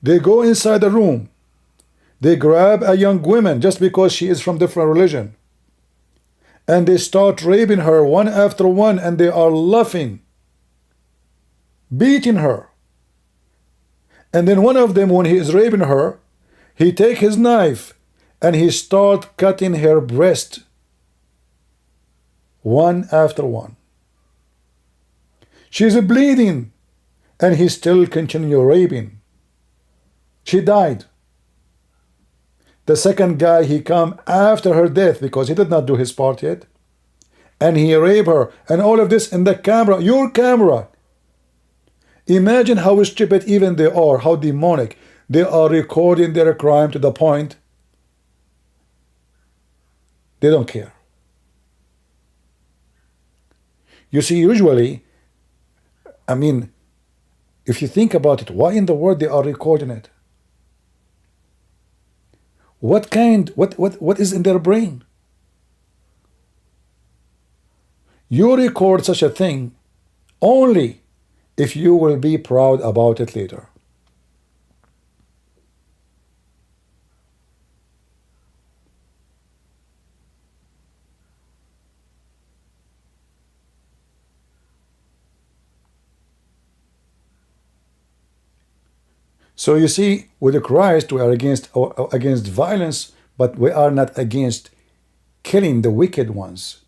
They go inside the room, they grab a young woman just because she is from different religion, and they start raping her one after one, and they are laughing, beating her. And then one of them, when he is raping her, he take his knife and he start cutting her breast one after one. She's bleeding, and he still continue raping. She died. The second guy, he come after her death because he did not do his part yet, and he raped her, and all of this in the camera, your camera. Imagine how stupid even they are, how demonic. They are recording their crime to the point they don't care. You see, usually, I mean, if you think about it, why in the world they are recording it? What is in their brain? You record such a thing only if you will be proud about it later. So you see, with Christ, we are against violence, but we are not against killing the wicked ones.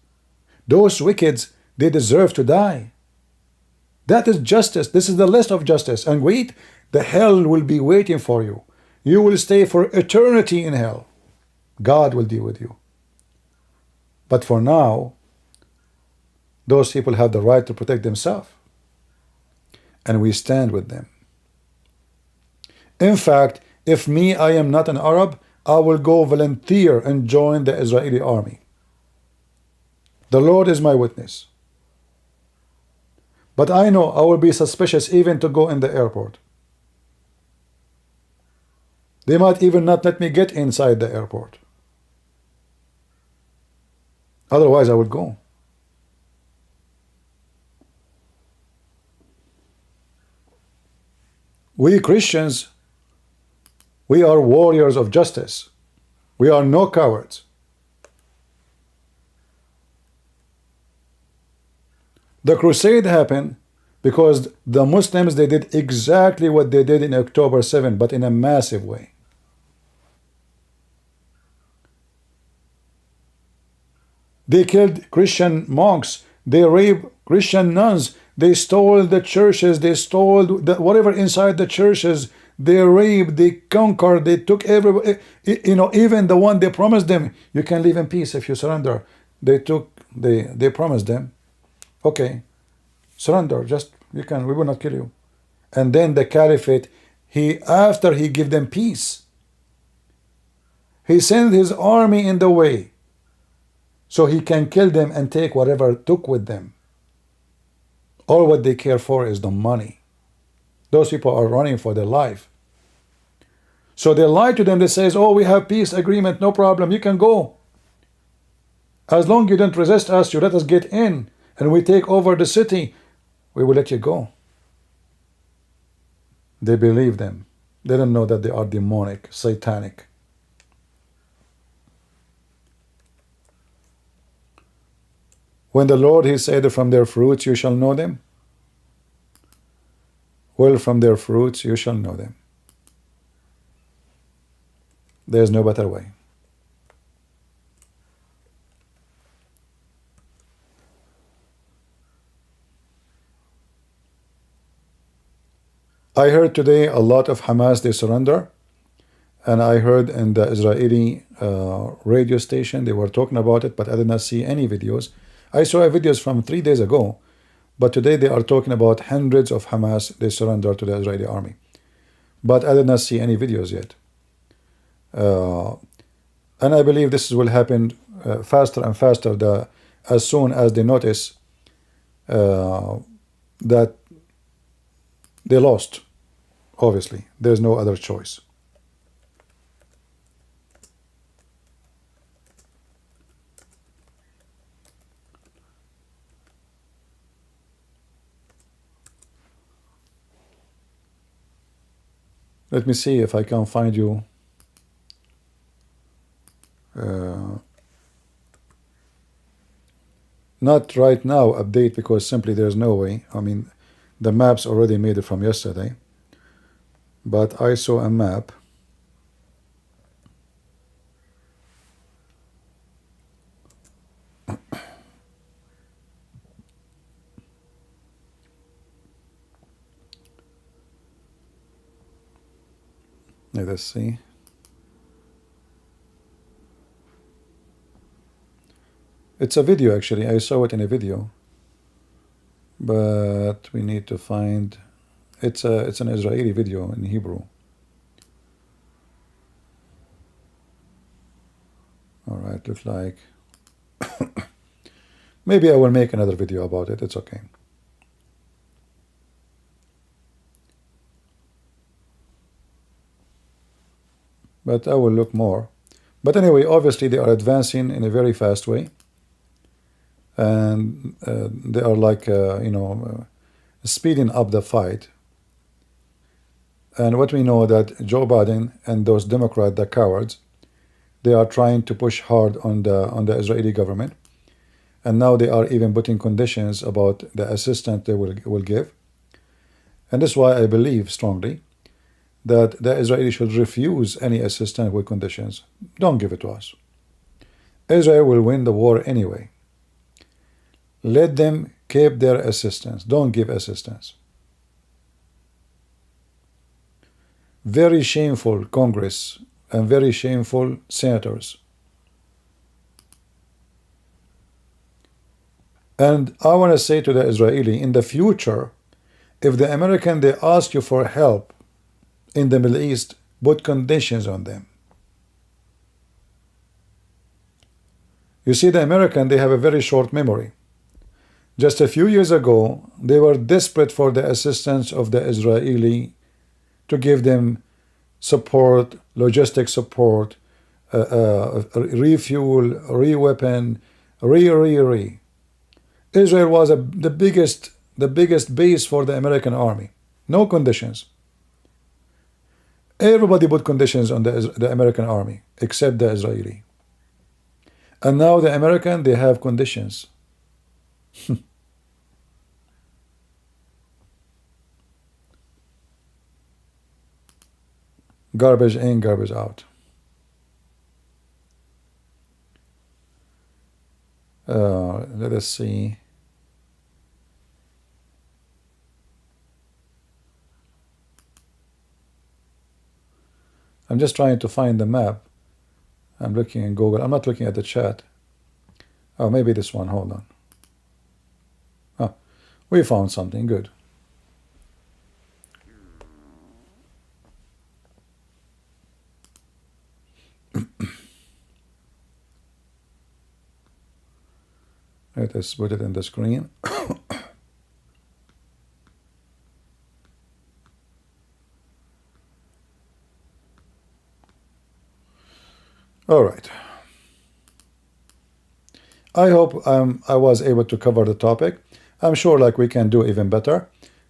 Those wicked, they deserve to die. That is justice. This is the list of justice. And wait, the hell will be waiting for you. You will stay for eternity in hell. God will deal with you. But for now, those people have the right to protect themselves. And we stand with them. In fact, if I am not an Arab, I will go volunteer and join the Israeli army. The Lord is my witness. But I know I will be suspicious even to go in the airport. They might even not let me get inside the airport. Otherwise, I would go. We Christians, we are warriors of justice. We are no cowards. The crusade happened because the Muslims, they did exactly what they did in October 7, but in a massive way. They killed Christian monks, they raped Christian nuns, they stole the churches, they stole whatever inside the churches, they raped, they conquered, they took everybody, even the one they promised them, you can live in peace if you surrender. They took They promised them, okay, surrender, just we will not kill you. And then the caliphate, after he give them peace, he sent his army in the way so he can kill them and take whatever took with them. All what they care for is the money. Those people are running for their life. So they lie to them. They say, oh, we have peace agreement, no problem, you can go. As long as you don't resist us, you let us get in, and we take over the city, we will let you go. They believe them. They don't know that they are demonic, satanic. When the Lord, he said, from their fruits you shall know them. Well, from their fruits you shall know them. There is no better way. I heard today a lot of Hamas, they surrender. And I heard in the Israeli radio station, they were talking about it, but I did not see any videos. I saw videos from 3 days ago, but today they are talking about hundreds of Hamas, they surrender to the Israeli army. But I did not see any videos yet. And I believe this will happen faster and faster as soon as they notice that they lost. Obviously, there's no other choice. Let me see if I can find you not right now update, because simply there's no way. I mean, the maps already made it from yesterday, but I saw a map. Let us see. It's a video, actually. I saw it in a video, but we need to find. It's an Israeli video in Hebrew. All right, looks like maybe I will make another video about it. It's okay. But I will look more. But anyway, obviously they are advancing in a very fast way, and they are like speeding up the fight. And what we know that Joe Biden and those Democrats, the cowards, they are trying to push hard on the Israeli government, and now they are even putting conditions about the assistance they will give. And that's why I believe strongly that the Israelis should refuse any assistance with conditions. Don't give it to us. Israel will win the war anyway. Let them keep their assistance. Don't give assistance. Very shameful Congress and very shameful senators. And I want to say to the Israeli, in the future, if the American, they ask you for help in the Middle East, put conditions on them. You see, the American, they have a very short memory. Just a few years ago, they were desperate for the assistance of the Israeli to give them support, logistic support, refuel, re-weapon, Israel was the biggest base for the American army. No conditions. Everybody put conditions on the American army, except the Israeli. And now the American, they have conditions. Garbage in, garbage out. Let us see. I'm just trying to find the map. I'm looking in Google. I'm not looking at the chat. Oh, maybe this one. Hold on. Oh, we found something good. Let us put it in the screen. All right. I hope I was able to cover the topic. I'm sure like we can do even better,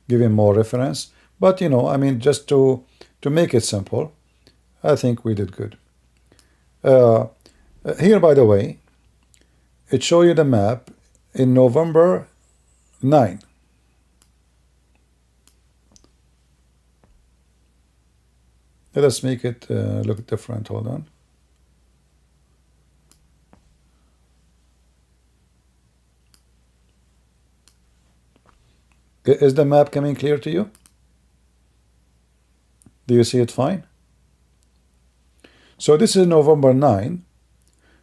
giving more reference. But you know, I mean, just to make it simple, I think we did good. Here, by the way, it shows you the map in November 9. Let us make it look different. Hold on. Is the map coming clear to you? Do you see it fine? So this is November 9.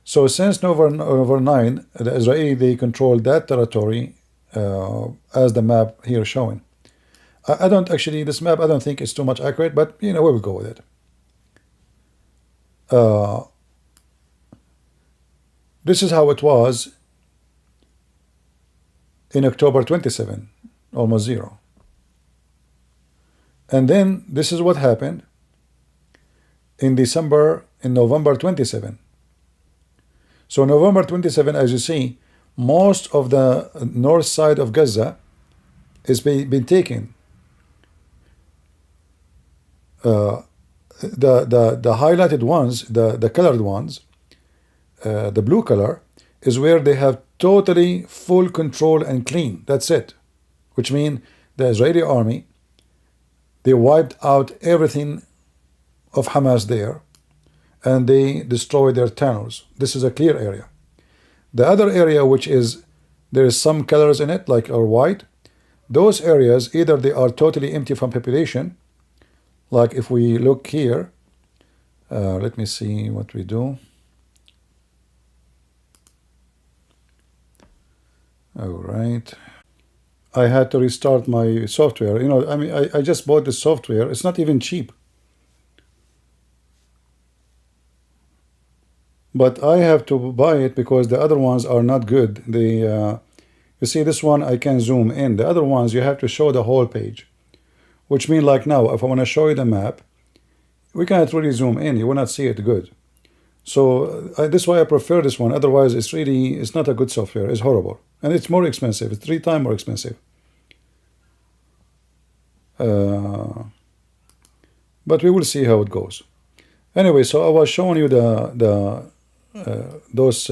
So since November 9, the Israeli, they control that territory as the map here showing. I don't actually, this map I don't think is too much accurate, but you know, we will go with it. This is how it was in October 27, almost 0. And then this is what happened in November 27. So November 27, as you see, most of the north side of Gaza is been taken. The highlighted ones, the colored ones, the blue color, is where they have totally full control and clean. That's it. Which means the Israeli army, they wiped out everything of Hamas there, and they destroyed their tunnels. This is a clear area. The other area, which is, there is some colors in it, like are white, those areas, either they are totally empty from population, like if we look here, let me see what we do. All right. I had to restart my software. You know, I mean, I just bought the software. It's not even cheap. But I have to buy it because the other ones are not good. You see, this one I can zoom in. The other ones, you have to show the whole page. Which means like now, if I want to show you the map, we cannot really zoom in. You will not see it good. So this is why I prefer this one. Otherwise, it's not a good software. It's horrible. And it's more expensive. It's 3 times more expensive. But we will see how it goes. Anyway, so I was showing you those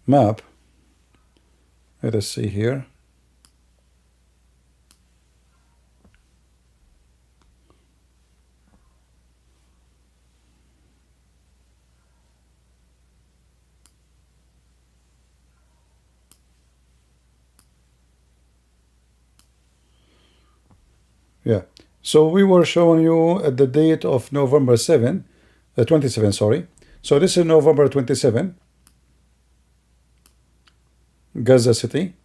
map. Let us see here. Yeah, so we were showing you at the date of November 27, sorry. So this is November 27, Gaza City.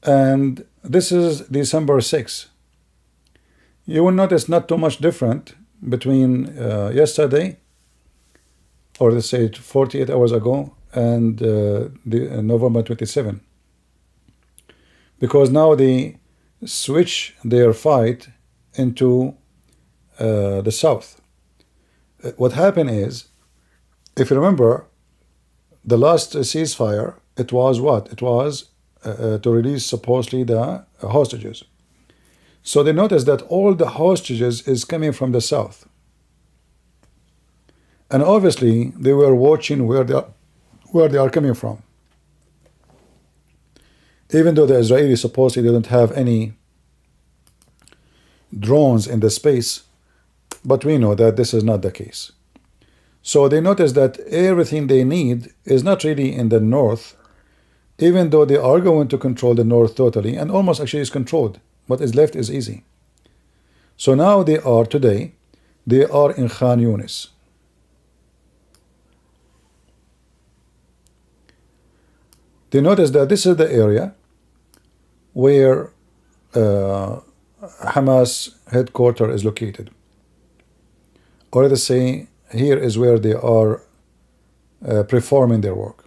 And this is December 6. You will notice not too much different between yesterday, or let's say 48 hours ago, and the November 27. Because now they switch their fight into the south. What happened is, if you remember, the last ceasefire, it was what? It was to release supposedly the hostages. So they noticed that all the hostages is coming from the south. And obviously, they were watching where they are coming from. Even though the Israelis supposedly didn't have any drones in the space, but we know that this is not the case. So they notice that everything they need is not really in the north, even though they are going to control the north totally, and almost actually is controlled. What is left is easy. So now they are in Khan Yunis. Do you notice that this is the area where Hamas headquarters is located? Or let us say here is where they are performing their work.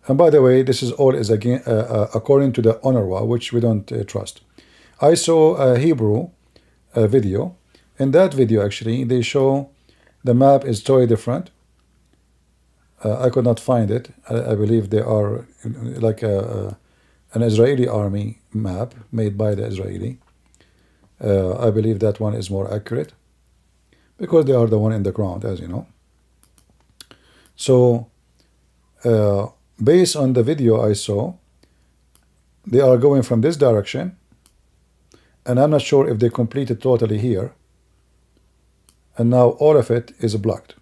And by the way, this is all is again according to the UNRWA, which we don't trust. I saw a Hebrew video. In that video, actually, they show the map is totally different. I could not find it. I believe they are like an Israeli army map made by the Israeli. I believe that one is more accurate because they are the one in the ground, as you know. So, based on the video I saw, they are going from this direction, and I'm not sure if they completed totally here, and now all of it is blocked.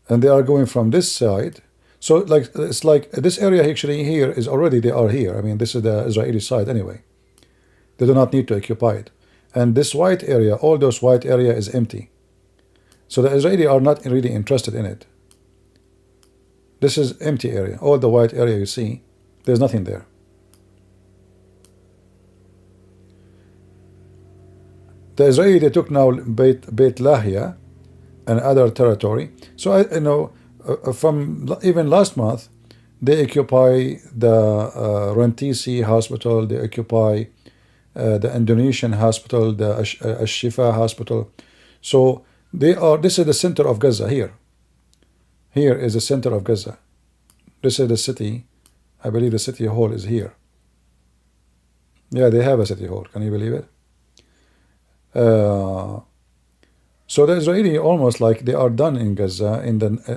And they are going from this side. So like it's like this area actually here is already, they are here. I mean, this is the Israeli side anyway. They do not need to occupy it. And this white area, all those white area is empty. So the Israeli are not really interested in it. This is empty area. All the white area you see, there's nothing there. The Israeli, they took now Beit Lahia and other territory. So I know from even last month, they occupy the Rantisi hospital, they occupy the Indonesian hospital, the Ash-Shifa hospital. So they are, this is the center of Gaza here. Here is the center of Gaza. This is the city. I believe the city hall is here. Yeah, they have a city hall. Can you believe it? So the Israeli almost like they are done in Gaza.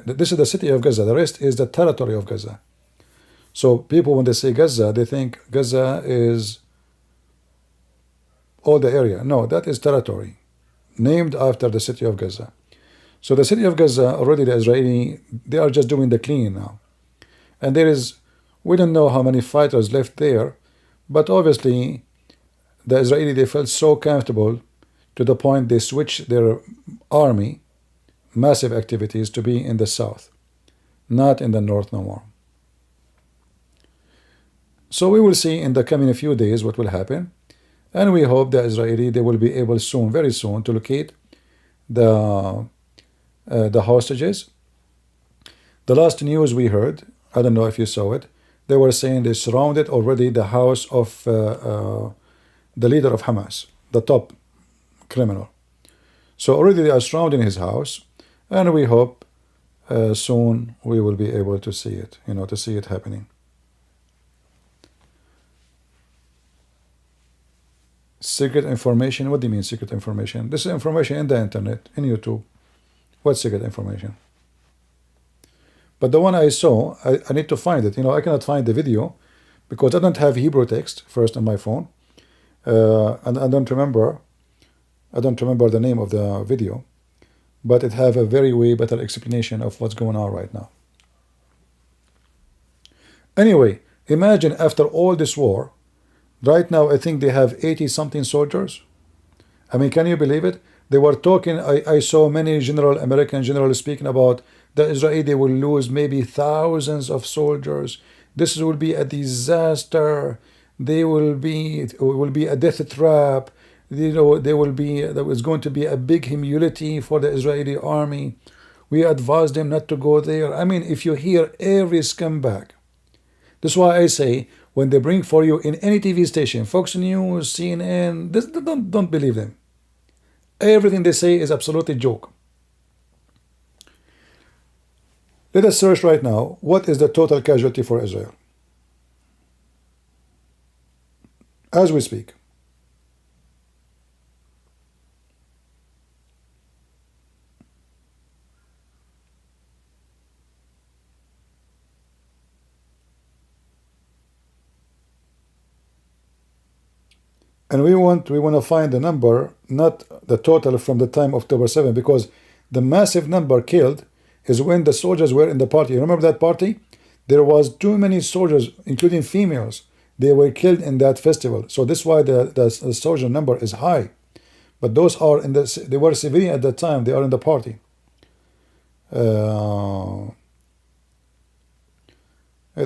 This is the city of Gaza. The rest is the territory of Gaza. So people, when they say Gaza, they think Gaza is all the area. No, that is territory named after the city of Gaza. So the city of Gaza, already the Israeli, they are just doing the cleaning now. And there is, we don't know how many fighters left there, but obviously the Israeli, they felt so comfortable to the point they switched their army, massive activities, to be in the south, not in the north no more. So we will see in the coming few days what will happen, and we hope the Israeli, they will be able soon, very soon, to locate the hostages. The last news we heard, I don't know if you saw it, they were saying they surrounded already the house of the leader of Hamas, the top criminal. So already they are surrounding his house, and we hope soon we will be able to see it, to see it happening. Secret information? What do you mean secret information? This is information in the internet, in YouTube. What secret information? But the one I saw, I need to find it. I cannot find the video because I don't have Hebrew text first on my phone, and I don't remember the name of the video, but it have a very way better explanation of what's going on right now. Anyway, imagine after all this war, right now I think they have 80-something soldiers. I mean, can you believe it? They were talking, I saw many American generals speaking about the Israeli will lose maybe thousands of soldiers. This will be a disaster. It will be a death trap. There was going to be a big humility for the Israeli army. We advised them not to go there. I mean, if you hear every scumbag, that's why I say, when they bring for you in any TV station, Fox News, CNN, don't believe them. Everything they say is absolutely joke. Let us search right now, what is the total casualty for Israel? As we speak. And we want to find the number, not the total from the time of October 7, because the massive number killed is when the soldiers were in the party. You remember that party? There was too many soldiers, including females. they were killed in that festival. So this is why the soldier number is high. But those are in the, they were civilian at that time. They are in the party. Let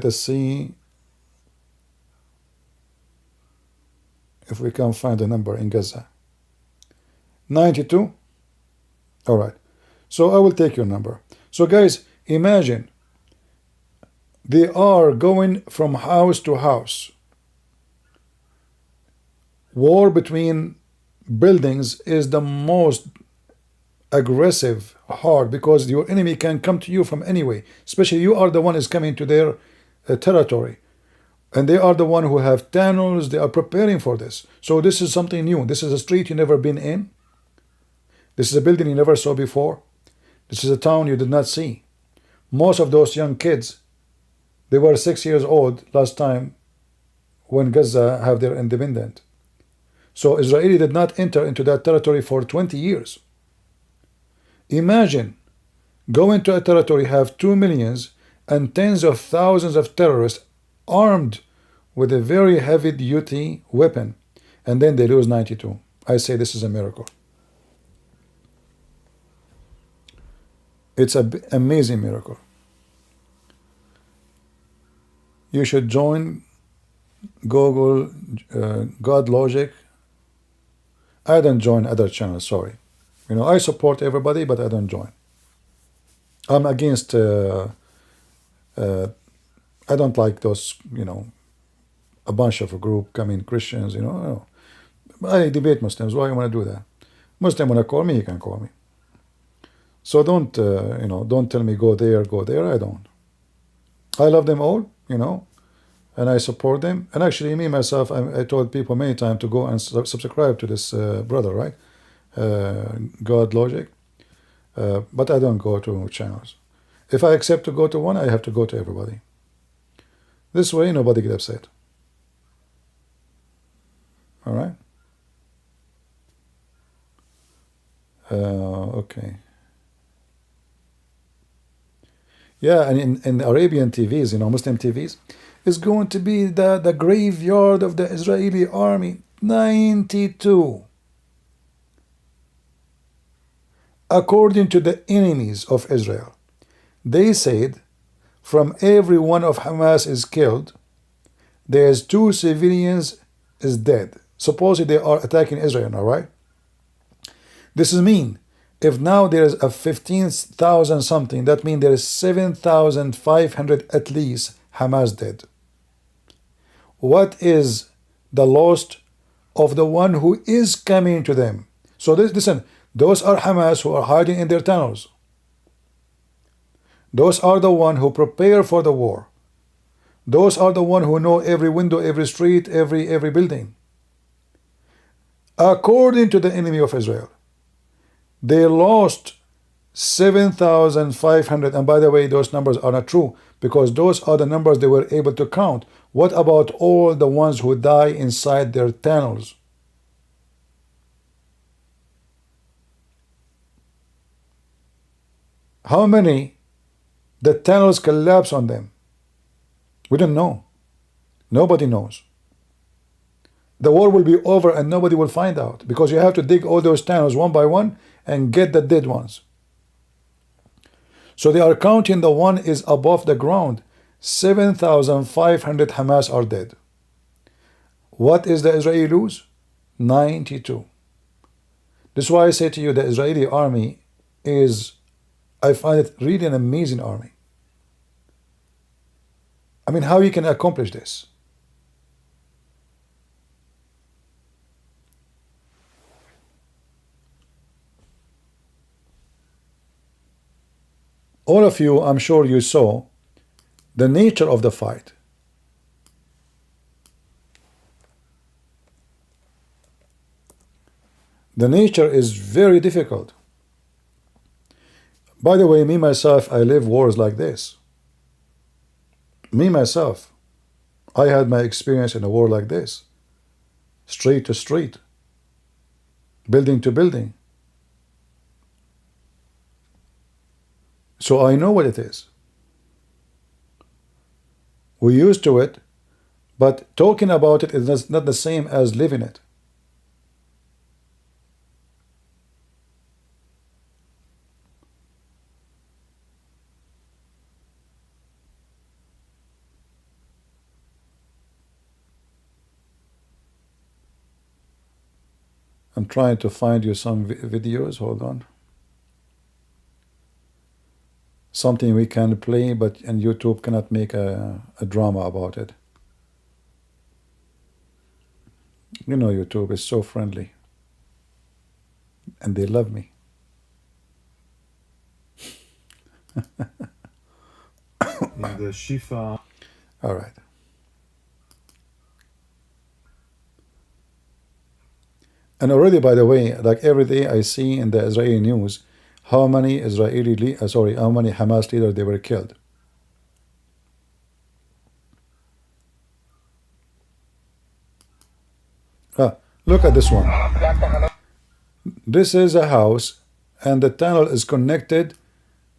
us see if we can find a number in Gaza. 92. All right. So I will take your number. So guys, imagine they are going from house to house. War between buildings is the most aggressive, hard, because your enemy can come to you from anywhere. Especially you are the one is coming to their territory, and they are the one who have tunnels. They are preparing for this. So this is something new. This is a street you never been in. This is a building you never saw before. This is a town you did not see. Most of those young kids, they were 6 years old last time when Gaza have their independence. So Israeli did not enter into that territory for 20 years. Imagine going to a territory, have 2 millions and tens of thousands of terrorists armed with a very heavy duty weapon, and then they lose 92. I say this is a miracle. It's an amazing miracle. You should join Google God Logic. I don't join other channels, sorry. You know, I support everybody, but I don't join. I'm against, I don't like those, you know, a bunch of a group coming Christians, you know. I debate Muslims. Why you want to do that? Muslim want to call me, he can call me. So don't, you know, don't tell me go there, go there. I don't. I love them all, you know, and I support them. And actually, me, myself, I told people many times to go and subscribe to this brother, right? God Logic. But I don't go to channels. If I accept to go to one, I have to go to everybody. This way, nobody gets upset. All right? Okay. Yeah, and in Arabian TVs, you know, Muslim TVs, it's going to be the graveyard of the Israeli army. 92. According to the enemies of Israel, they said from every one of Hamas is killed, there's 2 civilians is dead. Supposedly they are attacking Israel now, right? This is mean. If now there is a 15,000 something, that means there is 7,500 at least Hamas dead. What is the loss of the one who is coming to them? So listen, those are Hamas who are hiding in their tunnels. Those are the one who prepare for the war. Those are the one who know every window, every street, every building. According to the enemy of Israel, they lost 7,500, and by the way, those numbers are not true, because those are the numbers they were able to count. What about all the ones who die inside their tunnels? How many the tunnels collapse on them? We don't know. Nobody knows. The war will be over and nobody will find out, because you have to dig all those tunnels one by one and get the dead ones. So they are counting the one is above the ground. 7,500 Hamas are dead. What is the Israeli lose? 92. This is why I say to you, the Israeli army is, I find it really an amazing army. I mean, how you can accomplish this? All of you, I'm sure you saw the nature of the fight. The nature is very difficult. By the way, me myself, I live wars like this. Me myself, I had my experience in a war like this. Street to street, building to building. So I know what it is. We're used to it, But talking about it is not the same as living it. I'm trying to find you some videos. Hold on. Something we can play, and YouTube cannot make a drama about it. You know, YouTube is so friendly. And they love me. In the Shifa. All right. And already, by the way, like every day I see in the Israeli news how many how many Hamas leaders they were killed. Look at this one. This is a house, and the tunnel is connected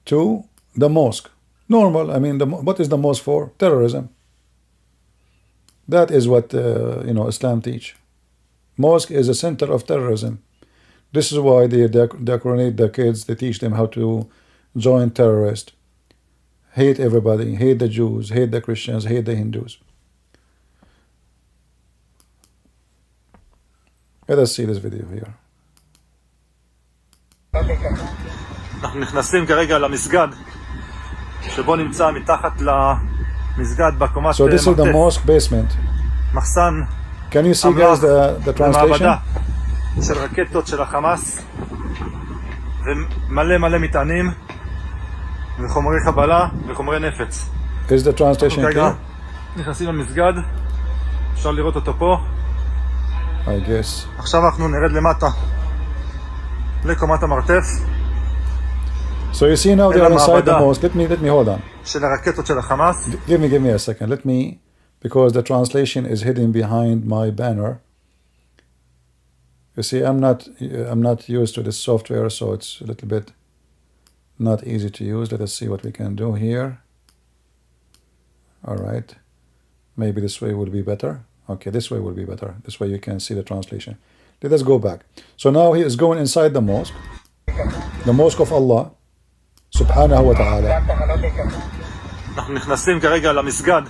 to the mosque. Normal. I mean, what is the mosque for? Terrorism. That is what Islam teach. Mosque is a center of terrorism. This is why they indoctrinate the kids. They teach them how to join terrorists, hate everybody, hate the Jews, hate the Christians, hate the Hindus. Let us see this video here. אנחנו נכנסים כרגע למסגד שבו נמצא מתחת למסגד בקומת So this is the mosque basement. מחסן Can you see guys the translation? מעבדה של רקטות של החמאס ומלא מטענים וחומרי חבלה וחומרי נפץ. Is the translation clear? נכנסים למסגד, אפשר לראות אותו פה. I guess. עכשיו אנחנו נרד למטה לקומת המרתף. So you see now they are inside the mosque. Let me hold on. של הרקטות של החמאס. Give me a second. Let me, because the translation is hidden behind my banner. You see, I'm not used to this software, so it's a little bit not easy to use. Let us see what we can do here. All right. Maybe this way will be better. Okay, this way will be better. This way you can see the translation. Let us go back. So now he is going inside the mosque of Allah, subhanahu wa ta'ala. אנחנו נכנסים כרגע למסגד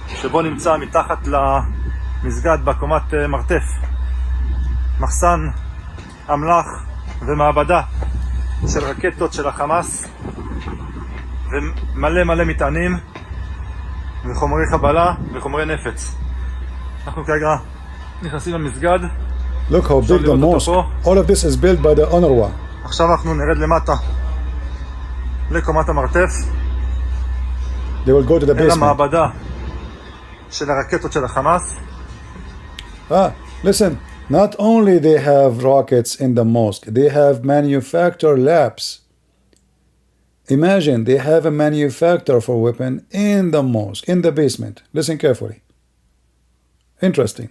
שבו נמצא מתחת למסגד בקומת מרתף מחסן אמל"ח ומעבדה של רקטות של החמאס ומלא מטענים וחומרי חבלה וחומרי נפץ. אנחנו כרגע נכנסים למסגד. Look how big the mosque. All of this is built by the UNRWA. עכשיו אנחנו נרד למטה לקומת המרתף. They will go to the basement. למעבדה של הרקטות של החמאס. Listen, not only they have rockets in the mosque, they have manufactured labs. Imagine they have a manufacturer for weapon in the mosque, in the basement. Listen carefully. Interesting.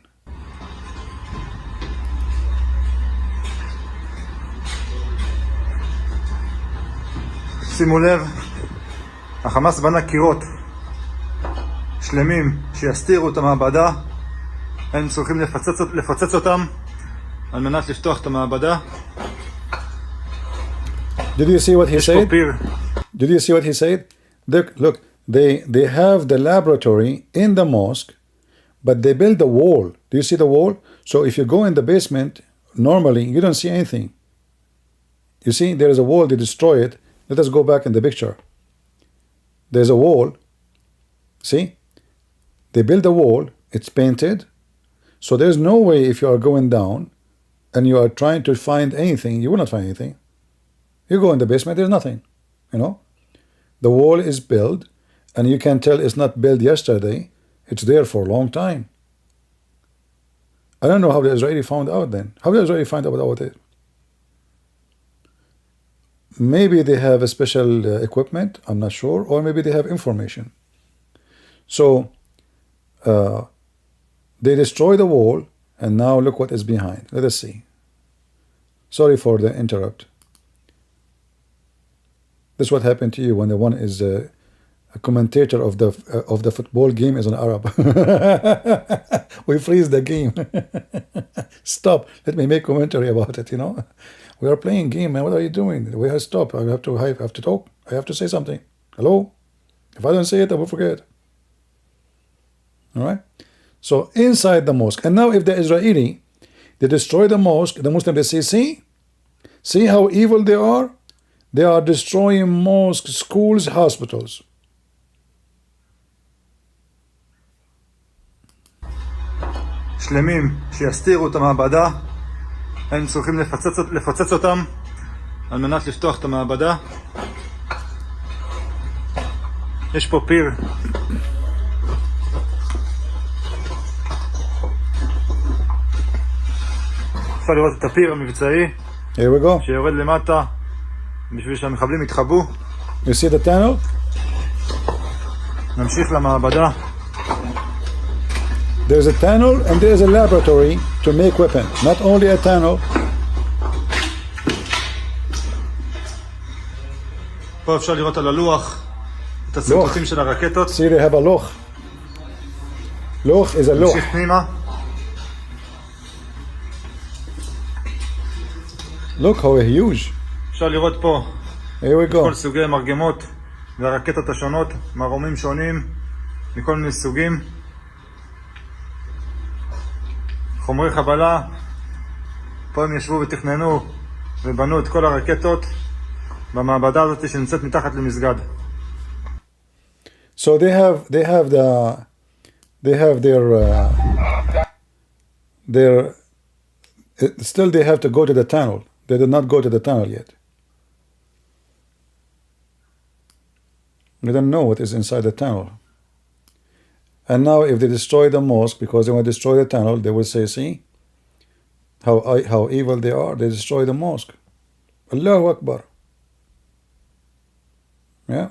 שימו לב, החמאס בנה קירות שלמים שיסתירו את המעבדה. הם צריכים לפצץ אותם על מנת לפתוח את המעבדה. Did you see what he said? Did you see what he said? Look, they have the laboratory in the mosque, but they build the wall. Do you see the wall? So if you go in the basement, normally you don't see anything. You see, there is a wall, they destroy it. Let us go back in the picture. There's a wall. See? They build a wall, it's painted. So there's no way if you are going down and you are trying to find anything, you will not find anything. You go in the basement, there's nothing. The wall is built, and you can tell it's not built yesterday. It's there for a long time. I don't know how the Israeli found out then. How did the Israeli find out about it? Maybe they have a special equipment, I'm not sure, or maybe they have information. So they destroy the wall, and now look what is behind. Let us see. Sorry for the interrupt. This is what happened to you when the one is commentator of the football game is an Arab. We freeze the game. Stop. Let me make commentary about it. We are playing game, man. What are you doing? We have to stop. I have to talk. I have to say something. Hello? If I don't say it, I will forget. All right. So inside the mosque, and now if the Israeli they destroy the mosque, the Muslim they say, see how evil they are. They are destroying mosques, schools, hospitals. שלמים שיסתירו את המעבדה, הם צריכים לפוצץ אותם על מנת לפתוח את המעבדה. יש פה פיר. אפשר לראות את הפיר המבצעי. Here we go. שיורד למטה בשביל שהמחבלים יתחבאו. You see the tunnel? נמשיך למעבדה. There's a tunnel and there's a laboratory to make weapons. Not only a tunnel. פה אפשר לראות על הלוח את הסרטוטים של הרקטות. See, they have a loch. Loch is a loch. נמשיך פנימה. Look how huge. אפשר לראות פה Here we go. כל סוגי מרגמות והרקטות השונות, מרומים שונים מכל מיני סוגים. חומרי חבלה, פה הם ישבו ותכננו ובנו את כל הרקטות במעבדה הזאת שנמצאת מתחת למסגד. So they have their still they have to go to the tunnel. They did not go to the tunnel yet. They don't know what is inside the tunnel. And now if they destroy the mosque because they want to destroy the tunnel, they will say, see how evil they are. They destroy the mosque. Allahu Akbar. Yeah.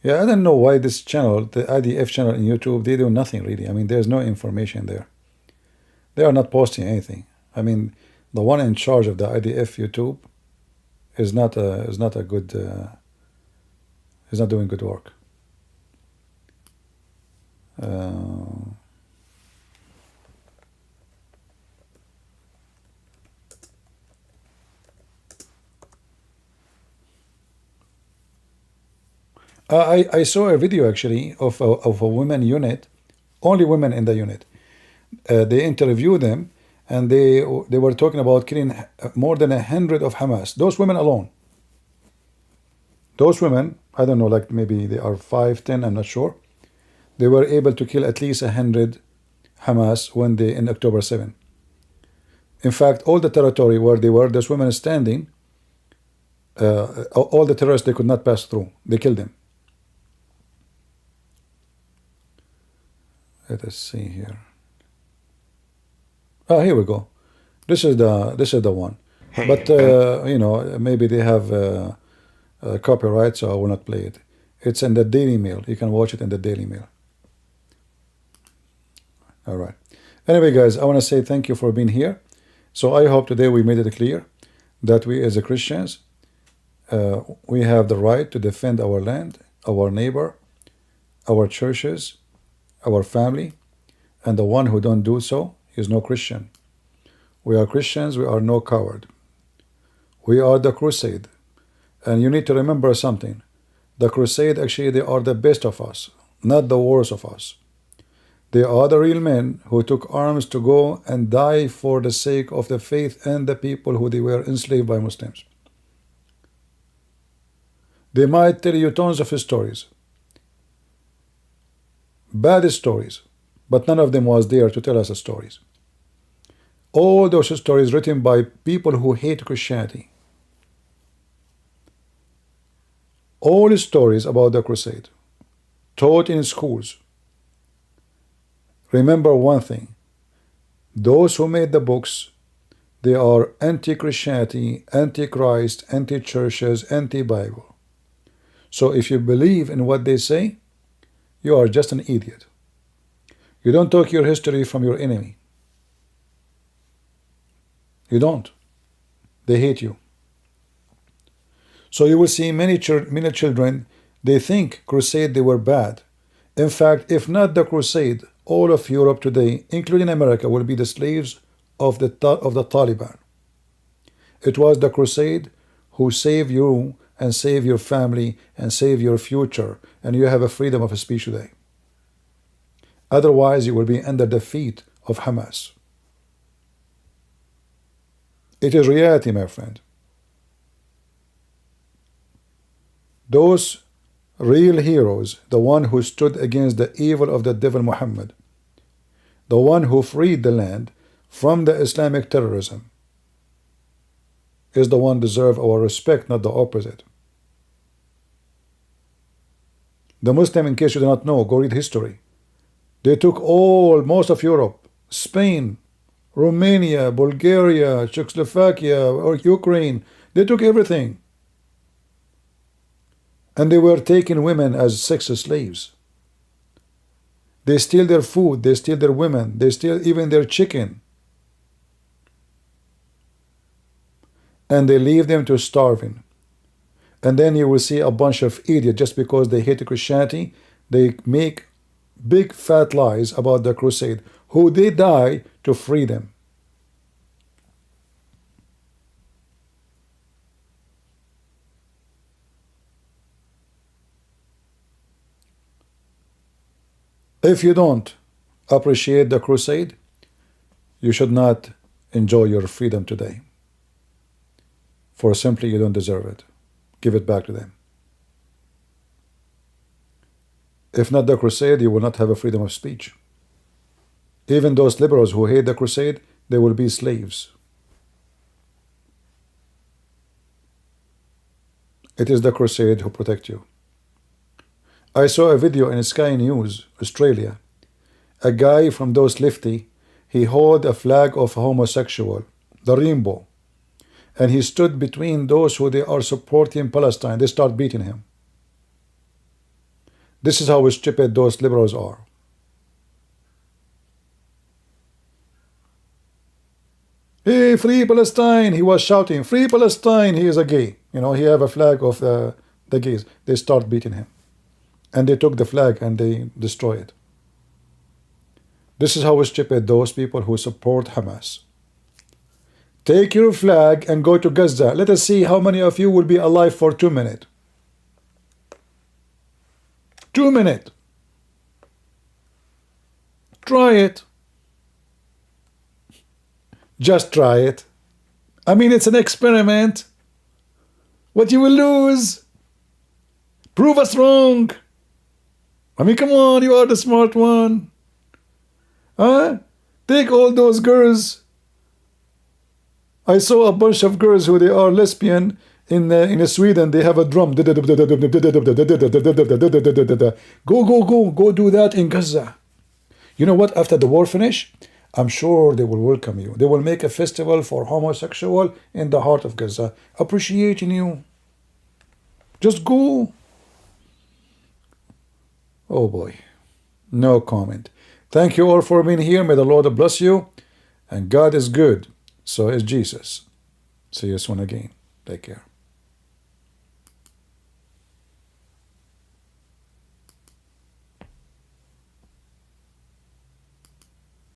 Yeah, I don't know why this channel, the IDF channel in YouTube, they do nothing really. I mean, there's no information there. They are not posting anything. I mean, the one in charge of the IDF YouTube is not a good. Is not doing good work. I saw a video actually of a women unit, only women in the unit. They interviewed them, and they were talking about killing more than 100 of Hamas. Those women alone. Those women, I don't know, like maybe they are 5, 10, I'm not sure. They were able to kill at least 100 Hamas when they in October 7. In fact, all the territory where they were, those women standing, all the terrorists they could not pass through. They killed them. Let us see here. Ah, here we go. This is the one. But you know, maybe they have copyright, so I will not play it. It's in the Daily Mail. You can watch it in the Daily Mail. All right. Anyway, guys, I want to say thank you for being here. So I hope today we made it clear that we as Christians, we have the right to defend our land, our neighbor, our churches, our family, and the one who don't do so is no Christian. We are Christians, we are no coward. We are the crusade. And you need to remember something. The crusade, actually, they are the best of us, not the worst of us. They are the real men who took arms to go and die for the sake of the faith and the people who they were enslaved by Muslims. They might tell you tons of stories, bad stories, but none of them was there to tell us the stories. All those stories written by people who hate Christianity. All stories about the crusade, taught in schools. Remember one thing, those who made the books, they are anti-Christianity, anti-Christ, anti-churches, anti-Bible. So if you believe in what they say, you are just an idiot. You don't take your history from your enemy. You don't. They hate you. So you will see many children, they think crusade they were bad. In fact, if not the crusade, all of Europe today, including America, will be the slaves of the Taliban. It was the crusade who saved you and saved your family and saved your future, and you have a freedom of speech today. Otherwise, you will be under the feet of Hamas. It is reality, my friend. Those real heroes, the one who stood against the evil of the devil Muhammad, the one who freed the land from the Islamic terrorism, is the one deserve our respect, not the opposite. The Muslim, in case you do not know, go read history. They took most of Europe, Spain, Romania, Bulgaria, Czechoslovakia, or Ukraine. They took everything. And they were taking women as sex slaves. They steal their food, they steal their women, they steal even their chicken. And they leave them to starving. And then you will see a bunch of idiots, just because they hate Christianity, they make big fat lies about the crusade, who they die to free them. If you don't appreciate the crusade, you should not enjoy your freedom today, for simply you don't deserve it. Give it back to them. If not the crusade, you will not have a freedom of speech. Even those liberals who hate the crusade, they will be slaves. It is the crusade who protect you. I saw a video in Sky News, Australia. A guy from those lefty, he held a flag of homosexual, the rainbow, and he stood between those who they are supporting Palestine. They start beating him. This is how stupid those liberals are. Hey, free Palestine! He was shouting, free Palestine! He is a gay. You know, he have a flag of the gays. They start beating him. And they took the flag and they destroy it. This is how stupid those people who support Hamas. Take your flag and go to Gaza. Let us see how many of you will be alive for 2 minutes. 2 minutes. Try it. Just try it. I mean, it's an experiment. What you will lose? Prove us wrong. I mean, come on, you are the smart one. Huh? Take all those girls. I saw a bunch of girls who they are lesbian in Sweden. They have a drum. Go do that in Gaza. You know what? After the war finish, I'm sure they will welcome you. They will make a festival for homosexual in the heart of Gaza, appreciating you. Just go. Oh boy, no comment. Thank you all for being here. May the Lord bless you. And God is good. So is Jesus. See you soon again. Take care.